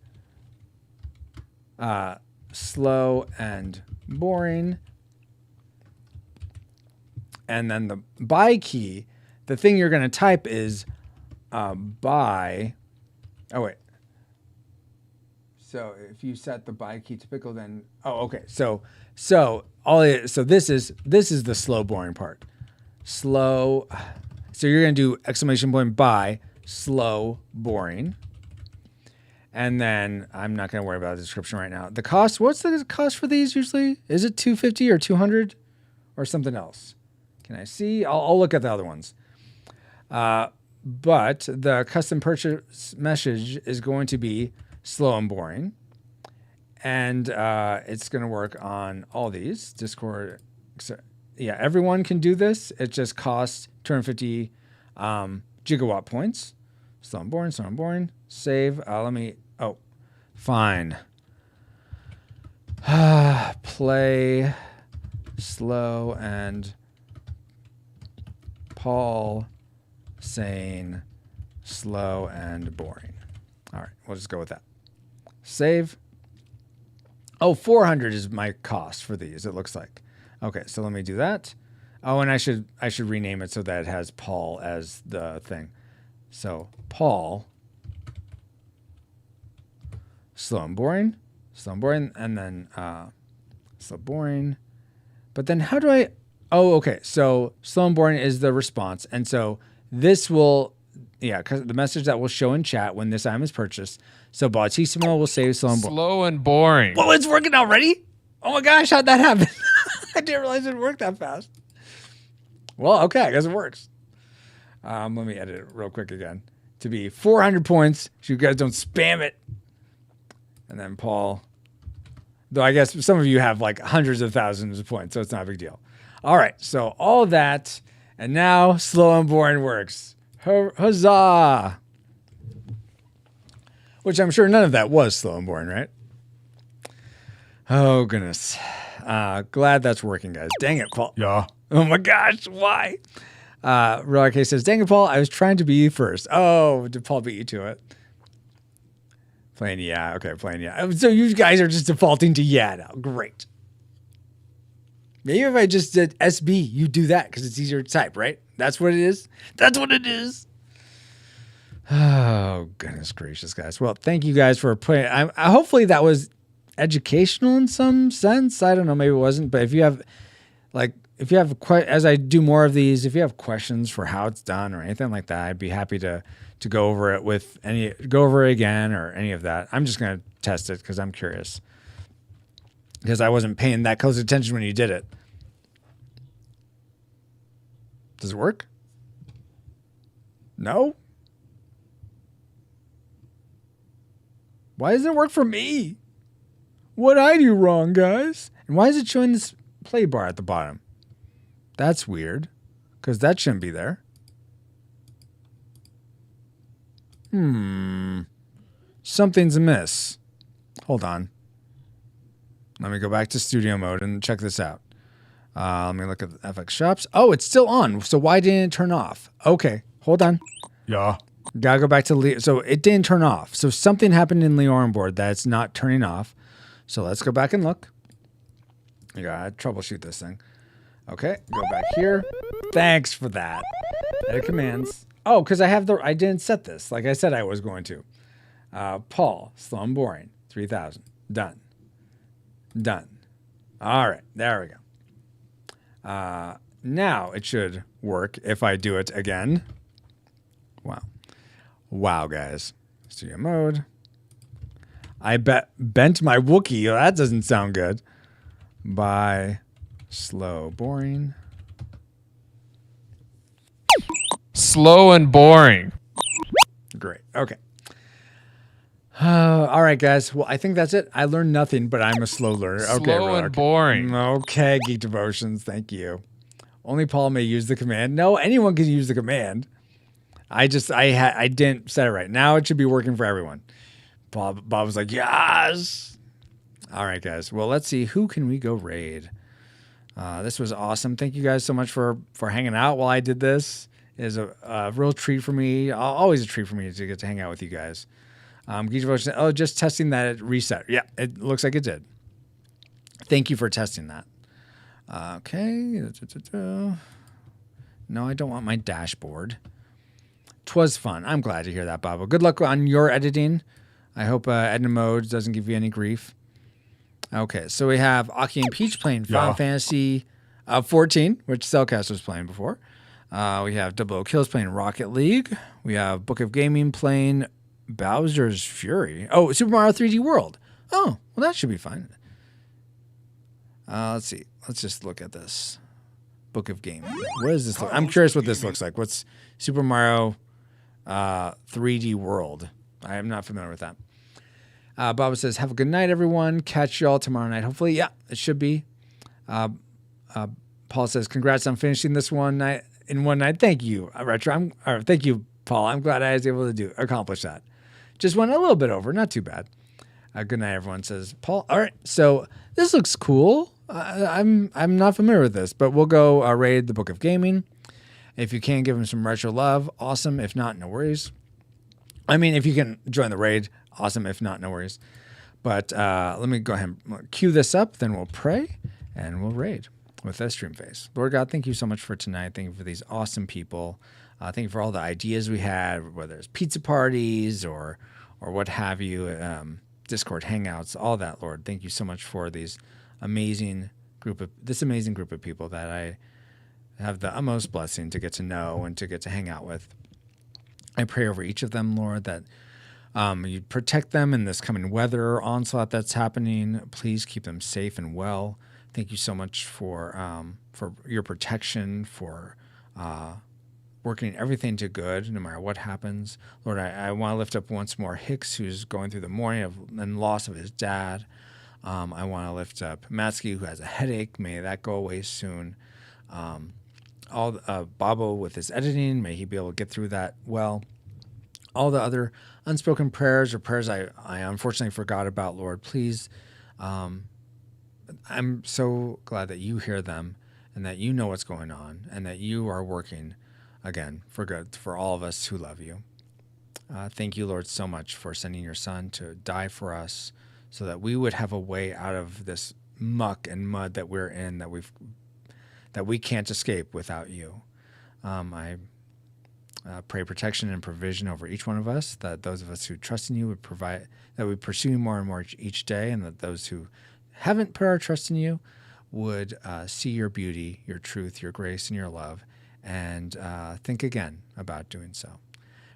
slow and boring. And then the by key, the thing you're going to type is by. Oh, wait. So if you set the by key to pickle, then okay. So this is the slow boring part. Slow. So you're gonna do exclamation point by slow boring, and then I'm not gonna worry about the description right now. The cost. What's the cost for these usually? Is it $250 or $200 or something else? Can I see? I'll look at the other ones. But the custom purchase message is going to be slow and boring. And it's going to work on all these. Discord. Yeah, everyone can do this. It just costs 250 gigawatt points. Slow and boring, slow and boring. Save. Fine. Play slow and Paul saying slow and boring. All right, we'll just go with that. Save. 400 is my cost for these, it looks like. Okay, so let me do that. Oh, and I should rename it so that it has Paul as the thing. So Paul, slow and boring, and then slow boring. But then how do I? Oh, okay. So slow and boring is the response, and so this will, because the message that will show in chat when this item is purchased. So Bautissimo will save slow and boring. Slow and boring. Whoa, it's working already? Oh my gosh, how'd that happen? I didn't realize it worked that fast. Well, okay, I guess it works. Let me edit it real quick again. To be 400 points, so you guys don't spam it. And then Paul. Though I guess some of you have like hundreds of thousands of points, so it's not a big deal. All right, so all that, and now slow and boring works. Huzzah! Which I'm sure none of that was slow and boring, right? Oh, goodness. Glad that's working, guys. Dang it, Paul. Yeah. Oh, my gosh. Why? Rock says, dang it, Paul. I was trying to be you first. Oh, did Paul beat you to it? Playing yeah. Okay, playing yeah. So you guys are just defaulting to yeah now. Great. Maybe if I just did SB, you do that because it's easier to type, right? That's what it is? That's what it is. Oh, goodness gracious, guys. Well, thank you guys for playing. Hopefully that was educational in some sense. I don't know. Maybe it wasn't. But if you have, as I do more of these, if you have questions for how it's done or anything like that, I'd be happy to go over it go over it again or any of that. I'm just going to test it because I'm curious. Because I wasn't paying that close attention when you did it. Does it work? No? Why doesn't it work for me? What'd I do wrong, guys? And why is it showing this play bar at the bottom? That's weird. Because that shouldn't be there. Something's amiss. Hold on. Let me go back to studio mode and check this out. Let me look at the FX shops. Oh, it's still on. So why didn't it turn off? Okay, hold on. Yeah. Gotta go back to so it didn't turn off. So something happened in Leon board that's not turning off. So let's go back and look. You gotta troubleshoot this thing. Okay, go back here. Thanks for that. Edit commands. Oh, because I didn't set this like I said I was going to. Paul, slow and boring, 3000. Done. Done. All right, there we go. Now it should work if I do it again. Wow. Wow, guys. Studio mode. I bent my Wookiee. Oh, that doesn't sound good. By slow, boring. Slow and boring. Great. Okay. All right, guys. Well, I think that's it. I learned nothing, but I'm a slow learner. Okay, Slow and boring. Okay, Geek Devotions. Thank you. Only Paul may use the command. No, anyone can use the command. I didn't set it right. Now it should be working for everyone. Bob was like, yes. All right, guys. Well, let's see. Who can we go raid? This was awesome. Thank you guys so much for hanging out while I did this. It is a real treat for me. Always a treat for me to get to hang out with you guys. Geek Devotion. Oh, just testing that it reset. Yeah, it looks like it did. Thank you for testing that. Okay. No, I don't want my dashboard. 'Twas fun. I'm glad to hear that, Bobo. Good luck on your editing. I hope editing mode doesn't give you any grief. Okay, so we have Aki and Peach playing Final Fantasy 14, which Cellcast was playing before. We have Double O Kills playing Rocket League. We have Book of Gaming playing Bowser's Fury. Oh, Super Mario 3D World. Oh, well, that should be fine. Let's see. Let's just look at this. Book of Gaming. What does this look? I'm curious what this looks like. What's Super Mario 3D World? I am not familiar with that. Bob says, have a good night, everyone. Catch you all tomorrow night. Hopefully, yeah, it should be. Paul says, congrats on finishing this one night in one night. Thank you, Retro. Thank you, Paul. I'm glad I was able to accomplish that. Just went a little bit over. Not too bad. Good night, everyone, says Paul. All right, so this looks cool. I'm not familiar with this, but we'll go raid the Book of Gaming. If you can, give him some retro love. Awesome. If not, no worries. I mean, if you can join the raid, awesome. If not, no worries. But let me go ahead and cue this up. Then we'll pray and we'll raid with a stream face. Lord God, thank you so much for tonight. Thank you for these awesome people. Thank you for all the ideas we had, whether it's pizza parties or what have you, Discord hangouts, all that, Lord. Thank you so much for this amazing group of people that I have the utmost blessing to get to know and to get to hang out with. I pray over each of them, Lord, that you protect them in this coming weather onslaught that's happening. Please keep them safe and well. Thank you so much for your protection, for working everything to good, no matter what happens. Lord, I want to lift up once more Hicks, who's going through the mourning and loss of his dad. I want to lift up Matsky, who has a headache. May that go away soon. Bobo with his editing, may he be able to get through that well. All the other unspoken prayers or prayers I unfortunately forgot about, Lord, please. I'm so glad that you hear them and that you know what's going on and that you are working, again, for good for all of us who love you. Thank you, Lord, so much for sending your son to die for us so that we would have a way out of this muck and mud that we're in, that we can't escape without you. I pray protection and provision over each one of us, that those of us who trust in you would provide, that we pursue you more and more each day, and that those who haven't put our trust in you would see your beauty, your truth, your grace, and your love, and think again about doing so.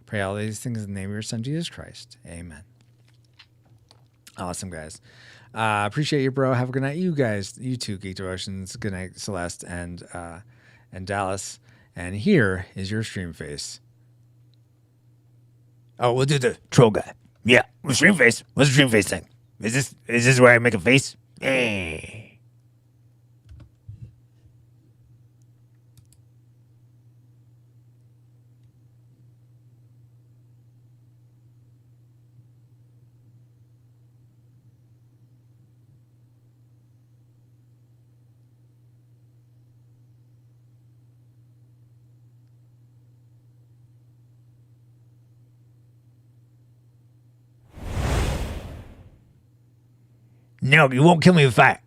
Pray all these things in the name of your son, Jesus Christ. Amen. Awesome, guys. Appreciate you, bro. Have a good night. You guys, you too, Geek Devotions. Good night, Celeste and Dallas. And here is your stream face. Oh, we'll do the troll guy. Yeah, stream face. What's the stream face thing? Is this where I make a face? Eh. No, you won't kill me with fire.